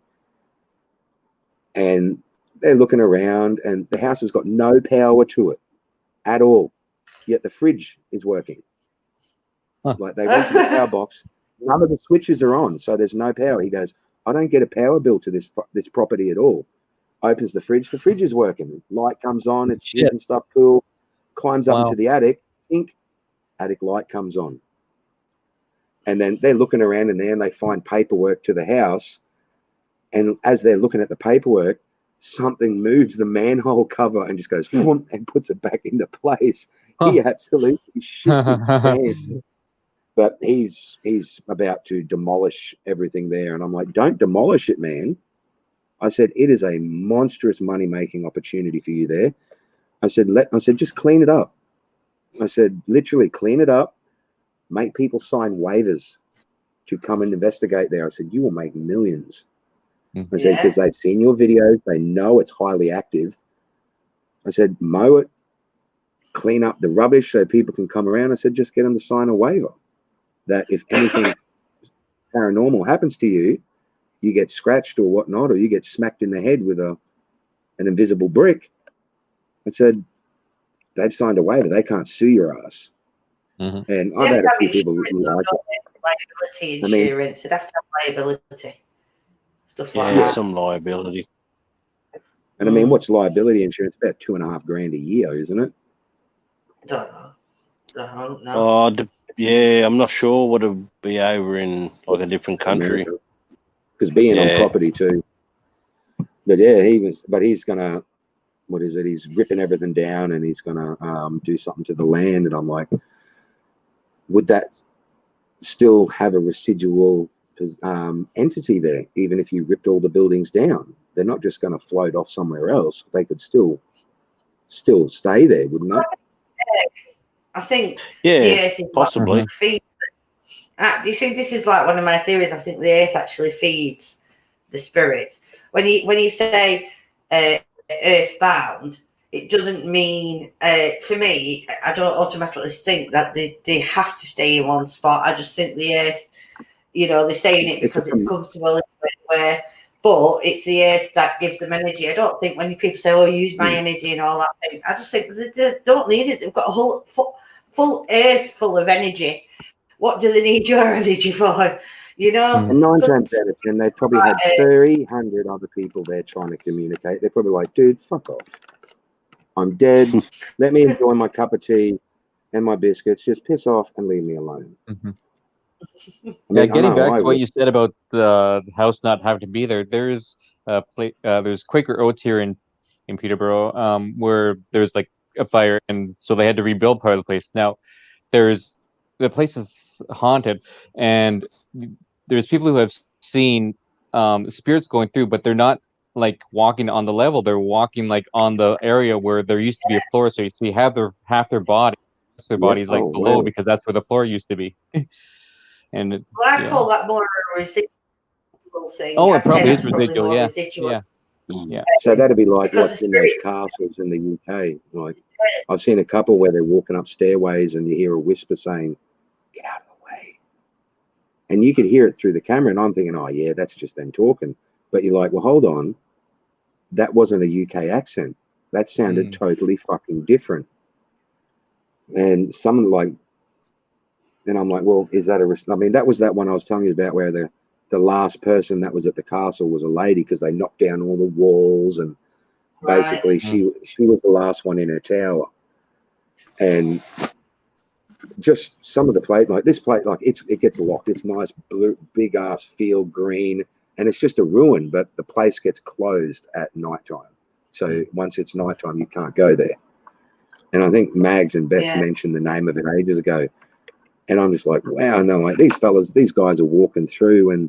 And they're looking around and the house has got no power to it at all. Yet the fridge is working. Like they went to the power box. None of the switches are on, so there's no power. He goes, I don't get a power bill to this property at all. Opens the fridge is working. Light comes on, it's heating stuff cool. Climbs up into the attic, attic light comes on. And then they're looking around in there and they find paperwork to the house. And as they're looking at the paperwork, something moves the manhole cover and just goes and puts it back into place. He absolutely shit his pants. But he's about to demolish everything there. And I'm like, don't demolish it, man. I said, it is a monstrous money-making opportunity for you there. I said, just clean it up. I said, literally clean it up. Make people sign waivers to come and investigate there. I said, you will make millions. I said, because they've seen your videos. They know it's highly active. I said, mow it, clean up the rubbish so people can come around. I said, just get them to sign a waiver that if anything paranormal happens to you, you get scratched or whatnot, or you get smacked in the head with an invisible brick. I said, they've signed a waiver. They can't sue your ass. Mm-hmm. And I've had a few people like liability insurance. You'd have to have liability. Stuff like Yeah, that. some liability. And I mean, what's liability insurance? About $2,500 a year, isn't it? Don't know. Don't know. Oh, yeah, I'm not sure what it'd be over in like a different country. Because being on property too. But yeah, he's gonna, what is it? He's ripping everything down and he's gonna do something to the land. And I'm like, would that still have a residual entity there, even if you ripped all the buildings down? They're not just going to float off somewhere else. They could still stay there, wouldn't they? I think the Earth is possibly. Feeds. You see, this is like one of my theories. I think the Earth actually feeds the spirit. When you say earthbound, it doesn't mean for me. I don't automatically think that they have to stay in one spot. I just think the Earth, they stay in it because it's comfortable everywhere. But it's the Earth that gives them energy. I don't think when people say, "Oh, use my energy" and all that thing, I just think they don't need it. They've got a whole full Earth full of energy. What do they need your energy for? And 9 times out of 10, they probably had 300 other people there trying to communicate. They're probably like, dude, fuck off. I'm dead. Let me enjoy my cup of tea and my biscuits. Just piss off and leave me alone. Mm-hmm. I mean, getting back to what you said about the house not having to be there, there's there's Quaker Oats here in Peterborough, where there's like a fire, and so they had to rebuild part of the place. Now, the place is haunted, and there's people who have seen spirits going through, but they're not like walking on the level. They're walking like on the area where there used to be a floor. So you see half their body, is like below because that's where the floor used to be. And I call that more a residual thing. Oh, it probably is residual. Yeah. So that'd be like what's in those castles in the UK. Like I've seen a couple where they're walking up stairways and you hear a whisper saying, "Get out of the way," and you could hear it through the camera. And I'm thinking, "Oh yeah, that's just them talking." But you're like, "Well, hold on, that wasn't a UK accent. That sounded totally fucking different." And someone like. And I'm like, well, is that a risk? I mean, that was that one I was telling you about where the last person that was at the castle was a lady because they knocked down all the walls and basically she was the last one in her tower. And just some of the plate, like this plate, like it gets locked. It's nice, blue, big ass field green, and it's just a ruin, but the place gets closed at nighttime. So once it's nighttime, you can't go there. And I think Mags and Beth mentioned the name of it ages ago. And I'm just like, wow. And they're like, these guys are walking through and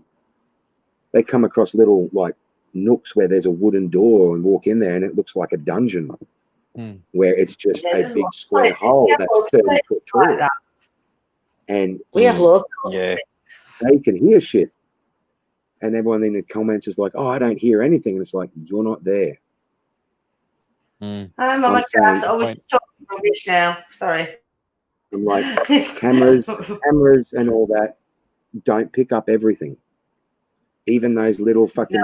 they come across little like nooks where there's a wooden door and walk in there and it looks like a dungeon where it's just a big square hole that's 30 foot tall. Like and we have love. They can hear shit. And everyone in the comments is like, oh, I don't hear anything. And it's like, you're not there. I'm on my gosh, I was talking rubbish now. Sorry. I'm like, cameras and all that don't pick up everything. Even those little fucking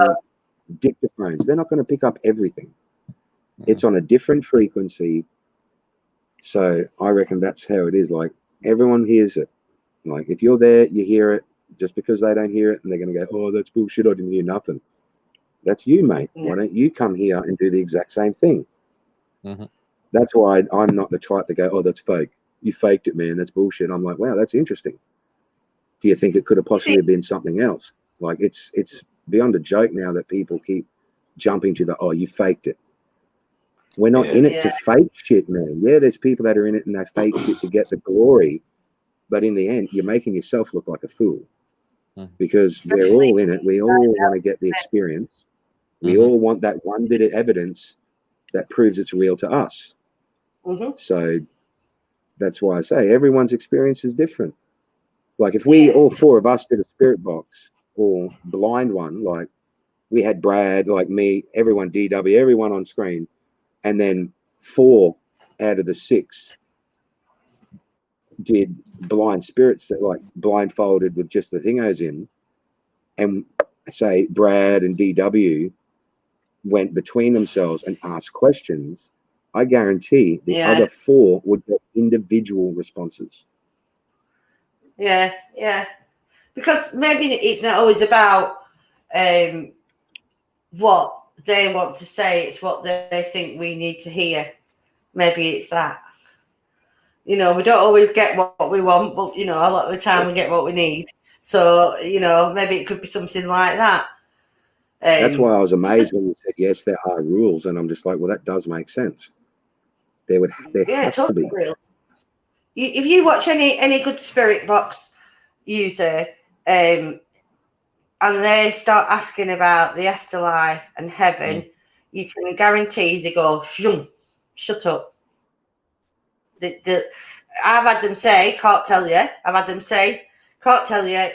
dictaphones, they're not going to pick up everything. It's on a different frequency. So I reckon that's how it is. Like everyone hears it. Like if you're there, you hear it. just because they don't hear it and they're going to go, oh, that's bullshit, I didn't hear nothing. That's you, mate. Why don't you come here and do the exact same thing? Mm-hmm. That's why I'm not the type to go, oh, that's fake. You faked it, man. That's bullshit. I'm like, wow, that's interesting. Do you think it could have possibly been something else? Like, it's beyond a joke now that people keep jumping to the, oh, you faked it. We're not in it to fake shit, man. Yeah, there's people that are in it and they fake shit to get the glory. But in the end, you're making yourself look like a fool because we're all in it. We all want to get the experience. We all want that one bit of evidence that proves it's real to us. So that's why I say everyone's experience is different. Like if we, all four of us did a spirit box or blind one, like we had Brad, like me, everyone, DW, everyone on screen, and then 4 out of the 6 did blind spirits, like blindfolded with just the thingos in, and say Brad and DW went between themselves and asked questions, I guarantee the other 4 would get individual responses. Yeah. Because maybe it's not always about what they want to say, it's what they think we need to hear. Maybe it's that. We don't always get what we want, but, a lot of the time we get what we need. So, maybe it could be something like that. That's why I was amazed when you said, yes, there are rules. And I'm just like, well, that does make sense. There has to be. Real. If you watch any good spirit box user, and they start asking about the afterlife and heaven, you can guarantee they go, shut up. I've had them say, can't tell you. I've had them say, can't tell you.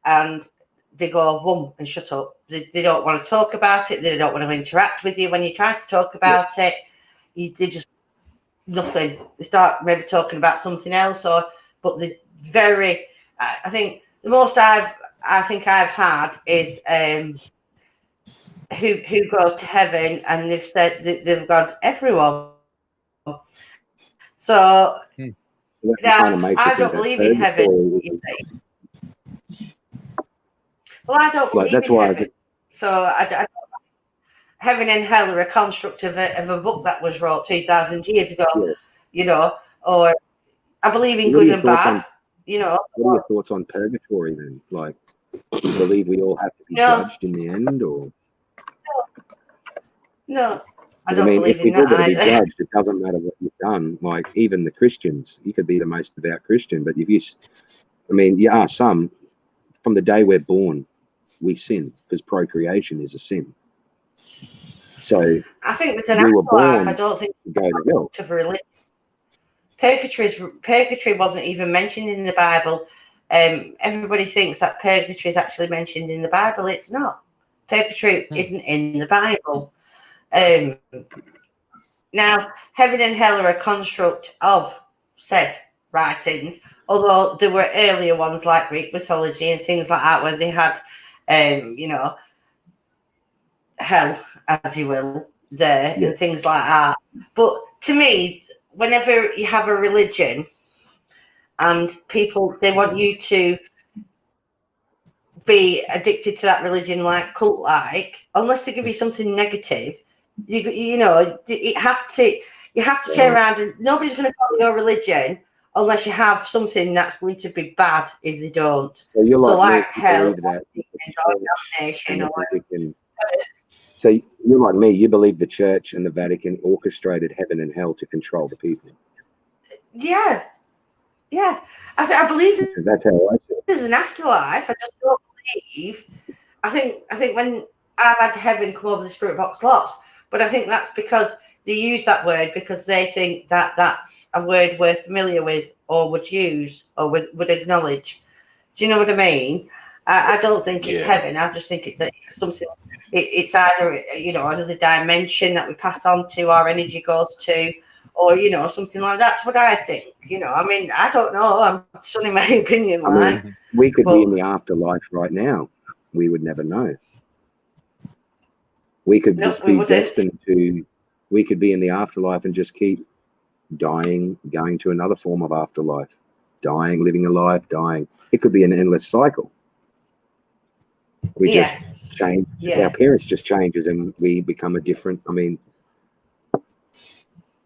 And they go, whum, and shut up. They don't want to talk about it. They don't want to interact with you when you try to talk about it. They just, nothing. They start maybe talking about something else, but the very, I think the most I've had is who goes to heaven, and they've said that they've gone everyone. So now I don't believe in heaven. Well, I don't believe in heaven. So I heaven and hell are a construct of a book that was wrote 2,000 years ago. Or I believe in good and bad. What are your thoughts on purgatory then? Like, do you believe we all have to be judged in the end, or? No. Because I mean, if we're all going to be judged, it doesn't matter what you've done. Like even the Christians, you could be the most devout Christian, but if you are some. From the day we're born, we sin because procreation is a sin. So I think there's an afterlife. I don't think to go to hell. Of religion. Purgatory wasn't even mentioned in the Bible. Everybody thinks that purgatory is actually mentioned in the Bible. It's not. Purgatory isn't in the Bible. Now, heaven and hell are a construct of said writings, although there were earlier ones like Greek mythology and things like that where they had, hell, as you will, there and things like that. But to me, whenever you have a religion and people, they want you to be addicted to that religion like cult-like, unless they give you something negative, it has to. You have to turn around, and nobody's going to follow your religion unless you have something that's going to be bad if they don't. So you're like hell, so you're like me. You believe the church and the Vatican orchestrated heaven and hell to control the people. Yeah. I believe that's how I see it. There's an afterlife. I just don't believe. I think when I've had heaven come over the spirit box lots, but I think that's because they use that word because they think that that's a word we're familiar with or would use or would acknowledge. Do you know what I mean? I don't think it's heaven. I just think it's something. It's either another dimension that we pass on to, our energy goes to, or something like that. That's what I think. I mean, I don't know. I'm sunning my opinion. We could be in the afterlife right now. We would never know. We could just be destined to. We could be in the afterlife and just keep dying, going to another form of afterlife, dying, living a life, dying. It could be an endless cycle. We just change. Yeah. Our appearance just changes, and we become a different. I mean,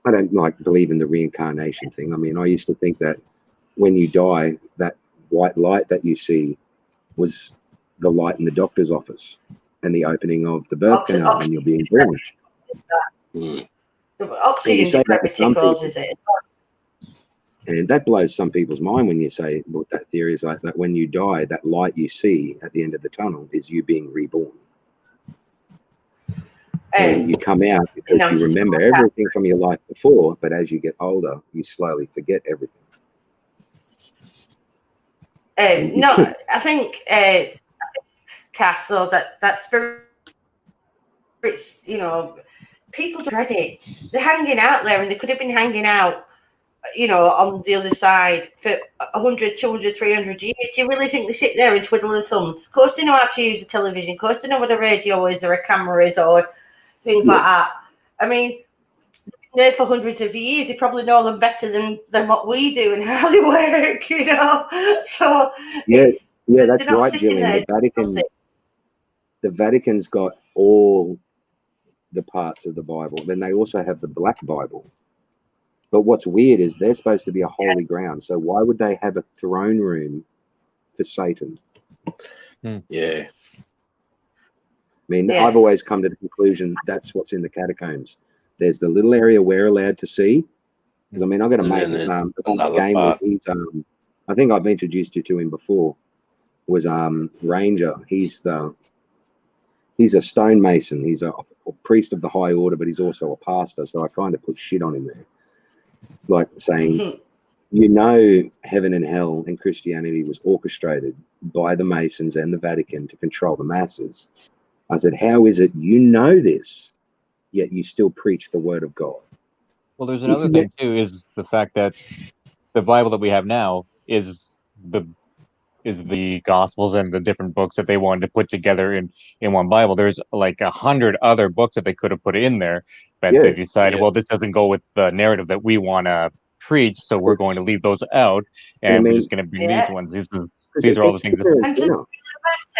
I don't believe in the reincarnation thing. I mean, I used to think that when you die, that white light that you see was the light in the doctor's office and the opening of the birth canal when you're being born. Oxygen depravity causes it. And that blows some people's mind when you say what that theory is, like that when you die, that light you see at the end of the tunnel is you being reborn. And you come out because you remember everything from your life before, but as you get older, you slowly forget everything. No, I think Castle, that spirit, you know, people dread it. They're hanging out there, and they could have been hanging out, you know, on the other side for 100, 200, 300 years. Do you really think they sit there and twiddle their thumbs? Of course they know how to use a television. Of course they know what a radio is or a camera is or things like that. I mean, there for hundreds of years, they probably know them better than what we do and how they work, you know. So that's right, Gillian. The Vatican's got all the parts of the Bible. Then they also have the Black Bible. But what's weird is they're supposed to be a holy ground. So why would they have a throne room for Satan? Yeah. I mean, I've always come to the conclusion that's what's in the catacombs. There's the little area we're allowed to see. Because, I mean, I've got a mate, game he's, I think I've introduced you to him before, was Ranger. He's a stonemason. He's a priest of the high order, but he's also a pastor. So I kind of put shit on him there. Like saying, you know, heaven and hell and Christianity was orchestrated by the Masons and the Vatican to control the masses. I said, how is it you know this, yet you still preach the word of God? Well, there's another thing, too, is the fact that the Bible that we have now is the Gospels and the different books that they wanted to put together in one Bible. There's like 100 other books that they could have put in there, but they decided, well, this doesn't go with the narrative that we want to preach, so we're going to leave those out, and we're just going to bring these ones. These are all the things that...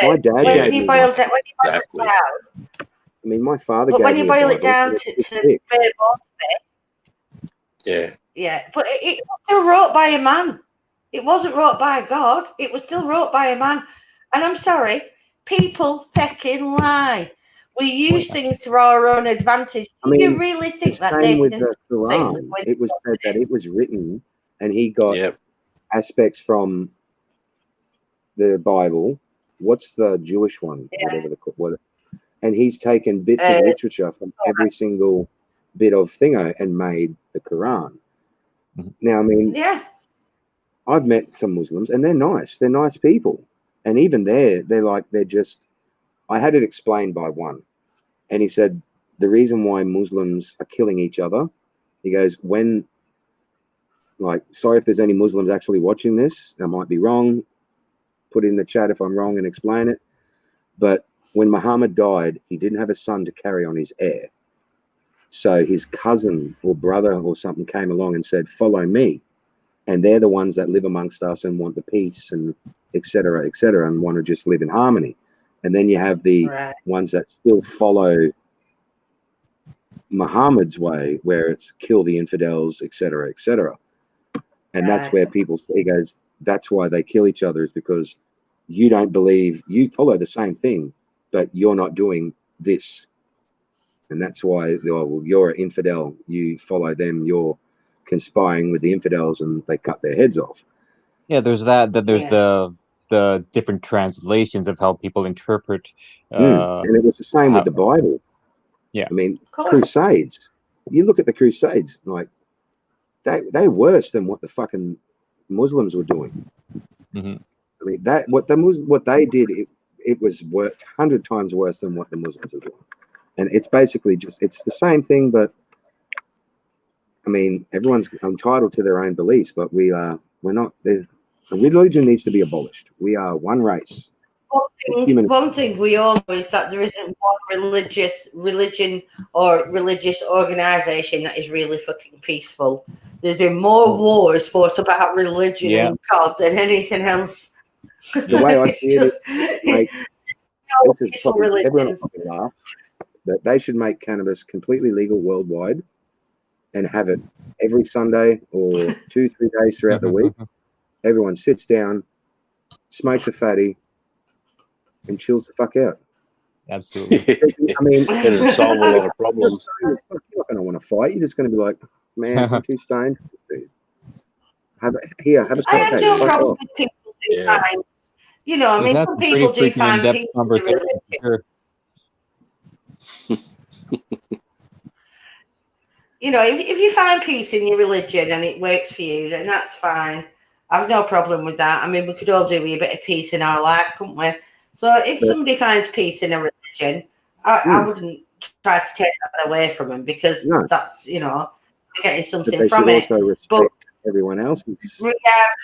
My dad when you boil it down, I mean, my father but gave when you me boil a it down to the bare bones bit, but it was still wrote by a man. It wasn't wrote by God. It was still wrote by a man. And I'm sorry, people fucking lie. We use things to our own advantage. Do you really think that same with David the Quran? It was said that it was written, and he got aspects from the Bible. What's the Jewish one? Whatever and he's taken bits of literature from every single bit of thingo and made the Quran. Now, I mean, I've met some Muslims, and they're nice. They're nice people, and even they're just. I had it explained by one, and he said the reason why Muslims are killing each other. He goes, sorry if there's any Muslims actually watching this. I might be wrong. Put in the chat if I'm wrong and explain it. But when Muhammad died, he didn't have a son to carry on his heir. So his cousin or brother or something came along and said, follow me. And they're the ones that live amongst us and want the peace and et cetera, and want to just live in harmony. And then you have the ones that still follow Muhammad's way, where it's kill the infidels, et cetera, et cetera. And that's where people say, goes, that's why they kill each other, is because you don't believe, you follow the same thing, but you're not doing this. And that's why you're an infidel. You follow them. You're conspiring with the infidels, and they cut their heads off. Yeah, there's that. There's the different translations of how people interpret. And it was the same with the Bible. Yeah, I mean, Crusades. You look at the Crusades, like they're worse than what the fucking Muslims were doing. I mean, what they did, it was 100 times worse than what the Muslims are doing. And it's basically it's the same thing, but I mean, everyone's entitled to their own beliefs, but we're not. The religion needs to be abolished. We are one race. One thing we all know is that there isn't one religion or religious organization that is really fucking peaceful. There's been more wars fought about religion and God than anything else. The way I see it is, like, all this is peaceful probably everyone will religions. fucking laugh, that they should make cannabis completely legal worldwide and have it every Sunday or 2-3 days throughout the week. Everyone sits down, smokes a fatty, and chills the fuck out. Absolutely. I mean, and it'd solve a lot of problems. you're not going to want to fight. You're just going to be like, man, I'm too stoned. Have a I have cupcake. no Fuck problem off. with people who Yeah. find, you know, I We've mean, had some some pretty people do freaking find in-depth peace in the conversations religion. for sure. You know, if you find peace in your religion and it works for you, then that's fine. I've no problem with that. I mean, we could all do with a bit of peace in our life, couldn't we? So if But- somebody finds peace in a religion, I wouldn't try to take that away from them because No. that's, you know, they're getting But something they from should it. also respect everyone else's Yeah, I was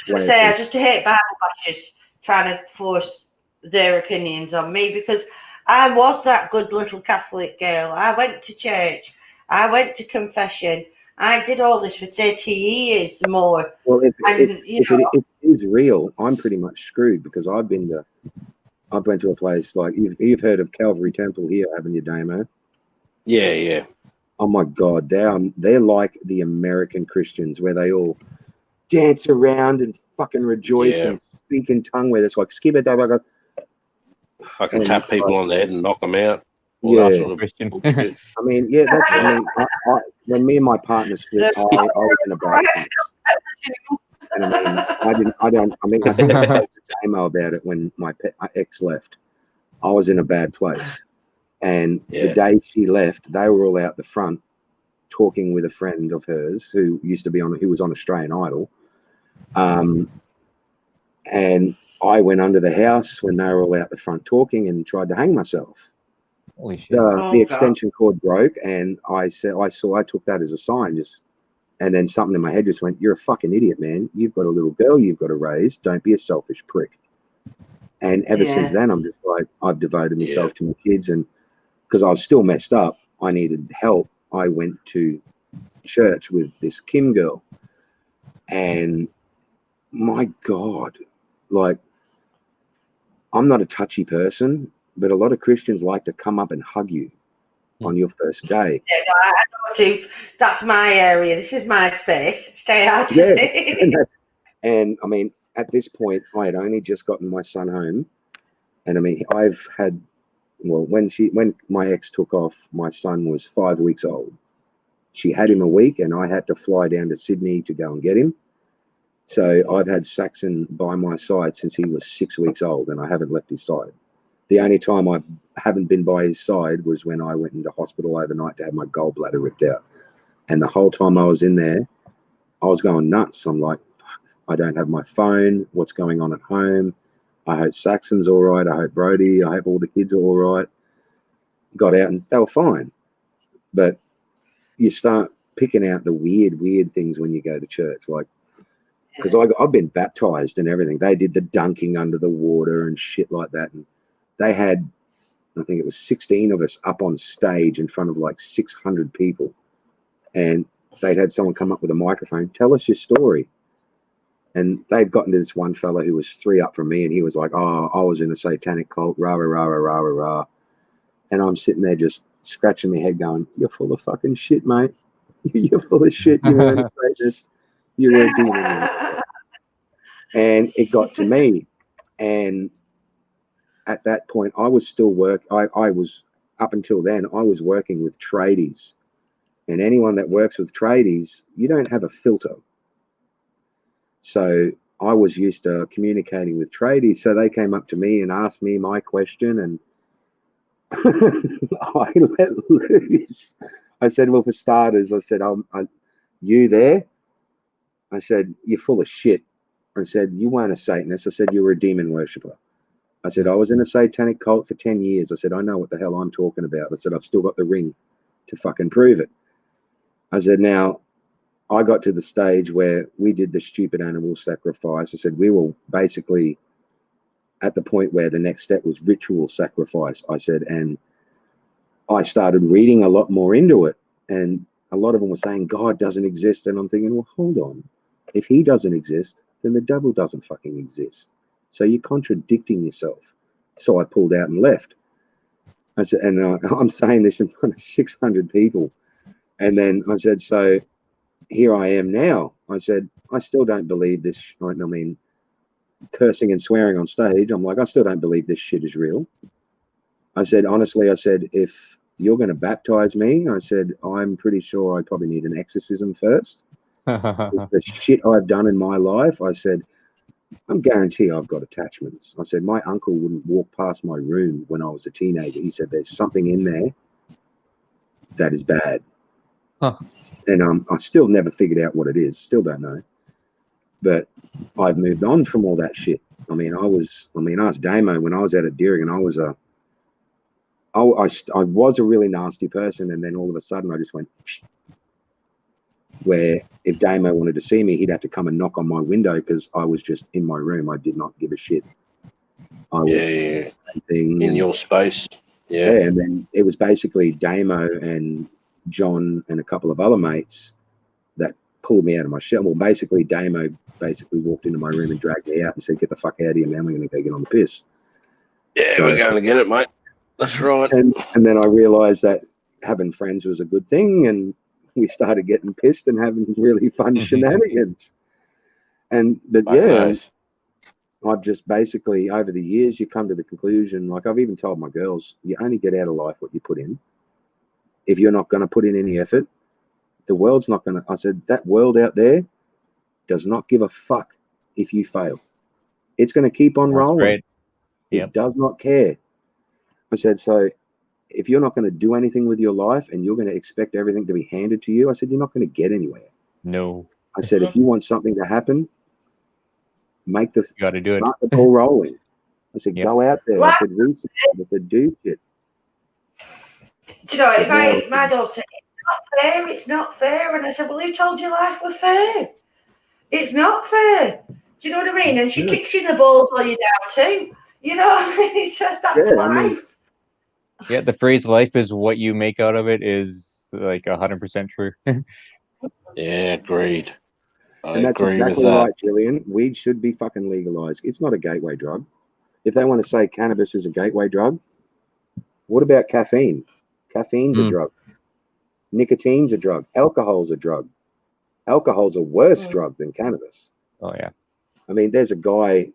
way gonna say, of I just hate Bible bashers trying to force their opinions on me because I was that good little Catholic girl. I went to church. I went to confession. I did all this for 30 years more. Well, if you know, it is real, I'm pretty much screwed because I've been to a place like you've heard of Calvary Temple here, haven't you, Damo? Yeah, yeah. Oh my God, they're like the American Christians where they all dance around and fucking rejoice Yeah. and speak in tongue where it's like skibba dabba. I can tap people on the head and knock them out. All Yeah. that sort of Christian. bullshit. I mean, yeah, that's. I mean, when me and my partner split, I was in a bad place, and I think I spoke to Damo about it when my ex left. I was in a bad place, and the Yeah. day she left, they were all out the front talking with a friend of hers who was on Australian Idol, and I went under the house when they were all out the front talking and tried to hang myself. Holy shit. The extension cord broke, and I took that as a sign, and then something in my head just went, "You're a fucking idiot, man. You've got a little girl you've got to raise. Don't be a selfish prick." And ever since then, I'm just like, I've devoted myself to my kids, and because I was still messed up, I needed help. I went to church with this Kim girl, and my God, like, I'm not a touchy person, but a lot of Christians like to come up and hug you on your first day. Yeah, no, I don't do. That's my area. This is my space. Stay out of it. And I mean, at this point, I had only just gotten my son home, and I mean, when my ex took off, my son was 5 weeks old. She had him a week, and I had to fly down to Sydney to go and get him. So I've had Saxon by my side since he was 6 weeks old, and I haven't left his side. The only time I haven't been by his side was when I went into hospital overnight to have my gallbladder ripped out. And the whole time I was in there, I was going nuts. I'm like, fuck, I don't have my phone. What's going on at home? I hope Saxon's all right. I hope Brody. I hope all the kids are all right. Got out and they were fine. But you start picking out the weird things when you go to church. Like, because I've been baptized and everything. They did the dunking under the water and shit like that. And they had, I think it was 16 of us up on stage in front of like 600 people. And they'd had someone come up with a microphone, tell us your story. And they'd gotten to this one fella who was 3 up from me, and he was like, "Oh, I was in a satanic cult, rah, rah, rah, rah, rah, rah." And I'm sitting there just scratching my head going, "You're full of fucking shit, mate. You're full of shit. You weren't a Satanist. You were a demon." And it got to me. And at that point, I was still up until then, I was working with tradies. And anyone that works with tradies, you don't have a filter. So I was used to communicating with tradies. So they came up to me and asked me my question, and I let loose. I said, well, for starters, I said, you there? I said, you're full of shit. I said, you weren't a Satanist. I said, you were a demon worshiper. I said, I was in a satanic cult for 10 years. I said, I know what the hell I'm talking about. I said, I've still got the ring to fucking prove it. I said, now, I got to the stage where we did the stupid animal sacrifice. I said, we were basically at the point where the next step was ritual sacrifice. I said, and I started reading a lot more into it. And a lot of them were saying, God doesn't exist. And I'm thinking, well, hold on. If he doesn't exist, then the devil doesn't fucking exist. So you're contradicting yourself. So I pulled out and left. I said, and I'm saying this in front of 600 people. And then I said, so here I am now. I said, I still don't believe this. I mean, cursing and swearing on stage. I'm like, I still don't believe this shit is real. I said, honestly, I said, if you're going to baptize me, I said, I'm pretty sure I probably need an exorcism first. With the shit I've done in my life, I said, I'm guarantee I've got attachments. I said, my uncle wouldn't walk past my room when I was a teenager. He said, there's something in there that is bad. Huh. And I still never figured out what it is. Still don't know. But I've moved on from all that shit. I mean, ask Damo when I was out at Deering, I was a really nasty person, and then all of a sudden I just went, where if Damo wanted to see me, he'd have to come and knock on my window because I was just in my room. I did not give a shit. I was in your space. Yeah, and then it was basically Damo and John and a couple of other mates that pulled me out of my shell. Well, basically, Damo walked into my room and dragged me out and said, "Get the fuck out of here, man. We're going to go get on the piss." Yeah, so, we're going to get it, mate. That's right. And then I realised that having friends was a good thing, and we started getting pissed and having really fun shenanigans. I've just basically, over the years, you come to the conclusion, like I've even told my girls, you only get out of life what you put in. If you're not going to put in any effort, the world's not going to. I said, that world out there does not give a fuck if you fail. It's going to keep on rolling. Right. Yep. It does not care. I said, so if you're not going to do anything with your life and you're going to expect everything to be handed to you, I said, you're not going to get anywhere. No. I said, if you want something to happen, start the ball rolling. I said, go out there. I said, research. I said, do shit. Do you know, if my daughter said, it's not fair. And I said, well, who told you life was fair? It's not fair. Do you know what I mean? And she kicks you in the balls while you're down too. You know what I mean? That's life. Yeah, the phrase "life is what you make out of it" is like 100% true. Yeah, agreed. And that's exactly right, Gillian. Weed should be fucking legalized. It's not a gateway drug. If they want to say cannabis is a gateway drug, what about caffeine? Caffeine's a drug. Nicotine's a drug. Alcohol's a drug. Alcohol's a worse drug than cannabis. Oh, yeah. I mean, there's a guy,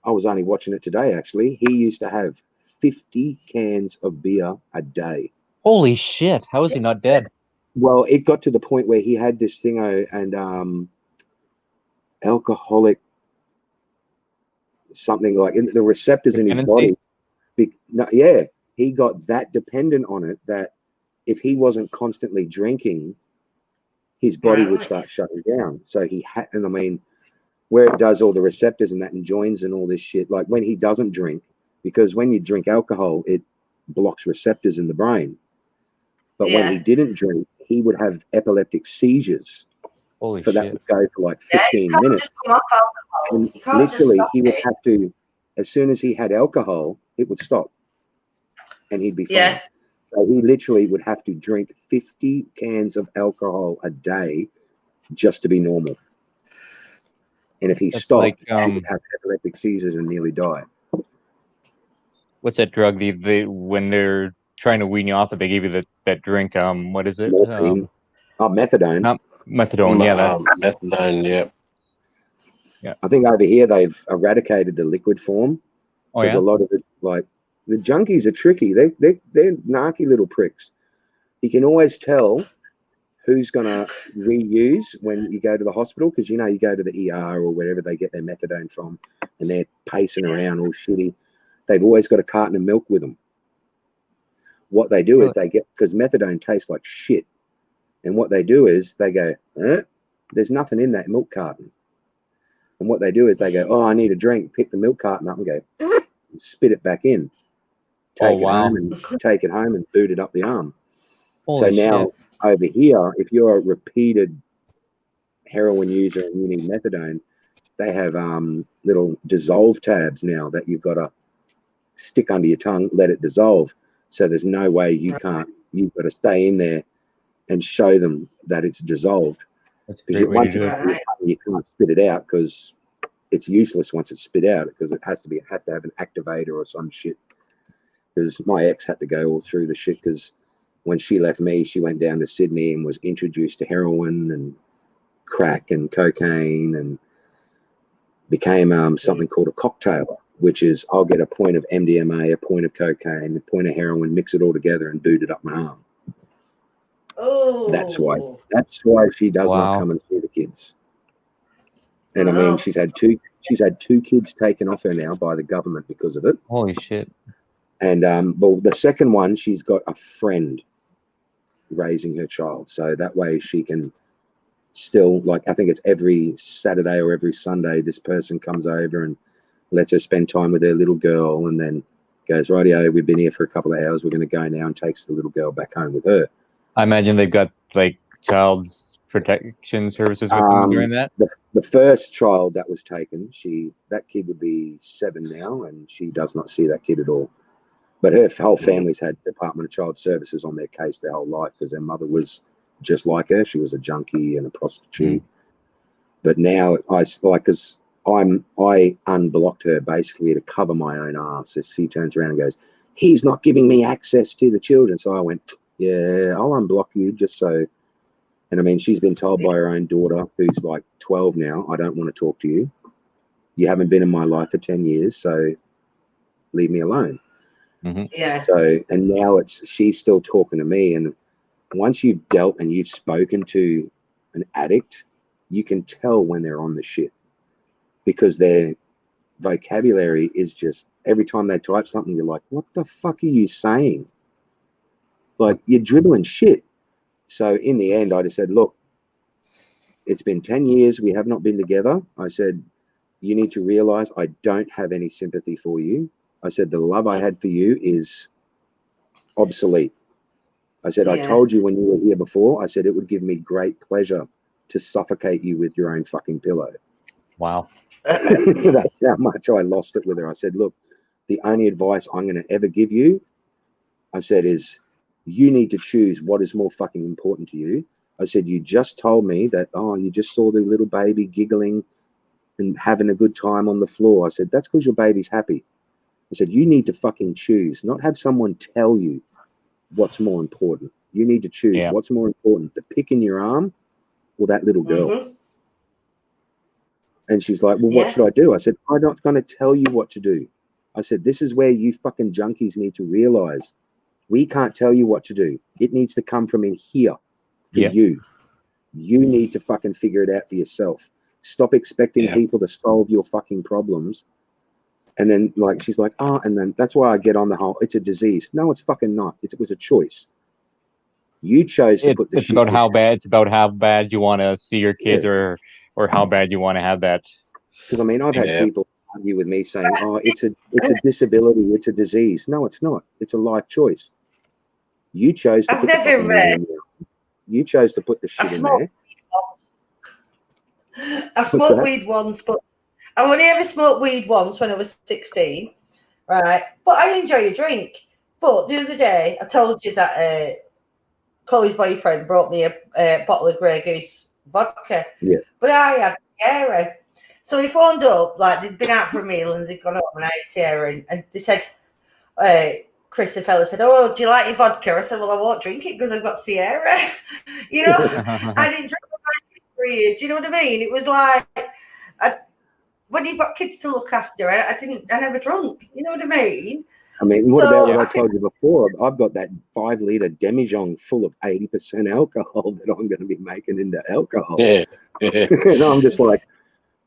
I was only watching it today, actually. He used to have 50 cans of beer a day. Holy shit. How is he not dead? Well, it got to the point where he had this thing and alcoholic something like in the receptors in his body. He got that dependent on it that if he wasn't constantly drinking, his body would start shutting down. So he had, and I mean, where it does all the receptors and that and joins and all this shit, like when he doesn't drink, because when you drink alcohol, it blocks receptors in the brain. But when he didn't drink, he would have epileptic seizures. Holy so shit. That would go for like 15 minutes. And literally, he would have to, as soon as he had alcohol, it would stop. And he'd be fine. Yeah. So he literally would have to drink 50 cans of alcohol a day just to be normal. And if he stopped, he would have epileptic seizures and nearly die. What's that drug? When they're trying to wean you off it, they give you that drink. What is it? Morphine. Methadone. Methadone. Yeah, methadone. Yeah. Yeah. I think over here they've eradicated the liquid form. There's a lot of it. Like the junkies are tricky. They're narky little pricks. You can always tell who's going to reuse when you go to the hospital, because you go to the ER or wherever they get their methadone from, and they're pacing around all shitty. They've always got a carton of milk with them. What they do is because methadone tastes like shit, and what they do is they go, there's nothing in that milk carton. And what they do is they go, oh, I need a drink, pick the milk carton up and go, and spit it back in. Take it home and boot it up the arm. Holy now over here, if you're a repeated heroin user and you need methadone, they have little dissolve tabs now that you've got to stick under your tongue, let it dissolve. So there's no way you've got to stay in there and show them that it's dissolved. Because once you can't spit it out because it's useless once it's spit out, because it have to have an activator or some shit. because my ex had to go all through the shit because when she left me, she went down to Sydney and was introduced to heroin and crack and cocaine and became something called a cocktail, which is I'll get a point of MDMA, a point of cocaine, a point of heroin, mix it all together and boot it up my arm. Oh, That's why she does not come and see the kids. And I mean, she's had two kids taken off her now by the government because of it. Holy shit. And well, the second one, she's got a friend raising her child, so that way she can still, like, I think it's every Saturday or every Sunday this person comes over and lets her spend time with their little girl, and then goes, rightio, we've been here for a couple of hours, we're going to go now, and takes the little girl back home with her. I imagine they've got like child's protection services with them during that. The first child that was taken, that kid would be 7 now, and she does not see that kid at all. But her whole family's had Department of Child Services on their case their whole life because their mother was just like her. She was a junkie and a prostitute. But now because I unblocked her basically to cover my own ass. As she turns around and goes, he's not giving me access to the children. So I went, yeah, I'll unblock you just so. And I mean, she's been told by her own daughter, who's like 12 now, I don't want to talk to you. You haven't been in my life for 10 years, so leave me alone. Yeah. So, and now she's still talking to me. And once you've dealt and you've spoken to an addict, you can tell when they're on the shit because their vocabulary is just, every time they type something, you're like, what the fuck are you saying? Like, you're dribbling shit. So in the end, I just said, look, it's been 10 years. We have not been together. I said, you need to realize I don't have any sympathy for you. I said, the love I had for you is obsolete. I said, I told you when you were here before, I said, it would give me great pleasure to suffocate you with your own fucking pillow. Wow. That's how much I lost it with her. I said, look, the only advice I'm going to ever give you, I said, is you need to choose what is more fucking important to you. I said, you just told me that, you just saw the little baby giggling and having a good time on the floor. I said, that's because your baby's happy. I said, you need to fucking choose, not have someone tell you what's more important. You need to choose what's more important, the pick in your arm or that little girl. And she's like, well, what should I do? I said, I'm not going to tell you what to do. I said, this is where you fucking junkies need to realize we can't tell you what to do. It needs to come from in here for you. You need to fucking figure it out for yourself. Stop expecting people to solve your fucking problems. And then, like, she's like, and then that's why I get on the whole, it's a disease. No, it's fucking not. It was a choice. You chose to put the shit. It's about how bad you want to see your kids or how bad you want to have that. Because, I mean, I've had people argue with me saying, it's a disability, it's a disease. No, it's not. It's a life choice. You chose to put the fucking needle in there. You chose to put the shit in there. I smoked weed once, but I only ever smoked weed once when I was 16, right? But I enjoy a drink. But the other day, I told you that Chloe's boyfriend brought me a bottle of Grey Goose vodka. Yeah. But I had Sierra. So he phoned up, like, they'd been out for a meal and they'd gone home and I had Sierra. And they said, Chris, the fella said, do you like your vodka? I said, well, I won't drink it because I've got Sierra. You know, I didn't drink it for years. Do you know what I mean? It was like, when you've got kids to look after, I never drunk. You know what I mean? I mean, what about what I told you before? I've got that 5-litre demijohn full of 80% alcohol that I'm going to be making into alcohol. Yeah. And I'm just like,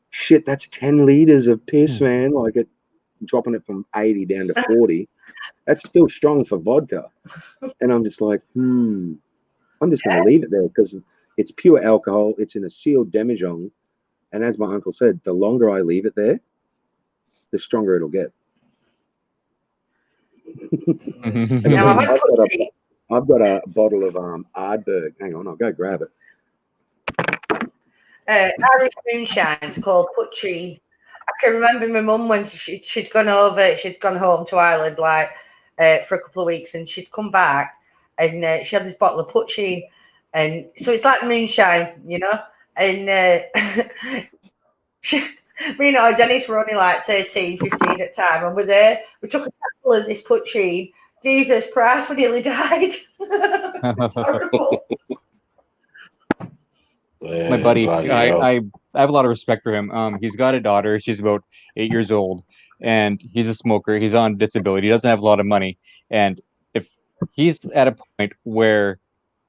shit, that's 10 litres of piss, man. Like, dropping it from 80 down to 40. That's still strong for vodka. And I'm just like, I'm just going to leave it there because it's pure alcohol. It's in a sealed demijohn. And as my uncle said, the longer I leave it there, the stronger it'll get. Now, I've got a bottle of Ardbeg. Hang on, I'll go grab it. Irish moonshine's called Putchine. I can remember my mum when she'd gone home to Ireland like for a couple of weeks, and she'd come back and she had this bottle of Putchine, and so it's like moonshine, you know. And me and Dennis were only like 13, 15 at the time, and we're there. We took a couple of this Putchine, Jesus Christ, we nearly died. It's horrible. Yeah, My buddy, bloody hell. I have a lot of respect for him. He's got a daughter. She's about 8 years old, and he's a smoker. He's on disability. He doesn't have a lot of money, and if he's at a point where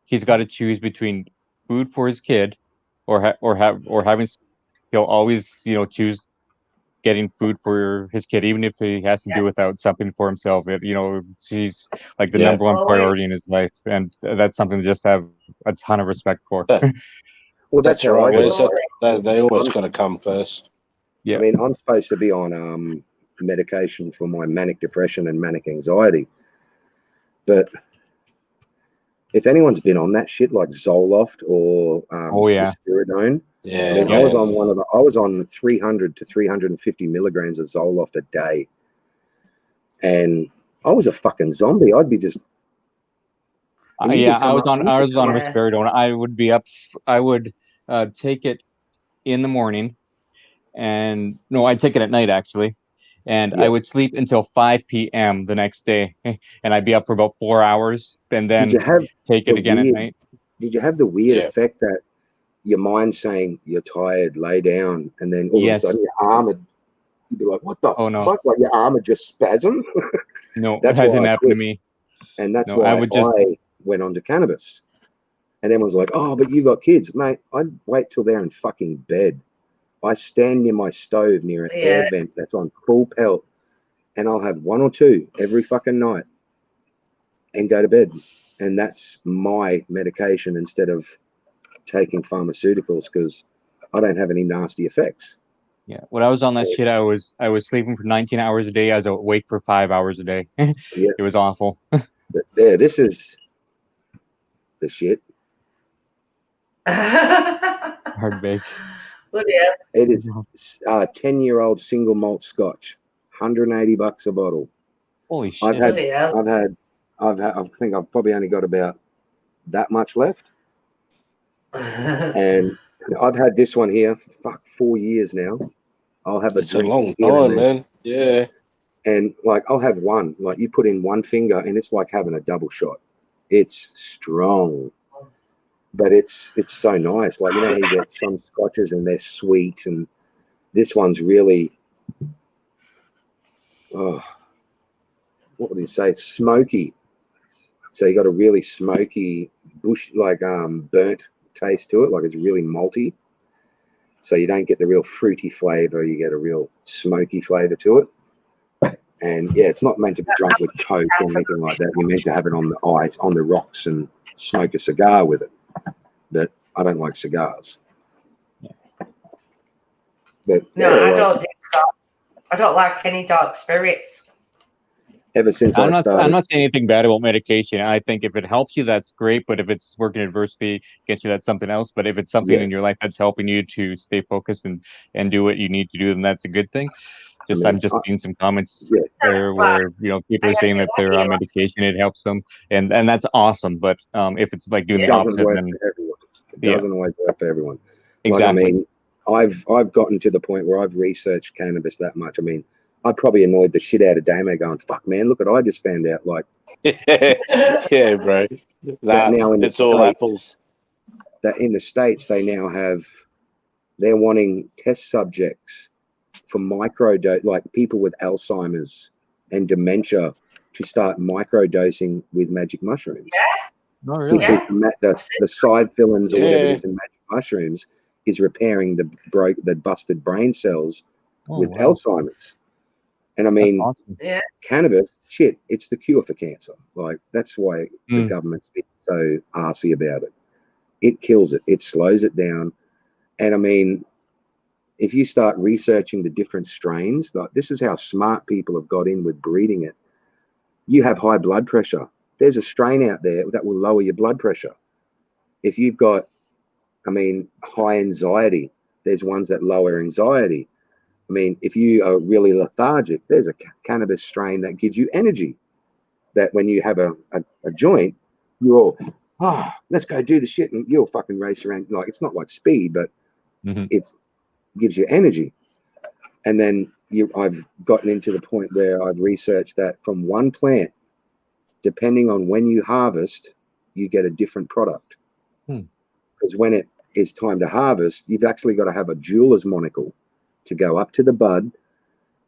he's got to choose between food for his kid or having, he'll always choose getting food for his kid, even if he has to do without something for himself. She's like the Yeah. number one Always. priority in his life, and that's something to just have a ton of respect for. Well, That's that's how right, I Wes. do it. They always got to come first. Yeah. I mean, I'm supposed to be on medication for my manic depression and manic anxiety, but if anyone's been on that shit like Zoloft or risperidone, Yeah, I mean, yeah. I was on 300 to 350 milligrams of Zoloft a day, and I was a fucking zombie. I'd be just I was on Yeah. risperidone. I would be up. I would take it in the morning, and no, I'd take it at night actually, and I Yeah. would sleep until 5 p.m. the next day, and I'd be up for about 4 hours, and then Did you have take it the again at weird? night. Did you have the weird Yeah. effect that your mind's saying you're tired, lay down, and then all of a Yes. sudden your arm would, you'd be like, "What the Oh, no. fuck?" Like your arm would just spasm. No, That's that why didn't I happen to quit. me. And that's No, why I would just. I went on to cannabis. And everyone's like, "Oh, but you got kids." Mate, I'd wait till they're in fucking bed. I stand near my stove near an air vent that's on full pelt, and I'll have one or two every fucking night and go to bed. And that's my medication instead of taking pharmaceuticals, because I don't have any nasty effects. Yeah, when I was on that shit, I was sleeping for 19 hours a day. I was awake for 5 hours a day. Yeah. It was awful. But there, this is the shit. Hard bake. Bloody hell. It is 10-year-old single malt Scotch, $180 a bottle. Holy shit! Bloody hell. I think I've probably only got about that much left, and I've had this one here for 4 years now. I'll have It's a drink long here and time, there. man. Yeah. And like I'll have one, like you put in one finger and it's like having a double shot. It's strong, but it's so nice. Like, you know how you get some scotches and they're sweet, and this one's really, what would you say, smoky. So you got a really smoky bush, like burnt taste to it, like it's really malty. So you don't get the real fruity flavor, you get a real smoky flavor to it. And yeah, it's not meant to be drunk with Coke or anything like that. You're meant to have it on the ice, on the rocks, and smoke a cigar with it. But I don't like cigars. But No, yeah, I don't do that. I don't like any dark spirits. Ever since I'm I started, not saying anything bad about medication. I think if it helps you, that's great. But if it's working adversely against you, that's something else. But if it's something in your life that's helping you to stay focused and do what you need to do, then that's a good thing. I'm just seeing some comments there where people are saying that they're on medication, it helps them, and that's awesome. But if it's like doing it the doesn't opposite, work then for everyone. It doesn't always work for everyone. exactly. Like, I mean, I've gotten to the point where I've researched cannabis that much. I mean, I probably annoyed the shit out of Damo going, "Fuck, man, look what I just found out." Like, yeah, bro. that now in it's the all States, apples. That in the States they now they're wanting test subjects for microdose, like people with Alzheimer's and dementia, to start microdosing with magic mushrooms. Oh, really? Because the side fillings or whatever it is in magic mushrooms is repairing the busted brain cells with Alzheimer's. And I mean, awesome. cannabis, shit, it's the cure for cancer. Like, that's why the government's been so arsey about it. It kills it. It slows it down. And I mean, if you start researching the different strains, like, this is how smart people have got in with breeding it. You have high blood pressure. There's a strain out there that will lower your blood pressure. If you've got, high anxiety, there's ones that lower anxiety. I mean, if you are really lethargic, there's a cannabis strain that gives you energy, that when you have a joint, you're all, let's go do the shit, and you'll fucking race around. Like, it's not like speed, but it gives you energy. And then I've gotten into the point where I've researched that from one plant, depending on when you harvest, you get a different product. Because when it is time to harvest, you've actually got to have a jeweler's monocle to go up to the bud,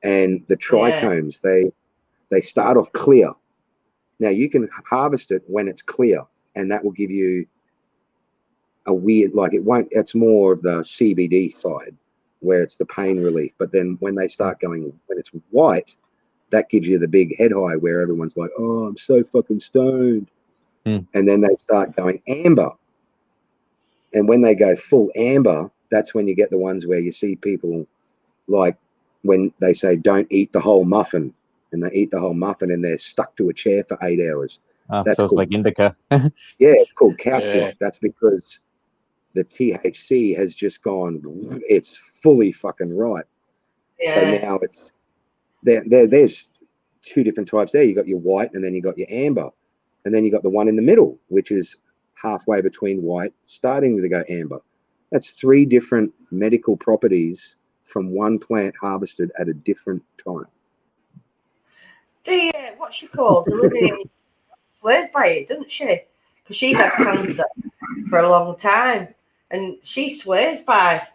and the trichomes, they start off clear. Now you can harvest it when it's clear, and that will give you a weird, like it's more of the CBD side where it's the pain relief. But then when they start going, when it's white, that gives you the big head high where everyone's like, oh, I'm so fucking stoned. And then they start going amber. And when they go full amber, that's when you get the ones where you see people like when they say don't eat the whole muffin, and they eat the whole muffin and they're stuck to a chair for 8 hours. That's so it's like indica. Yeah, it's called couch lock. That's because the THC has just gone, it's fully fucking ripe. So now it's there's two different types there. You got your white, and then you got your amber, and then you got the one in the middle, which is halfway between white, starting to go amber. That's 3 different medical properties from one plant harvested at a different time. What's she called? Olivia swears by it, doesn't she? Because she's had cancer for a long time, and she swears by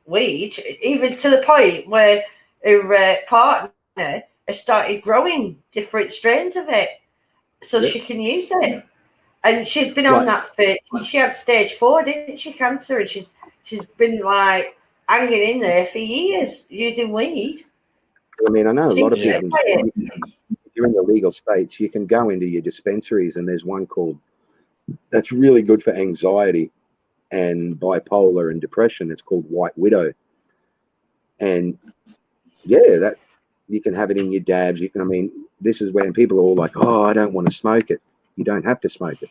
weed, even to the point where her partner has started growing different strains of it so she can use it. And she's been on that for, she had stage 4, didn't she, cancer, and she's been like hanging in there for years using weed. I mean, I know a lot of people, if you're in the legal states, you can go into your dispensaries, and there's one called, that's really good for anxiety and bipolar and depression. It's called White Widow. And that you can have it in your dabs. You can, I mean, this is when people are all like, oh, I don't want to smoke it. You don't have to smoke it.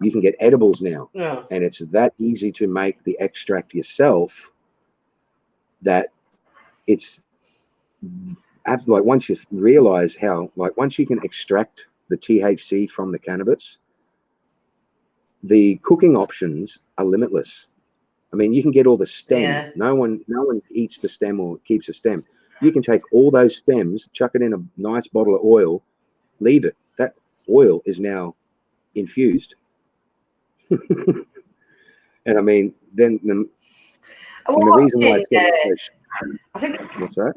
You can get edibles now. And it's that easy to make the extract yourself that it's like, once you realize how, like, once you can extract the THC from the cannabis, the cooking options are limitless. I mean, you can get all the stem. No one eats the stem or keeps a stem. You can take all those stems, chuck it in a nice bottle of oil, leave it. That oil is now infused. And I mean, then the reason why it's getting I think, what's that?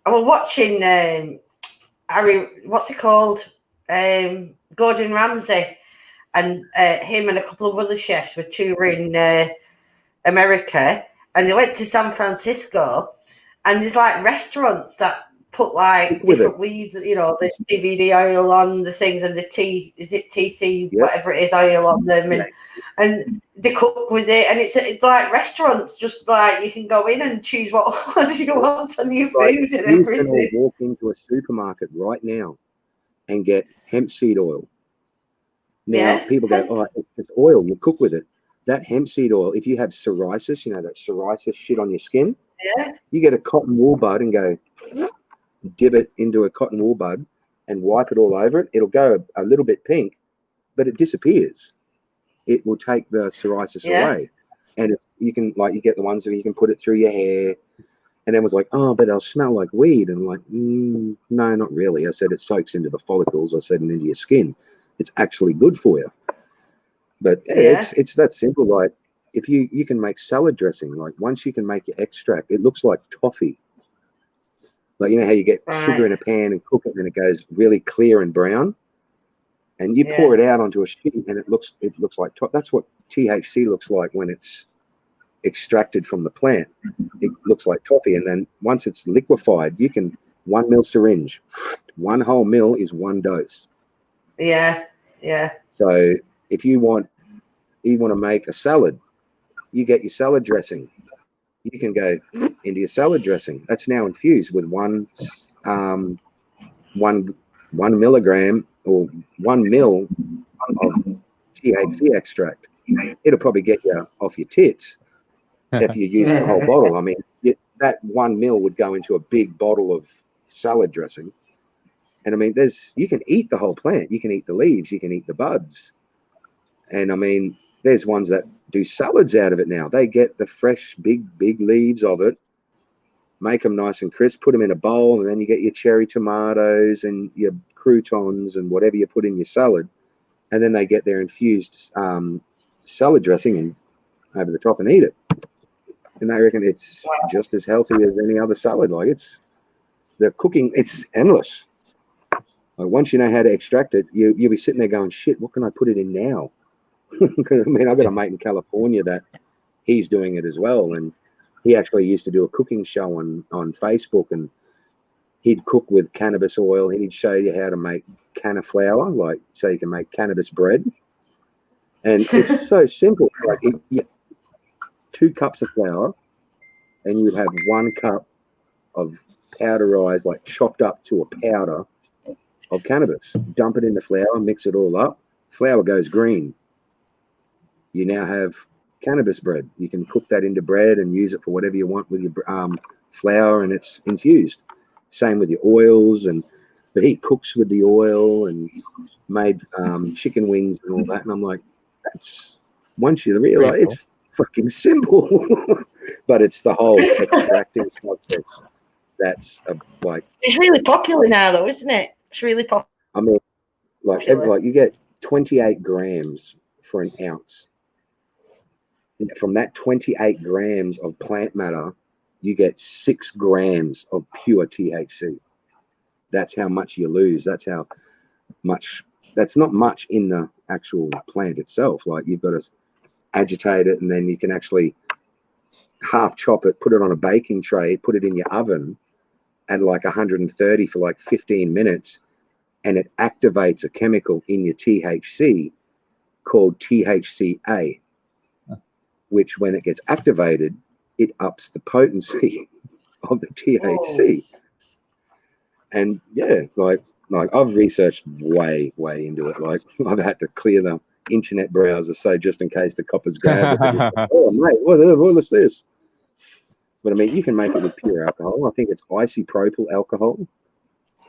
I was watching Harry, what's he called? Gordon Ramsay, and him and a couple of other chefs were touring America, and they went to San Francisco, and there's like restaurants that put like different weeds, you know, the CBD oil on the things, and the TC, whatever it is, oil on them, and they cook with it, and it's like restaurants, just like you can go in and choose what you want on your food and everything. You can walk into a supermarket right now and get hemp seed oil. Now people go, oh, it's oil, you cook with it. That hemp seed oil, if you have psoriasis, you know, that psoriasis shit on your skin, you get a cotton wool bud and go dip it into a cotton wool bud and wipe it all over it. It'll go a little bit pink, but it disappears. It will take the psoriasis away. And you can, like, you get the ones that you can put it through your hair. And then was like, oh, but they'll smell like weed. And I'm like, no, not really. I said it soaks into the follicles. I said, and into your skin. It's actually good for you. But it's that simple. Like, if you can make salad dressing, like, once you can make your extract, it looks like toffee. Like, you know how you get sugar in a pan and cook it, and it goes really clear and brown, and you pour it out onto a sheet, and it looks like that's what THC looks like when it's extracted from the plant. It looks like toffee, and then once it's liquefied, you can 1 ml syringe, 1 whole mil is 1 dose. So if you want to make a salad, you get your salad dressing. You can go into your salad dressing. That's now infused with 1 milligram or 1 mil of THC extract. It'll probably get you off your tits if you use the whole bottle. I mean, that 1 mil would go into a big bottle of salad dressing. And I mean, you can eat the whole plant. You can eat the leaves. You can eat the buds. And I mean, there's ones that do salads out of it now. They get the fresh, big leaves of it, make them nice and crisp, put them in a bowl, and then you get your cherry tomatoes and your croutons and whatever you put in your salad, and then they get their infused salad dressing and over the top and eat it. And they reckon it's just as healthy as any other salad. Like the cooking, it's endless. Like once you know how to extract it, you'll be sitting there going, shit, what can I put it in now? Because I mean, I've got a mate in California that he's doing it as well. And he actually used to do a cooking show on Facebook, and he'd cook with cannabis oil. He'd show you how to make canna flour, like so you can make cannabis bread. And it's so simple. Like 2 cups of flour, and you'd have 1 cup of powderized, like chopped up to a powder of cannabis. Dump it in the flour, mix it all up. Flour goes green. You now have cannabis bread. You can cook that into bread and use it for whatever you want with your flour, and it's infused. Same with your oils, but he cooks with the oil and made chicken wings and all that. And I'm like, that's once you realize it's fucking simple, but it's the whole extracting process that's like. It's really popular now, though, isn't it? It's really popular. I mean, like you get 28 grams for an ounce. From that 28 grams of plant matter, you get 6 grams of pure THC. That's how much you lose. That's how much. That's not much in the actual plant itself. Like you've got to agitate it, and then you can actually half chop it, put it on a baking tray, put it in your oven at like 130 for like 15 minutes, and it activates a chemical in your THC called THCA, which when it gets activated, it ups the potency of the THC. And yeah, like I've researched way into it. Like I've had to clear the internet browser, so just in case the coppers grab it. Oh mate, what is this? But I mean, you can make it with pure alcohol. I think it's isopropyl alcohol.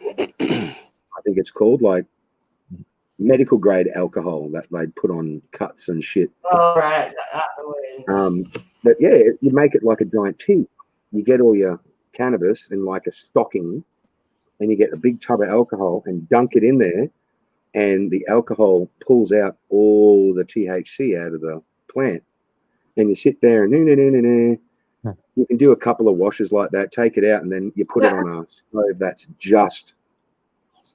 I think it's called, like medical grade alcohol that they'd put on cuts and shit. Oh right. But yeah, you make it like a giant tea. You get all your cannabis in like a stocking, and you get a big tub of alcohol and dunk it in there, and the alcohol pulls out all the THC out of the plant. And you sit there and you can do a couple of washes like that, take it out, and then you put it on a stove that's just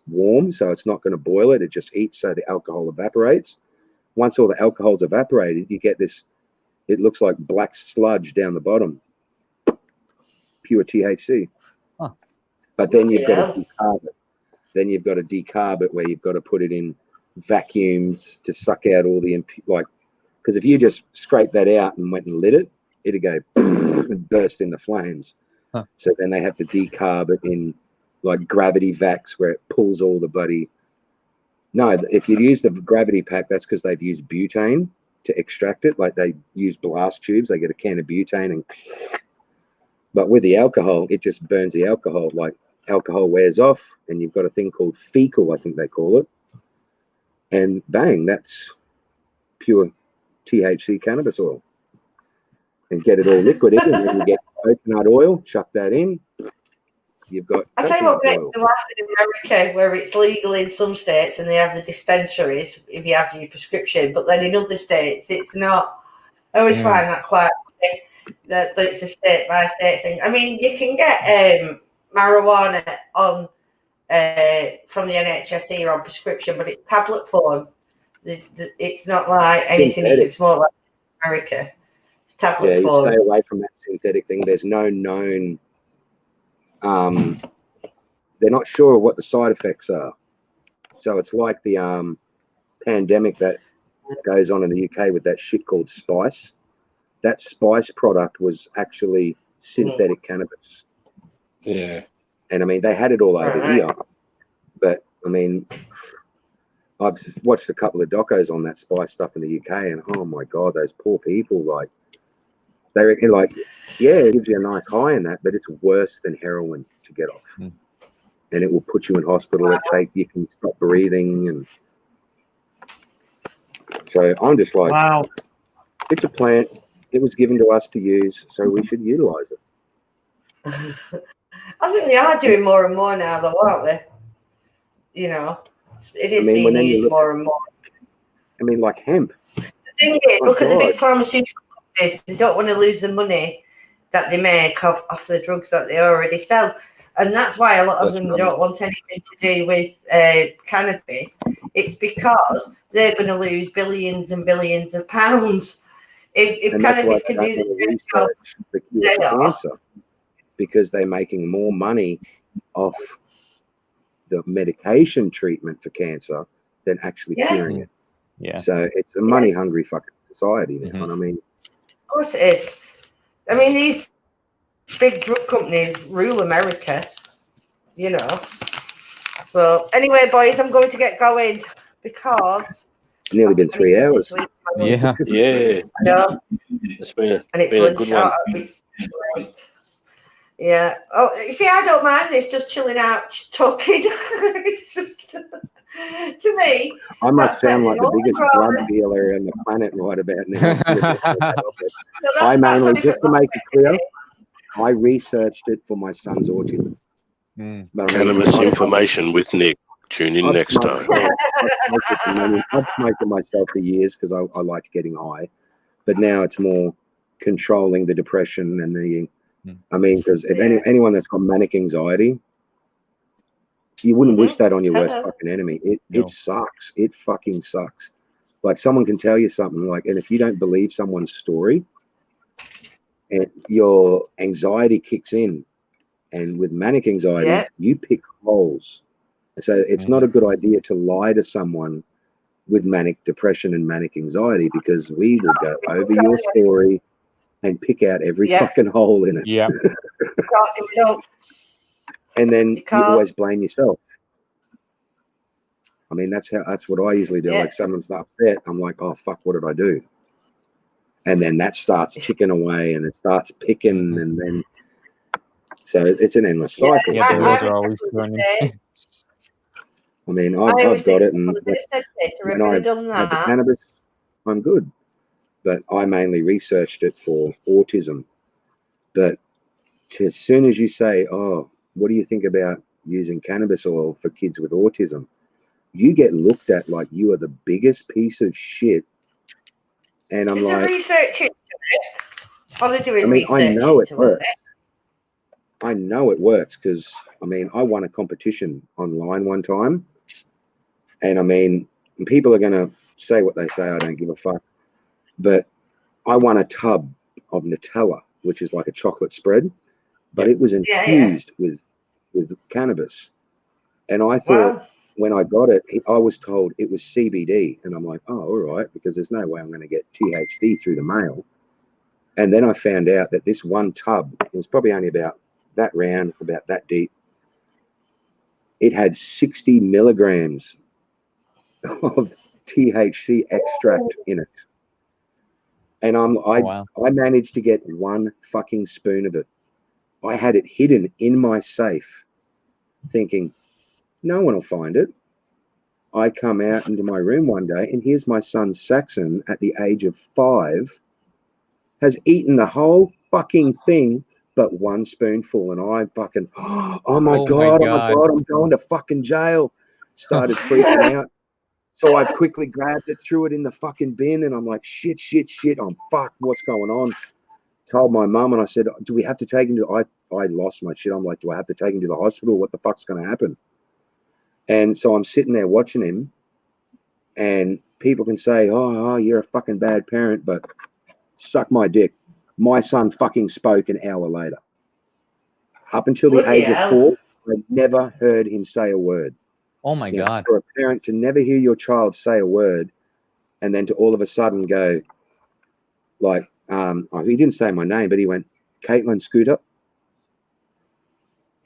warm, so it's not going to boil it. It just heats so the alcohol evaporates. Once all the alcohol's evaporated, you get this, it looks like black sludge down the bottom. Pure THC. Huh. But then you've got to decarb it. Then you've got to decarb it, where you've got to put it in vacuums to suck out all the because if you just scrape that out and went and lit it, it'd go and burst into flames. Huh. So then they have to decarb it in like gravity vacs, where it pulls all the bloody. No, if you use the gravity pack, that's because they've used butane to extract it. Like they use blast tubes, they get a can of butane and. But with the alcohol, it just burns the alcohol. Like alcohol wears off, and you've got a thing called fecal, I think they call it. And bang, that's pure THC cannabis oil. And get it all liquid in, and then you get coconut oil, chuck that in. You've got. I tell you what makes me laugh in America, where it's legal in some states and they have the dispensaries if you have your prescription, but then in other states it's not. I always find that quite that it's a state by state thing. I mean, you can get marijuana on from the NHS here on prescription, but it's tablet form. It's not like anything you can smoke like in America. It's tablet form. You stay away from that synthetic thing. There's no known. They're not sure what the side effects are. So it's like the pandemic that goes on in the UK with that shit called spice. That spice product was actually synthetic cannabis. Yeah. And I mean, they had it all over here. But I mean, I've watched a couple of docos on that spice stuff in the UK, and oh my God, those poor people, like, they reckon, like, yeah, it gives you a nice high in that, but it's worse than heroin to get off. And it will put you in hospital. You can stop breathing. And so I'm just like, wow, it's a plant. It was given to us to use, so we should utilize it. I think they are doing more and more now, though, aren't they? you know, it is I mean, when being then you used look more and more. I mean, like hemp. The thing is, My look at the big God. pharmaceutical companies. They don't want to lose the money that they make off the drugs that they already sell. And that's why a lot of That's them right. don't want anything to do with cannabis. It's because they're going to lose billions and billions of pounds. If And that's why cannabis they can don't do want to the same job research the cure they for are, cancer, because they're making more money off the medication treatment for cancer than actually Yeah. curing it. Yeah. So it's a money-hungry fucking society now. Mhm. And I mean, of course it is. I mean, these big drug companies rule America, you know. So anyway, boys, I'm going to get going because nearly been I need 3 something hours. to eat. Yeah. Yeah, I know, it's been and it's a lunch. good one. It's late. Yeah. Oh, you see, I don't mind this. Just chilling out, talking. It's just to me. I must sound like the all biggest right. drug dealer on the planet right about now. So I mainly, only for just to make it aspect of clear, it. I researched it for my son's autism. Mm. But I mean, Cannabis I've- information with Nick. Tune in I've next smoked, time. I've smoked it myself for years because I liked getting high, but now it's more controlling the depression and the. I mean, because if anyone that's got manic anxiety, you wouldn't wish that on your worst fucking enemy. It sucks. It fucking sucks. Like someone can tell you something like, and if you don't believe someone's story, and your anxiety kicks in, and with manic anxiety, you pick holes. So it's not a good idea to lie to someone with manic depression and manic anxiety, because we will go over your story and pick out every fucking hole in it. Yeah. And then you always blame yourself. I mean, that's what I usually do. Like someone's upset, I'm like, oh fuck, what did I do? And then that starts ticking away, and it starts picking, and then so it's an endless cycle. Yeah, the So, wheels are always turning. I mean, I've got it, and when I have the that. cannabis, I'm good. But I mainly researched it for autism. But as soon as you say, oh, what do you think about using cannabis oil for kids with autism? You get looked at like you are the biggest piece of shit. And I'm like, research into it. Are they doing research I know it into works. I know it works because, I mean, I won a competition online one time. And I mean, people are going to say what they say. I don't give a fuck. But I won a tub of Nutella, which is like a chocolate spread, but it was infused with cannabis. And I thought when I got it, I was told it was CBD. And I'm like, oh, all right, because there's no way I'm going to get THC through the mail. And then I found out that this one tub, it was probably only about that round, about that deep. It had 60 milligrams of THC extract in it. And I managed to get one fucking spoon of it. I had it hidden in my safe, thinking, no one will find it. I come out into my room one day, and here's my son Saxon at the age of 5, has eaten the whole fucking thing but one spoonful. And I fucking, oh my God, I'm going to fucking jail. Started freaking out. So I quickly grabbed it, threw it in the fucking bin, and I'm like, shit, I'm fucked, what's going on? Told my mum, and I said, do we have to take him to, I lost my shit. I'm like, do I have to take him to the hospital? What the fuck's going to happen? And so I'm sitting there watching him, and people can say, oh, you're a fucking bad parent, but suck my dick. My son fucking spoke an hour later. Up until the age of 4, I never heard him say a word. Oh my God. For a parent to never hear your child say a word, and then to all of a sudden go, like, he didn't say my name, but he went, Caitlin Scooter.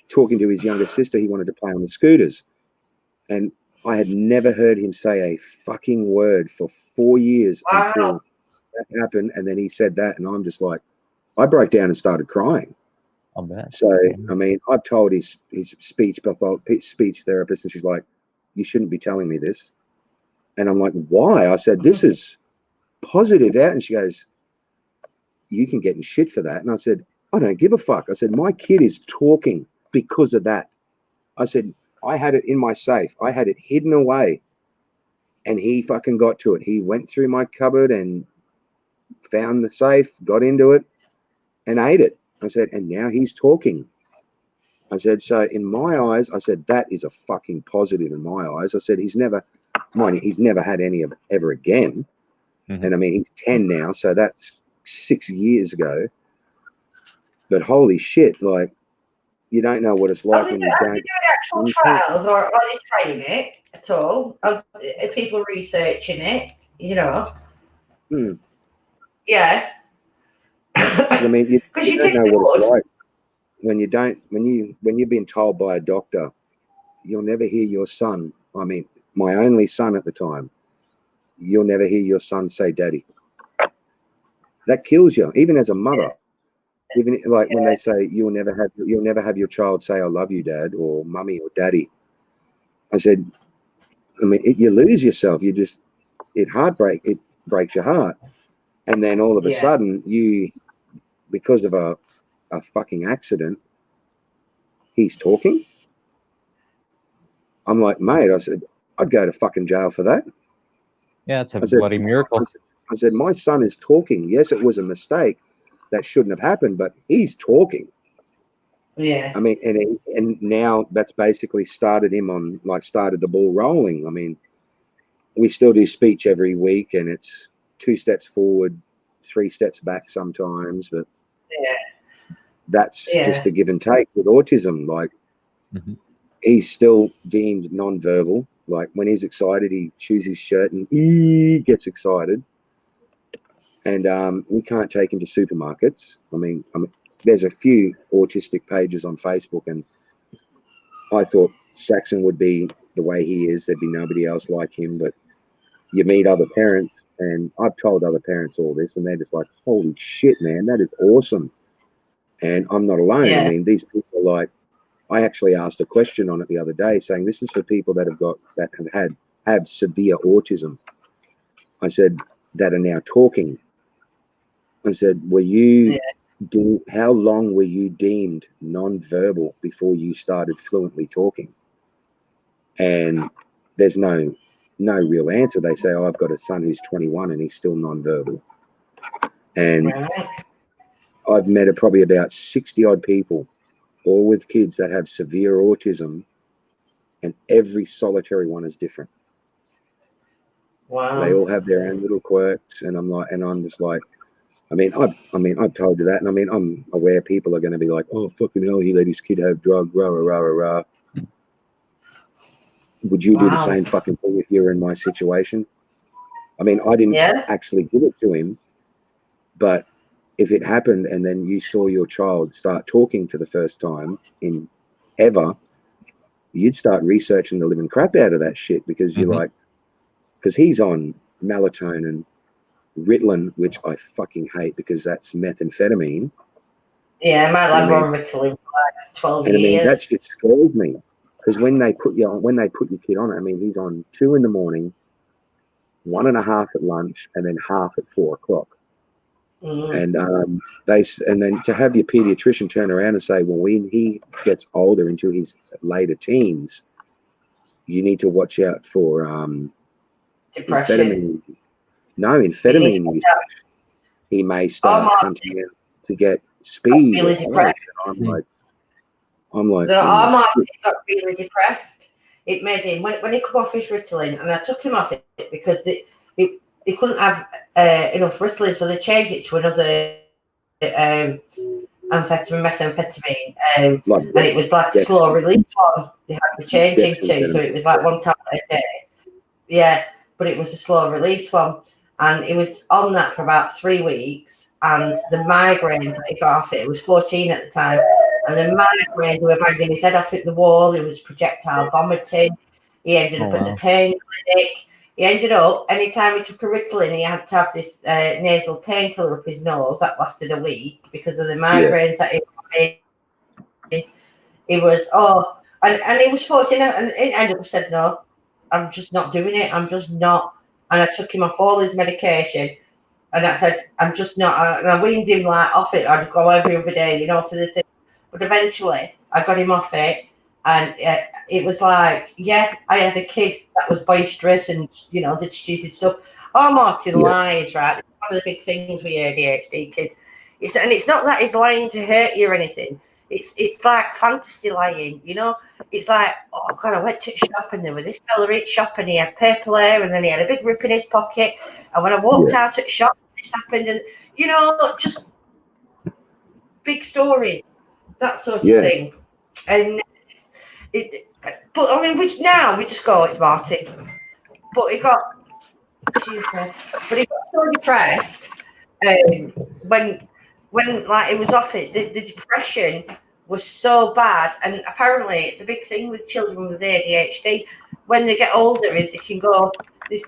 Talking to his younger sister, he wanted to play on the scooters. And I had never heard him say a fucking word for 4 years until that happened. And then he said that, and I'm just like, I broke down and started crying. I'll bet. So, I mean, I've told his speech therapist, and she's like, you shouldn't be telling me this. And I'm like, why? I said, this is positive out. And she goes, you can get in shit for that. And I said, I don't give a fuck. I said, my kid is talking because of that. I said, I had it in my safe. I had it hidden away. And he fucking got to it. He went through my cupboard and found the safe, got into it, and ate it. I said, and now he's talking. I said, so in my eyes, I said, that is a fucking positive in my eyes. I said, he's never had any of it ever again. Mhm. And I mean, he's 10 now, so that's 6 years ago. But holy shit, like, you don't know what it's like when you Are they don't. doing actual trials, or are they trying it at all? Are people researching it? You know? Hmm. Yeah. I mean, you Because you don't think know they what it's would. like when you've been told by a doctor, you'll never hear your son. I mean, my only son at the time, you'll never hear your son say daddy. That kills you, even as a mother. Even like when they say you'll never have your child say I love you, dad, or mummy or daddy. I said, I mean, you lose yourself. It breaks your heart. And then all of a sudden because of a fucking accident, he's talking. I'm like, mate, I said, I'd go to fucking jail for that. Yeah, it's a I said, bloody miracle. I said, my son is talking. Yes, it was a mistake. That shouldn't have happened, but he's talking. Yeah. I mean, and now that's basically started the ball rolling. I mean, we still do speech every week, and it's 2 steps forward, 3 steps back sometimes, but that's just a give and take with autism. Like, he's still deemed nonverbal. Like, when he's excited, he chews his shirt and he gets excited. And we can't take him to supermarkets. I mean, there's a few autistic pages on Facebook, and I thought Saxon would be the way he is. There'd be nobody else like him. But you meet other parents, and I've told other parents all this, and they're just like, holy shit, man, that is awesome. And I'm not alone. Yeah. I mean, these people, like, I actually asked a question on it the other day saying this is for people that have severe autism. I said, that are now talking. I said, how long were you deemed non-verbal before you started fluently talking? And there's no real answer. They say, I've got a son who's 21 and he's still non-verbal. And I've met probably about 60 odd people, all with kids that have severe autism, and every solitary one is different. Wow. They all have their own little quirks, and I'm just like, I've told you that, and I mean, I'm aware people are going to be like, oh, fucking hell, he let his kid have drugs, rah, rah, rah, rah, rah. Would you do the same fucking thing if you were in my situation? I mean, I didn't actually give it to him, but if it happened and then you saw your child start talking for the first time in ever, you'd start researching the living crap out of that shit, because you're like, because he's on melatonin, Ritalin, which I fucking hate because that's methamphetamine. Yeah, my lad on Ritalin for like 12 and years. I mean, that shit scares me, because when they put your kid on it, I mean, he's on 2 in the morning, 1.5 at lunch, and then half at 4 o'clock. And then to have your pediatrician turn around and say, well, when he gets older into his later teens, you need to watch out for depression. Amphetamine use. He may start hunting out to get speed. Really depressed. I'm like, no, oh, my kid got really depressed. It made him, when he come off his Ritalin, and I took him off it because he couldn't have enough Ritalin, so they changed it to another methamphetamine, and it was like a slow release one. They had to change him to, so it was like 1 tablet a day. Yeah, but it was a slow release one, and he was on that for about 3 weeks. And the migraine that he got off it, was 14 at the time, and the migraine, were banging his head off at the wall. He was projectile vomiting. He ended up at the pain clinic. He ended up, anytime he took a Ritalin, he had to have this nasal painkiller up his nose that lasted a week because of the migraines that he was having. He was, and he was 14, and he ended up said, no, I'm just not doing it. I'm just not. And I took him off all his medication. And I said, I'm just not. And I weaned him like off it. I'd go every other day, for the thing. But eventually, I got him off it. And it was like, yeah, I had a kid that was boisterous and, you know, did stupid stuff. Oh, Martin lies, right? It's one of the big things with ADHD kids. It's not that he's lying to hurt you or anything. It's like fantasy lying, you know? It's like, oh, God, I went to the shop and there was this fella at shop and he had purple hair and then he had a big rip in his pocket. And when I walked out at the shop, this happened. And, you know, just big stories, that sort of thing. And but I mean, now we just go, it's Marty. But he got so depressed when like it was off it. The depression was so bad, and apparently it's a big thing with children with ADHD. When they get older, they can go.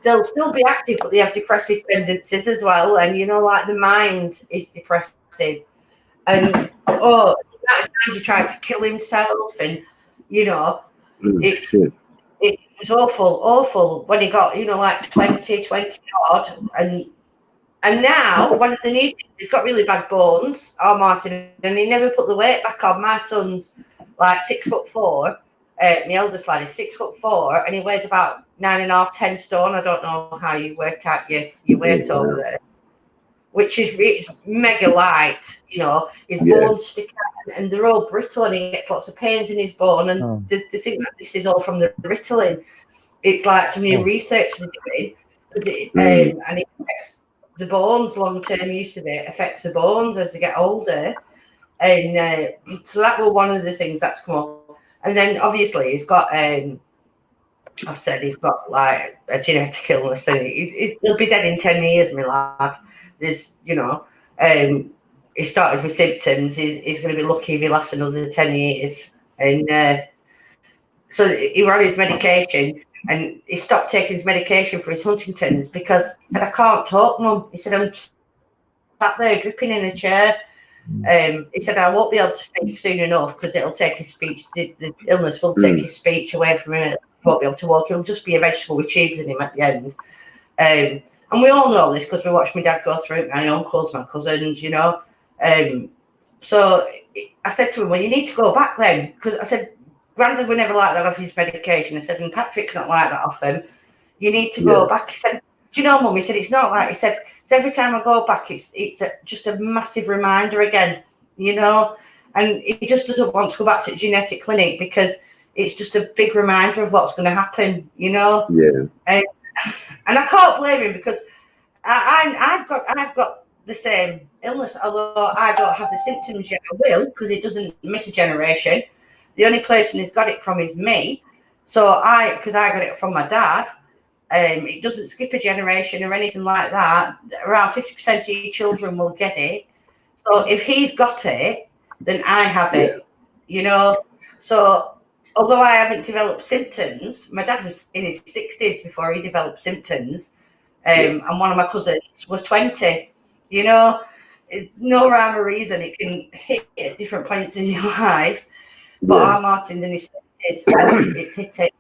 They'll still be active, but they have depressive tendencies as well. And you know, like the mind is depressive, and he tried to kill himself, and you know. It was awful when he got, you know, like 20 odd. And now, one of the new things, he's got really bad bones, Martin, and he never put the weight back on. My son's like 6'4". My eldest lad is 6'4", and he weighs about 9.5, 10 stone. I don't know how you work out your weight over there, which is it's mega light, you know. His bones stick out and they're all brittle and he gets lots of pains in his bone. And they think that this is all from the brittling. It's like some new research they're doing. And it affects the bones long-term use of it, affects the bones as they get older. And so that was one of the things that's come up. And then obviously he's got, I've said he's got like a genetic illness and he'll be dead in 10 years, my lad. There's, you know, he started with symptoms. He's going to be lucky if he lasts another 10 years. And so he ran his medication and he stopped taking his medication for his Huntington's because he said, I can't talk, Mum. He said, I'm sat there dripping in a chair. He said, I won't be able to speak soon enough because it'll take his speech. The illness will take his speech away from him. He won't be able to walk. He'll just be a vegetable with tubes in him at the end. And we all know this because we watched my dad go through it, my uncles, my cousins, you know. So I said to him, well, you need to go back then. Because I said, Grandad would never like that off his medication. I said, and Patrick's not like that off him. You need to go back. He said, do you know, Mum? He said, it's not like, he said, every time I go back, it's just a massive reminder again, you know. And he just doesn't want to go back to the genetic clinic because it's just a big reminder of what's going to happen, you know. And I can't blame him because I've got the same illness, although I don't have the symptoms yet. I will because it doesn't miss a generation. The only person who's got it from is me. So because I got it from my dad, it doesn't skip a generation or anything like that. Around 50% of your children will get it. So if he's got it, then I have it, you know. So although I haven't developed symptoms, my dad was in his 60s before he developed symptoms. And one of my cousins was 20, you know. No rhyme or reason. It can hit at different points in your life. But our Martin's in his 60s, it's hitting.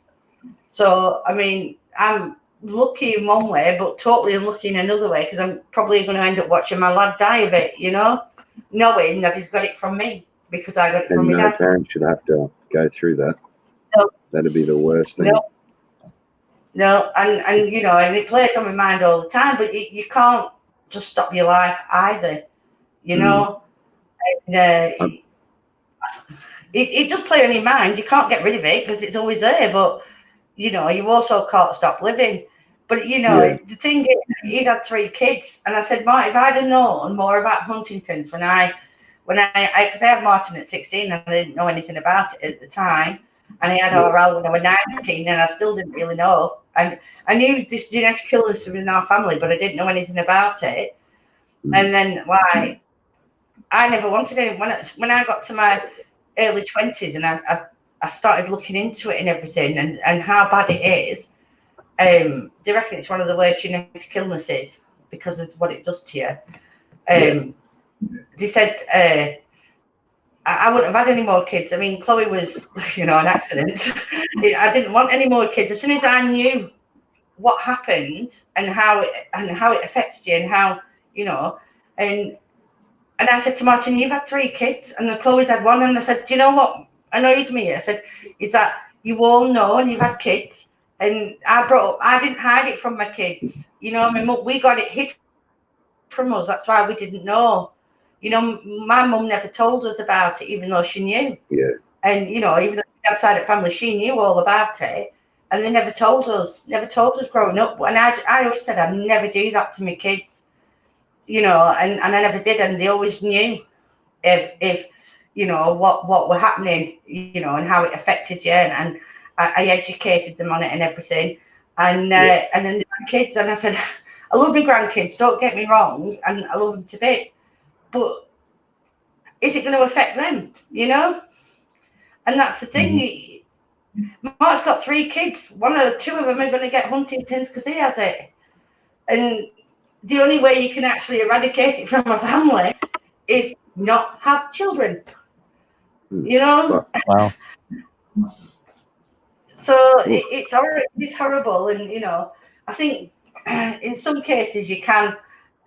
So, I mean, I'm lucky in one way, but totally unlucky in another way because I'm probably going to end up watching my lad die of it, you know, knowing that he's got it from me because I got it from my dad. No parent should have to go through that. No. That'd be the worst thing. No, and you know, and it plays on my mind all the time, but you can't just stop your life either, you know. And, it does play on your mind. You can't get rid of it because it's always there, but you know, you also can't stop living. But you know, the thing is, he's had 3 kids, and I said, Martin, if I'd have known more about Huntington's when I because I had Martin at 16 and I didn't know anything about it at the time, and he had RL when I was 19, and I still didn't really know. And I knew this genetic illness was in our family, but I didn't know anything about it. And then, like, I never wanted it. When I got to my early 20s and I started looking into it and everything and how bad it is, they reckon it's one of the worst genetic illnesses because of what it does to you. They said I wouldn't have had any more kids. I mean, Chloe was, you know, an accident. I didn't want any more kids. As soon as I knew what happened and how it affects you and how, you know, and I said to Martin, you've had 3 kids, and Chloe's had 1, and I said, do you know what? annoys me, I said, is that you all know and you've had kids, and I didn't hide it from my kids. You know, we got it hid from us. That's why we didn't know. You know, my mum never told us about it, even though she knew. Yeah. And, you know, even though outside of family, she knew all about it. And they never told us growing up. And I always said I'd never do that to my kids, you know, and I never did. And they always knew if you know, what were happening, you know, and how it affected you. And I educated them on it and everything. And then they had kids. And I said, I love my grandkids, don't get me wrong. And I love them to bits. But is it going to affect them, you know? And that's the thing. Mm-hmm. Mark's got 3 kids. 2 of them are going to get Huntington's because he has it. And the only way you can actually eradicate it from a family is not have children. You know? Wow. So it's horrible. And, you know, I think in some cases you can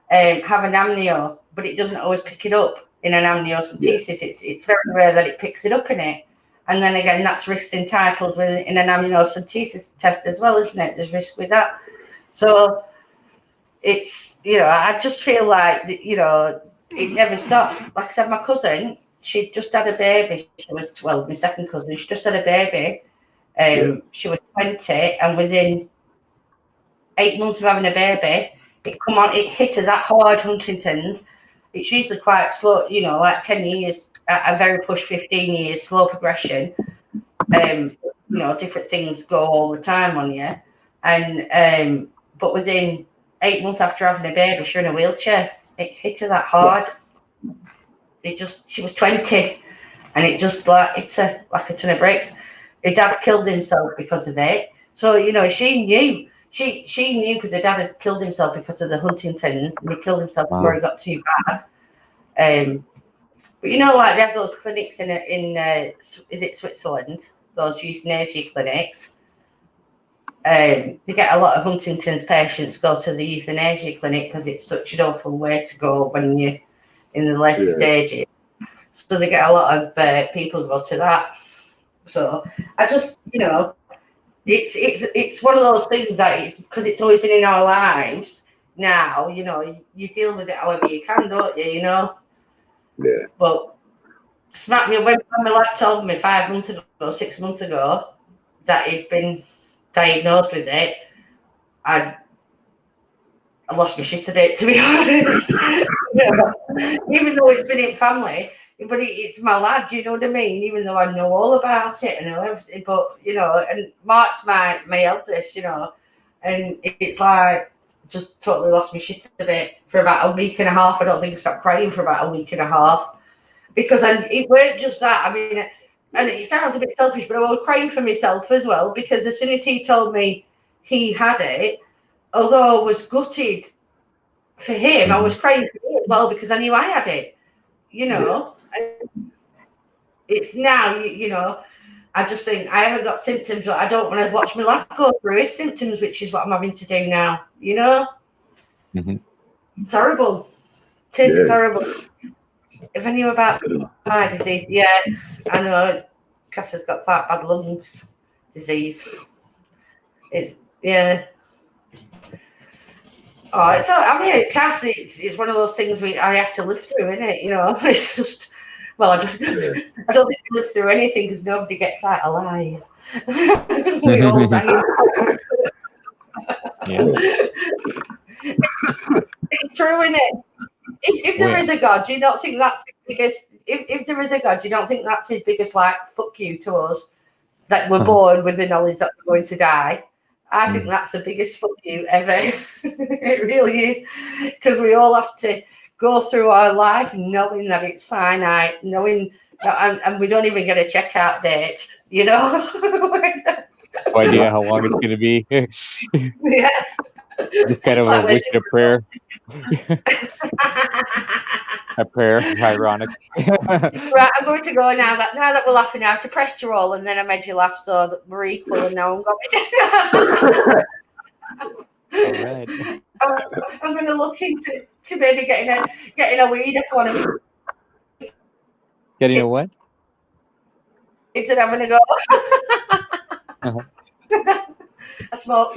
have an amnio, but it doesn't always pick it up in an amniocentesis. It's very rare that it picks it up in it. And then again, that's risks entitled in an amniocentesis test as well, isn't it? There's risk with that. So it's, you know, I just feel like, you know, it never stops. Like I said, my cousin, she just had a baby. She was, well, my second cousin, she just had a baby. She was 20, and within 8 months of having a baby, it hit her that hard, Huntington's. It's usually quite slow, you know, like 10 years, a very push 15 years, slow progression. You know, different things go all the time on you. And but within 8 months after having a baby, she's in a wheelchair. It hit her that hard. She was 20, and it just like hit her like a ton of bricks. Her dad killed himself because of it. So, you know, she knew. She knew because her dad had killed himself because of the Huntington's, and he killed himself before it got too bad. But you know, like they have those clinics in is it Switzerland? Those euthanasia clinics. They get a lot of Huntington's patients go to the euthanasia clinic because it's such an awful way to go when you're in the later stages. So they get a lot of people go to that. So I just, you know, it's one of those things that it's because it's always been in our lives. Now, you know, you deal with it however you can, don't you? You know. Yeah. But smack me when my lad told me 5 months ago, 6 months ago, that he'd been diagnosed with it, I lost my shit a bit, to be honest. You know, even though it's been in family, but it's my lad, you know what I mean? Even though I know all about it, I know everything, but, you know, and Mark's my eldest, you know, and it's like, just totally lost my shit a bit for about a week and a half. I don't think I stopped crying for about a week and a half because it weren't just that. I mean, and it sounds a bit selfish, but I was crying for myself as well because as soon as he told me he had it, although I was gutted for him, I was crying for me as well because I knew I had it, you know. It's now, you know, I just think I haven't got symptoms, but I don't want to watch my lad go through his symptoms, which is what I'm having to do now, you know. Mm-hmm. It's horrible. It's horrible. If I knew about my disease, I know Cass has got quite bad lungs disease. It's Oh, it's I mean, Cass, it's one of those things I have to live through, isn't it? You know, it's just I don't think we live through anything because nobody gets out alive. We all die. It's true, isn't it? If there is a God, do you not think that's his biggest? If there is a God, do you not think that's his biggest like fuck you to us that we're born with the knowledge that we're going to die? I think that's the biggest fuck you ever. It really is, because we all have to go through our life knowing that it's finite, knowing that, and we don't even get a checkout date. You know, no idea how long it's going to be. Yeah. Just kind of like a prayer. A prayer, ironic. Right, I'm going to go now that we're laughing. I have to press you all, and then I made you laugh, so that we're equal. And now I'm going. All right. I'm going to look into maybe getting a weed for him. Getting a what? and having a go. I smoke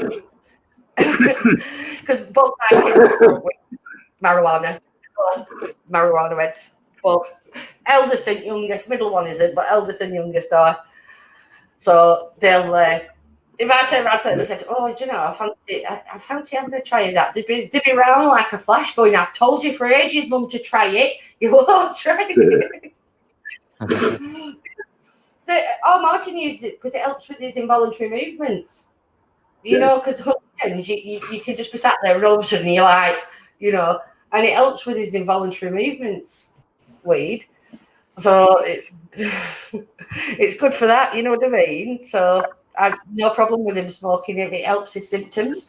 because both my kids smoke marijuana. Marijuana heads. Well, eldest and youngest, middle one isn't, but eldest and youngest are. So they'll, if I turn around to them and said, "Oh, do you know, I fancy having a try of that," they'd be around like a flash going, "I've told you for ages, Mum, to try it. You won't try it." Martin used it because it helps with his involuntary movements. You know, because sometimes you can just be sat there and all of a sudden you're like, you know, and it helps with his involuntary movements, weed. So it's good for that, you know what I mean? So I've no problem with him smoking if it helps his symptoms.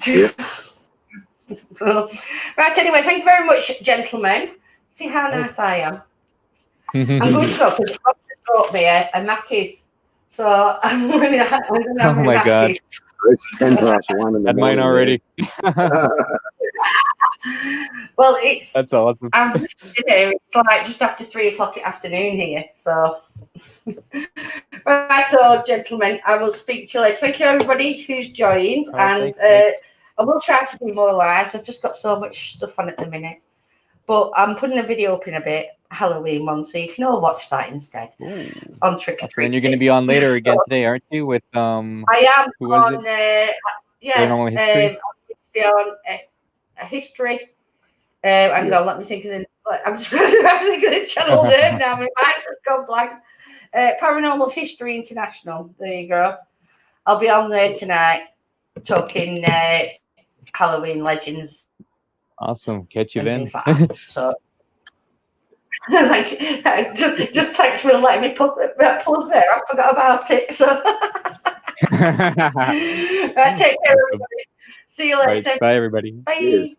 Yeah. Right, anyway, thank you very much, gentlemen. See how nice I am. I'm going to go because Rob just brought me a Mackey's. So I'm going to have Oh my Mackey's. God. It's 10 past 1 in the Had mine morning. already. Well, it's That's awesome. I'm just here. It's like just after 3 o'clock afternoon here. So, right, gentlemen, I will speak to you later. Thank you, everybody who's joined, and thanks. I will try to do more lives. I've just got so much stuff on at the minute, but I'm putting a video up in a bit, Halloween one, so you can all watch that instead. Ooh. On Trick or Treat. And you're going to be on later again today, aren't you? With I am who was on Paranormal History? on history. Hang on, let me think of the. I'm just going to think of the channel name now. My mind's just gone blank. Paranormal History International. There you go. I'll be on there tonight talking Halloween legends. Awesome. Catch you then. Like that. So, just thanks for letting me plug there. I forgot about it. So, take care, everybody. See you later. Right, bye, everybody. Bye. Cheers.